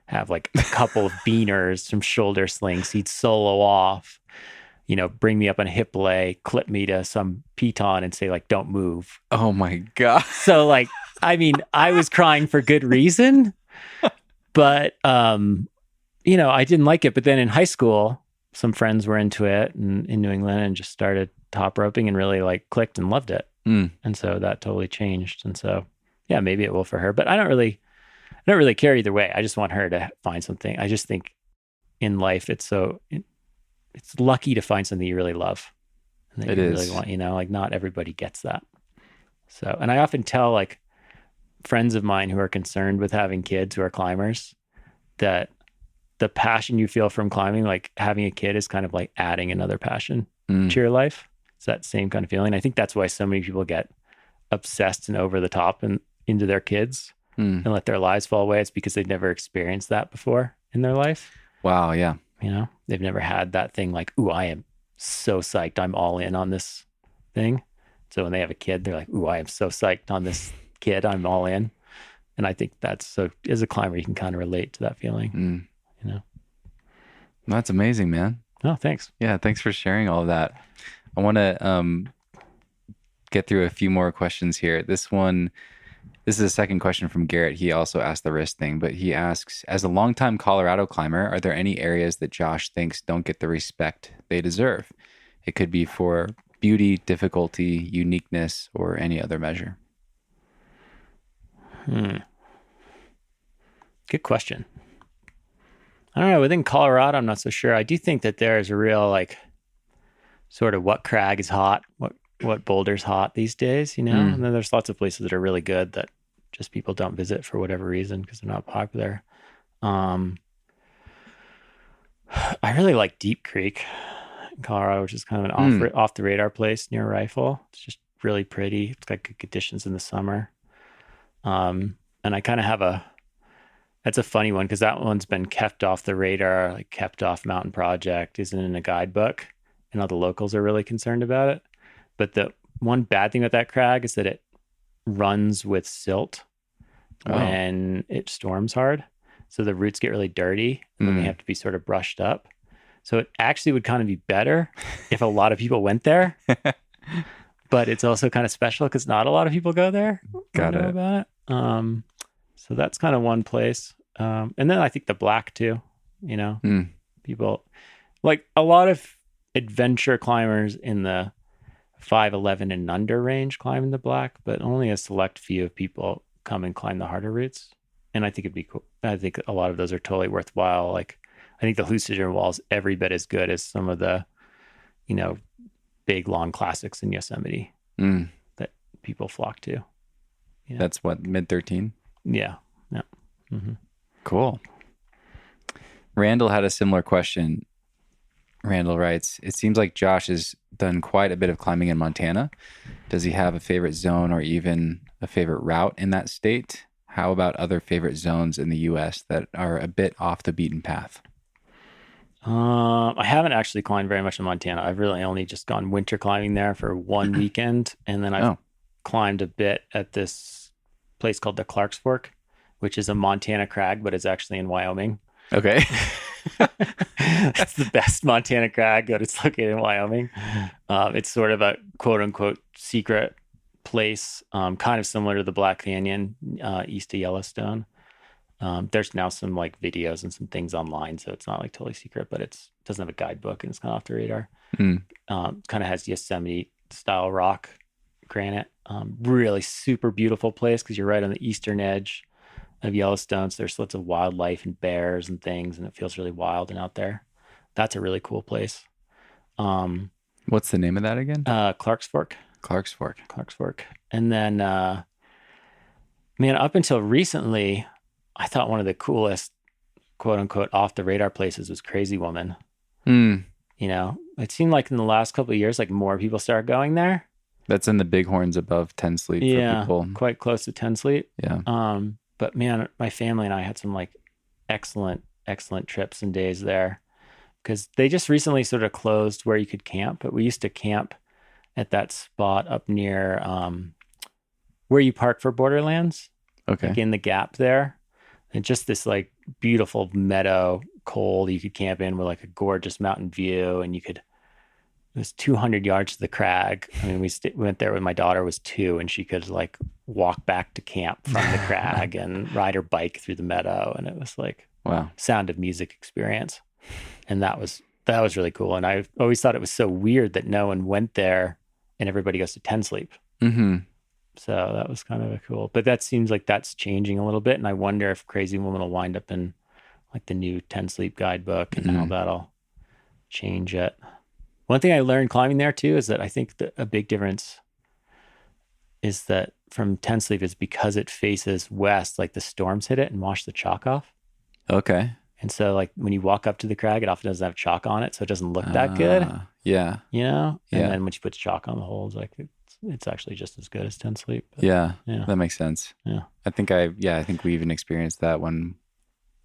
have like a couple of beaners, some shoulder slings. He'd solo off, bring me up on a hip lay, clip me to some piton and say like, don't move. Oh my God. So like, I mean, I was crying for good reason, but, I didn't like it. But then in high school, some friends were into it and in New England and just started top roping and really like clicked and loved it. And so that totally changed. And so, yeah, maybe it will for her, but I don't really care either way. I just want her to find something. I just think in life, it's lucky to find something you really love. And that you really want, like not everybody gets that. So, and I often tell like friends of mine who are concerned with having kids who are climbers that the passion you feel from climbing, like having a kid is kind of like adding another passion to your life. It's that same kind of feeling. I think that's why so many people get obsessed and over the top and into their kids. And let their lives fall away. It's because they've never experienced that before in their life. Wow. Yeah. They've never had that thing like, ooh, I am so psyched. I'm all in on this thing. So when they have a kid, they're like, ooh, I am so psyched on this kid. I'm all in. And I think that's so as a climber, you can kind of relate to that feeling, That's amazing, man. Oh, thanks. Yeah. Thanks for sharing all of that. I want to get through a few more questions here. This is a second question from Garret. He also asked the wrist thing, but he asks, as a longtime Colorado climber, are there any areas that Josh thinks don't get the respect they deserve? It could be for beauty, difficulty, uniqueness, or any other measure. Good question. I don't know. Within Colorado, I'm not so sure. I do think that there is a real like sort of what crag is hot, what boulder's hot these days, And then there's lots of places that are really good that just people don't visit for whatever reason because they're not popular. I really like Deep Creek in Colorado, which is kind of an off the radar place near Rifle. It's just really pretty. It's got good conditions in the summer. And I kind of that's a funny one because that one's been kept off the radar, like kept off Mountain Project, isn't in a guidebook, and all the locals are really concerned about it. But the one bad thing about that crag is that it runs with silt when it storms hard. So the roots get really dirty and then they have to be sort of brushed up. So it actually would kind of be better if a lot of people went there. But it's also kind of special because not a lot of people go there. Got it. About it. So that's kind of one place. And then I think the Black too, people like a lot of adventure climbers in the 5'11" and under range climbing the Black, but only a select few of people come and climb the harder routes. And I think it'd be cool. I think a lot of those are totally worthwhile. Like I think the Hallucinogen Wall is every bit as good as some of the, big long classics in Yosemite that people flock to. That's what, mid-13? Yeah. Mm-hmm. Cool. Randall had a similar question. Randall writes, it seems like Josh has done quite a bit of climbing in Montana. Does he have a favorite zone or even a favorite route in that state? How about other favorite zones in the U.S. that are a bit off the beaten path? I haven't actually climbed very much in Montana. I've really only just gone winter climbing there for one weekend. And then I've climbed a bit at this place called the Clark's Fork, which is a Montana crag, but it's actually in Wyoming. Okay. That's the best Montana crag, but it's located in Wyoming. It's sort of a quote unquote secret place, kind of similar to the Black Canyon east of Yellowstone. There's now some like videos and some things online, so it's not like totally secret, but it doesn't have a guidebook and it's kind of off the radar. Kind of has Yosemite style rock granite. Really super beautiful place because you're right on the eastern edge of Yellowstone. So there's lots of wildlife and bears and things, and it feels really wild and out there. That's a really cool place. What's the name of that again? Clark's Fork. Clark's Fork. Clark's Fork. And then, man, up until recently, I thought one of the coolest, quote unquote, off the radar places was Crazy Woman. You know, it seemed like in the last couple of years, like more people started going there. That's in the Bighorns above 10 Sleep for people. Quite close to 10 Sleep. Yeah. But man, my family and I had some like excellent trips and days there because they just recently sort of closed where you could camp. But we used to camp at that spot up near where you park for Borderlands. Okay. Like in the gap there. And just this like beautiful meadow, cold, you could camp in with like a gorgeous mountain view, and it was 200 yards to the crag. I mean, we went there when my daughter was 2, and she could like walk back to camp from the crag and ride her bike through the meadow. And it was like, wow, Sound of Music experience. And that was really cool. And I always thought it was so weird that no one went there and everybody goes to 10 Sleep. So that was kind of cool. But that seems like that's changing a little bit. And I wonder if Crazy Woman will wind up in like the new 10 Sleep guidebook and how that'll change it. One thing I learned climbing there too is that I think that a big difference is that from 10 Sleep is because it faces west, like the storms hit it and wash the chalk off. Okay. And so like when you walk up to the crag, it often doesn't have chalk on it. So it doesn't look that good. Yeah. You know? And Yeah. then when you put chalk on the holes, like it's actually just as good as 10 Sleep. But, yeah. That makes sense. Yeah. I think we even experienced that when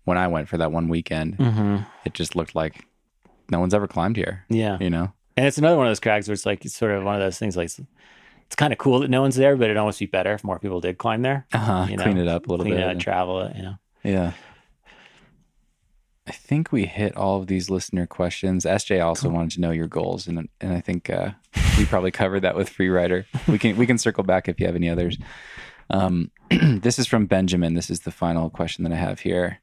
I went for that one weekend. It just looked like no one's ever climbed here. Yeah. You know? And it's another one of those crags where it's like, it's sort of one of those things like, it's kind of cool that no one's there, but it'd almost be better if more people did climb there. You know? Clean it up a little bit. Travel it, you know? Yeah. I think we hit all of these listener questions. SJ also wanted to know your goals, and I think we probably covered that with Freerider. We can circle back if you have any others. This is from Benjamin. This is the final question that I have here.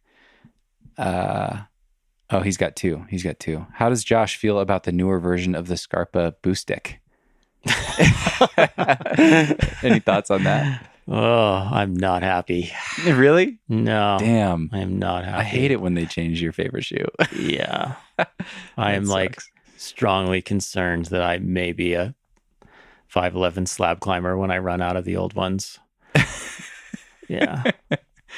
He's got two. How does Josh feel about the newer version of the Scarpa Boostic? Any thoughts on that? Oh, I'm not happy. Really? No. Damn. I am not happy. I hate it when they change your favorite shoe. Yeah. I am like strongly concerned that I may be a 5'11" slab climber when I run out of the old ones. Yeah.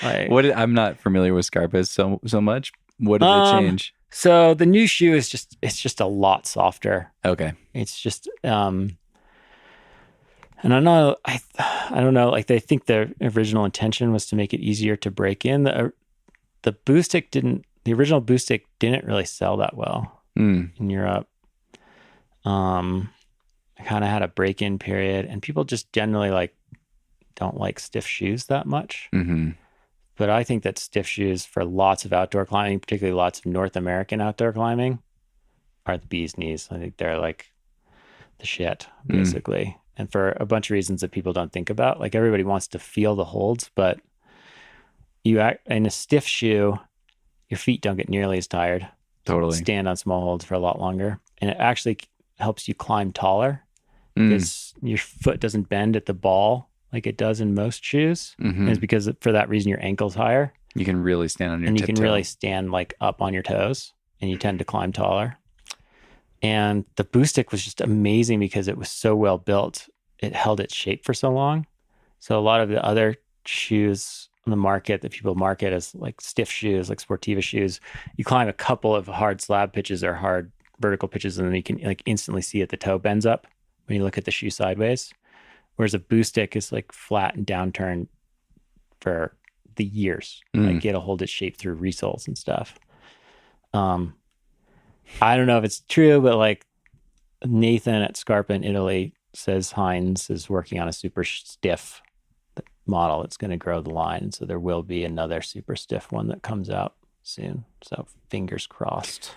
I'm not familiar with Scarpas so much. What did they change? So the new shoe is just a lot softer. Okay. It's just and I don't know, like they think their original intention was to make it easier to break in. The original Boostic didn't really sell that well in Europe. I kind of had a break-in period, and people just generally like don't like stiff shoes that much. But I think that stiff shoes for lots of outdoor climbing, particularly lots of North American outdoor climbing, are the bee's knees. I think they're like the shit, basically. And for a bunch of reasons that people don't think about. Like everybody wants to feel the holds, but in a stiff shoe, your feet don't get nearly as tired. Totally. Stand on small holds for a lot longer. And it actually helps you climb taller because your foot doesn't bend at the ball like it does in most shoes. And it's because for that reason, your ankle's higher. You can really stand on your and you can really stand like up on your toes, and you tend to climb taller. And the Boostic was just amazing because it was so well built. It held its shape for so long. So a lot of the other shoes on the market that people market as like stiff shoes, like Sportiva shoes, you climb a couple of hard slab pitches or hard vertical pitches, and then you can like instantly see it, the toe bends up when you look at the shoe sideways. Whereas a Boostic is like flat and downturn for the years. Like it'll hold its shape through resoles and stuff. I don't know if it's true, but like Nathan at Scarpa in Italy says Heinz is working on a super stiff model that's going to grow the line. And so there will be another super stiff one that comes out soon. So fingers crossed.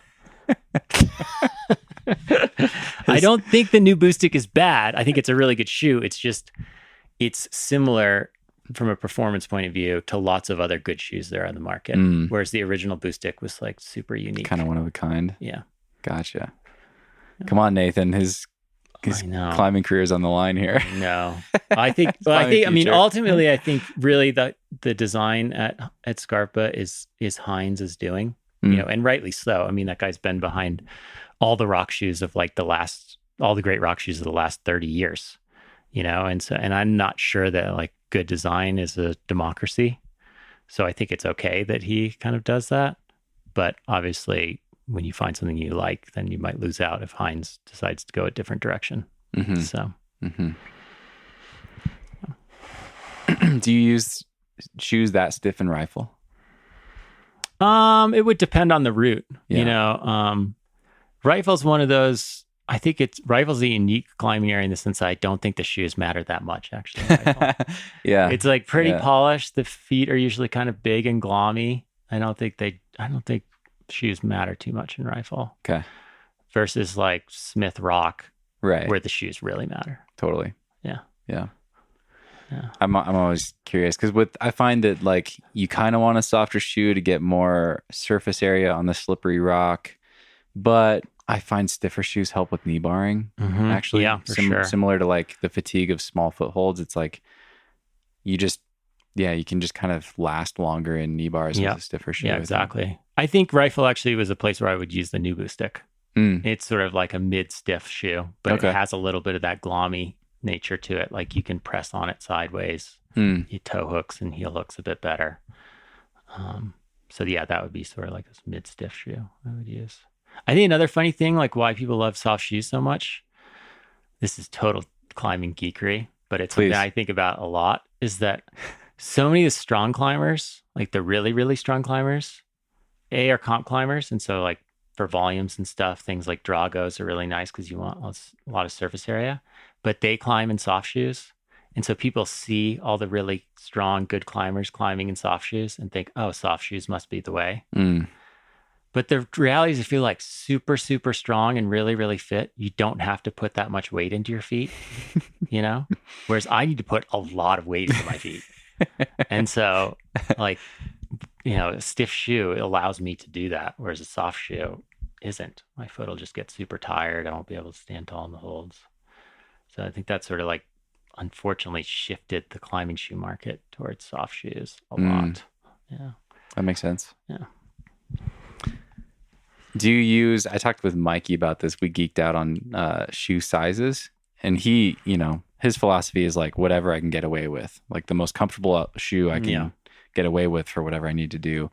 I don't think the new Boostic is bad. I think it's a really good shoe. It's just, it's similar from a performance point of view to lots of other good shoes there on the market. Whereas the original Boostic was like super unique. Kind of one of a kind. Yeah. Gotcha. Yeah. Come on, Nathan. His climbing career is on the line here. No, I mean, ultimately, I think really that the design at Scarpa is Heinz is doing, you know, and rightly so. I mean, that guy's been behind all the rock shoes of like all the great rock shoes of the last 30 years, you know, and I'm not sure that like good design is a democracy. So I think it's okay that he kind of does that. But obviously, when you find something you like, then you might lose out if Heinz decides to go a different direction. So, do you use shoes that stiff in rifle? It would depend on the route. You know, rifle's one of those. I think rifle's a unique climbing area in the sense that I don't think the shoes matter that much. Actually, yeah, it's like pretty polished. The feet are usually kind of big and glommy. I don't think shoes matter too much in rifle. Okay. Versus like Smith Rock, right, where the shoes really matter. Totally. Yeah. Yeah. Yeah. I'm always curious because I find that like you kind of want a softer shoe to get more surface area on the slippery rock, but I find stiffer shoes help with knee barring. Actually, yeah, for sure. Similar to like the fatigue of small footholds, it's like you can just kind of last longer in knee bars with a stiffer shoe. Yeah, exactly. I think rifle actually was a place where I would use the new Boostic. It's sort of like a mid-stiff shoe, but it has a little bit of that glommy nature to it. Like you can press on it sideways. Your toe hooks and heel hooks a bit better. So yeah, that would be sort of like this mid-stiff shoe I would use. I think another funny thing, like why people love soft shoes so much, this is total climbing geekery, but it's something I think about a lot, is that so many of the strong climbers, like the really, really strong climbers, are comp climbers. And so like for volumes and stuff, things like Dragos are really nice because you want a lot of surface area, but they climb in soft shoes. And so people see all the really strong, good climbers climbing in soft shoes and think, oh, soft shoes must be the way. But the reality is if you're like super, super strong and really, really fit, you don't have to put that much weight into your feet, you know? Whereas I need to put a lot of weight into my feet. And so like, you know, a stiff shoe allows me to do that, whereas a soft shoe isn't. My foot will just get super tired. I won't be able to stand tall in the holds. So I think that's sort of like, unfortunately, shifted the climbing shoe market towards soft shoes a lot. Yeah. That makes sense. Yeah. Do you use, I talked with Mikey about this. We geeked out on shoe sizes, and he, you know, his philosophy is like whatever I can get away with, like the most comfortable shoe I can get away with for whatever I need to do.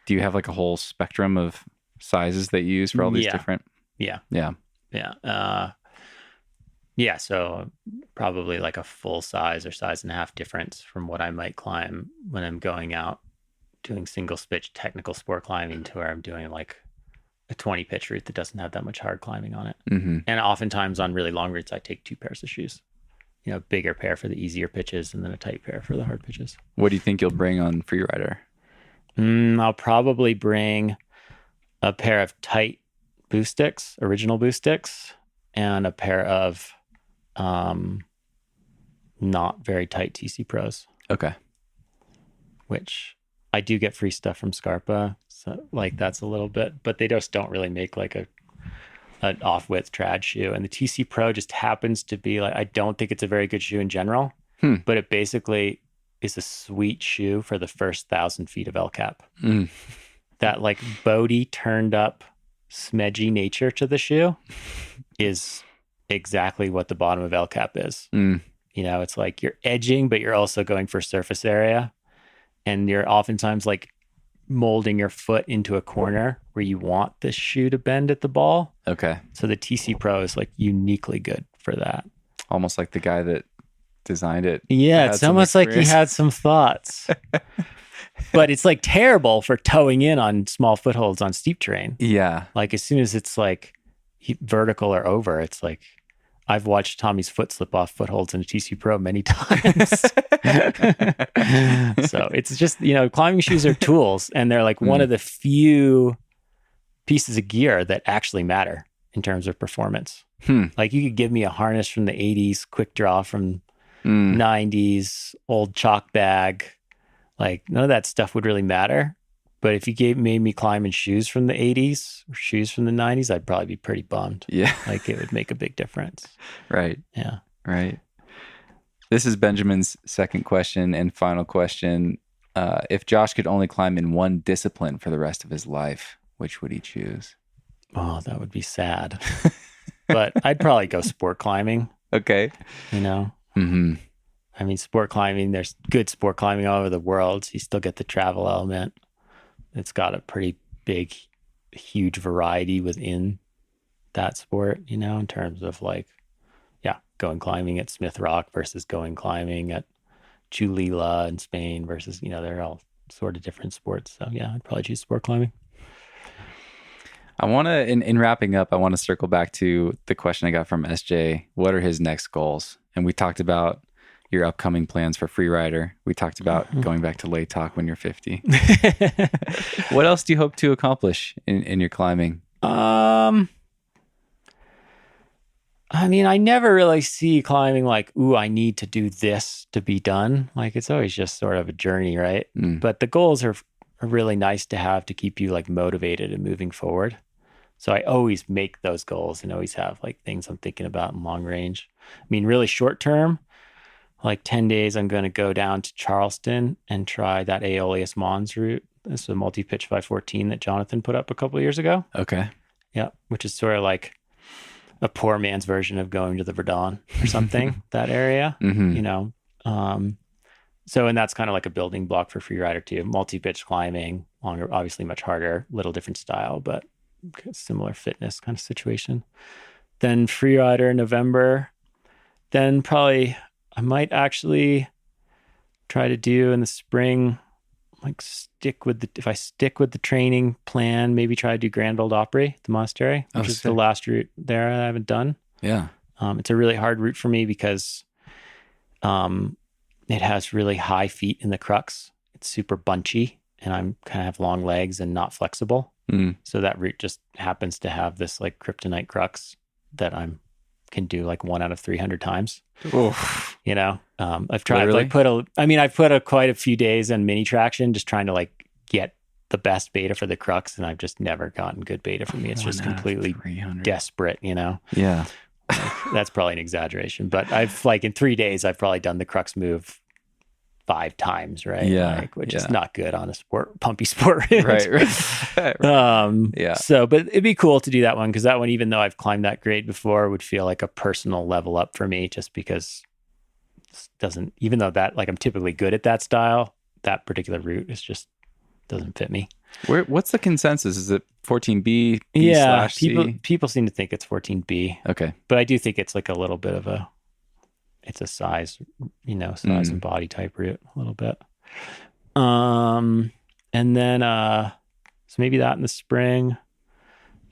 Do you have like a whole spectrum of sizes that you use for all these different? Yeah. So probably like a full size or size and a half difference from what I might climb when I'm going out doing single pitch technical sport climbing to where I'm doing like a 20 pitch route that doesn't have that much hard climbing on it. And oftentimes on really long routes, I take 2 pairs of shoes, you know, bigger pair for the easier pitches and then a tight pair for the hard pitches. What do you think you'll bring on Freerider? I'll probably bring a pair of tight Boostics, original Boostics, and a pair of not very tight TC Pros. Okay. Which I do get free stuff from Scarpa. So like that's a little bit, but they just don't really make like an Offwidth trad shoe. And the TC Pro just happens to be like, I don't think it's a very good shoe in general, but it basically is a sweet shoe for the first 1,000 feet of El Cap. That like boaty turned up smedgy nature to the shoe is exactly what the bottom of El Cap is. You know, it's like you're edging, but you're also going for surface area. And you're oftentimes like molding your foot into a corner where you want the shoe to bend at the ball. Okay. So the TC Pro is like uniquely good for that. Almost like the guy that designed it. Yeah, it's almost like he had some thoughts. But it's like terrible for towing in on small footholds on steep terrain. Yeah. Like as soon as it's like vertical or over, it's like I've watched Tommy's foot slip off footholds in a TC Pro many times. So it's just, climbing shoes are tools, and they're like one of the few pieces of gear that actually matter in terms of performance. Like you could give me a harness from the 80s, quick draw from 90s, old chalk bag. Like none of that stuff would really matter. But if you made me climb in shoes from the 80s or shoes from the 90s, I'd probably be pretty bummed. Yeah. Like it would make a big difference. Right. Yeah. Right. This is Benjamin's second question and final question. If Josh could only climb in one discipline for the rest of his life, which would he choose? Oh, that would be sad. But I'd probably go sport climbing. Okay. Mm-hmm. I mean, sport climbing, there's good sport climbing all over the world. So you still get the travel element. It's got a pretty big, huge variety within that sport, in terms of going climbing at Smith Rock versus going climbing at Chulila in Spain versus, they're all sort of different sports. So yeah, I'd probably choose sport climbing. I want to, in wrapping up, I want to circle back to the question I got from SJ. What are his next goals? And we talked about your upcoming plans for Freerider. We talked about going back to Latok when you're 50. What else do you hope to accomplish in your climbing? I mean, I never really see climbing like, ooh, I need to do this to be done. Like it's always just sort of a journey, right? But the goals are really nice to have to keep you like motivated and moving forward. So I always make those goals and always have like things I'm thinking about in long range. I mean, really short term, like 10 days, I'm going to go down to Charleston and try that Aeolus Mons route. This is a multi-pitch 514 that Jonathan put up a couple of years ago. Okay. Yeah. Which is sort of like a poor man's version of going to the Verdun or something, that area, So, and that's kind of like a building block for Freerider too. Multi-pitch climbing, longer, obviously much harder, little different style, but similar fitness kind of situation. Then Freerider November. Then probably I might actually try to do in the spring, like if I stick with the training plan, maybe try to do Granville Opry, the monastery, which is the last route there I haven't done. Yeah. It's a really hard route for me because it has really high feet in the crux. It's super bunchy and I'm kind of have long legs and not flexible. So that route just happens to have this like kryptonite crux that can do like 1 out of 300 times. Oof. I've tried Literally? I've put quite a few days in mini traction, just trying to like get the best beta for the crux. And I've just never gotten good beta for me. It's just completely desperate, Yeah. Like, that's probably an exaggeration, but I've like in 3 days, I've probably done the crux move 5 times, right? Yeah. Which is not good on a pumpy sport. Right. Yeah. So, but it'd be cool to do that one because that one, even though I've climbed that grade before, would feel like a personal level up for me just because even though that, like I'm typically good at that style, that particular route doesn't fit me. What's the consensus? Is it 14B? Yeah. B/C? People seem to think it's 14B. Okay. But I do think it's like a little bit of it's a size, size and body type route a little bit. And then, so maybe that in the spring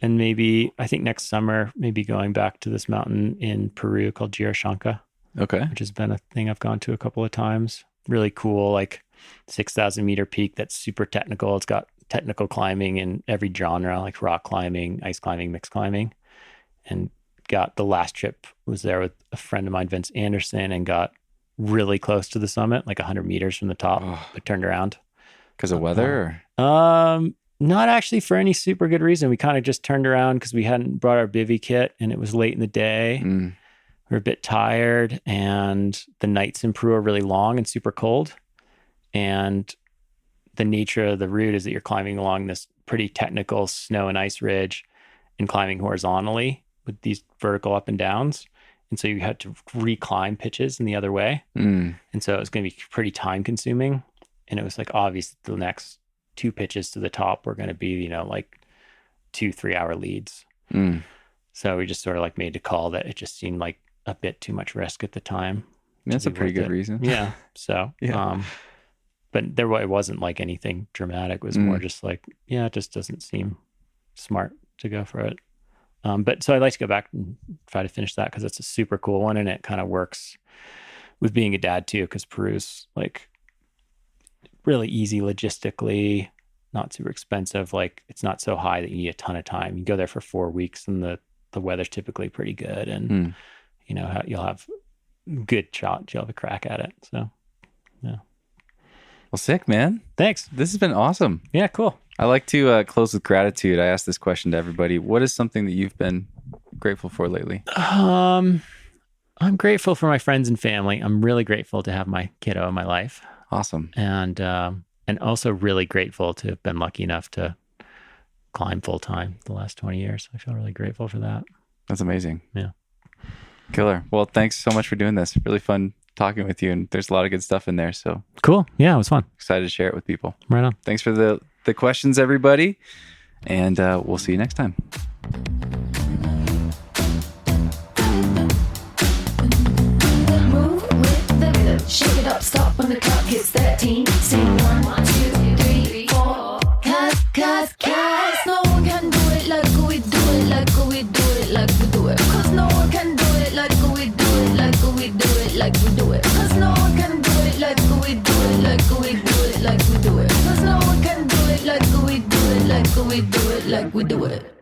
and maybe I think next summer, maybe going back to this mountain in Peru called Girishanka. Okay. Which has been a thing I've gone to a couple of times. Really cool, like 6,000 meter peak. That's super technical. It's got technical climbing in every genre, like rock climbing, ice climbing, mixed climbing, and got the last trip was there with a friend of mine, Vince Anderson, and got really close to the summit, like 100 meters from the top, but turned around. Because of weather? Not actually for any super good reason. We kind of just turned around because we hadn't brought our bivy kit and it was late in the day. We were a bit tired and the nights in Peru are really long and super cold. And the nature of the route is that you're climbing along this pretty technical snow and ice ridge and climbing horizontally with these vertical up and downs. And so you had to reclimb pitches in the other way. And so it was going to be pretty time consuming. And it was like obvious the next 2 pitches to the top were going to be, like 2-3 hour leads. So we just sort of like made a call that it just seemed like a bit too much risk at the time. That's a pretty good reason. Yeah. So, but it wasn't like anything dramatic. It was more just like, it just doesn't seem smart to go for it. But so I'd like to go back and try to finish that because it's a super cool one, and it kind of works with being a dad too, because Peru's like really easy logistically, not super expensive. Like it's not so high that you need a ton of time. You go there for 4 weeks, and the weather's typically pretty good, and you'll have good shot. You'll have a crack at it. So, yeah. Well, sick, man. Thanks. This has been awesome. Yeah, cool. I like to close with gratitude. I ask this question to everybody. What is something that you've been grateful for lately? I'm grateful for my friends and family. I'm really grateful to have my kiddo in my life. Awesome. And also really grateful to have been lucky enough to climb full time the last 20 years. I feel really grateful for that. That's amazing. Yeah. Killer. Well, thanks so much for doing this. Really fun talking with you, and there's a lot of good stuff in there. So cool. Yeah, it was fun. Excited to share it with people. Right on. Thanks for the questions, everybody. And we'll see you next time. Move with the rhythm. Shake it up, stop when the clock hits 13. Sing 1, 2, 3, 4. Cause no one can do it like we do it, like we do it, like we do it. Cause no one can do it like we do it, like we do it, like we do it. Cause no one can do it like we do it, like we do it, like we do it. Cause no one can do it like we do it, like we do it, like we do it.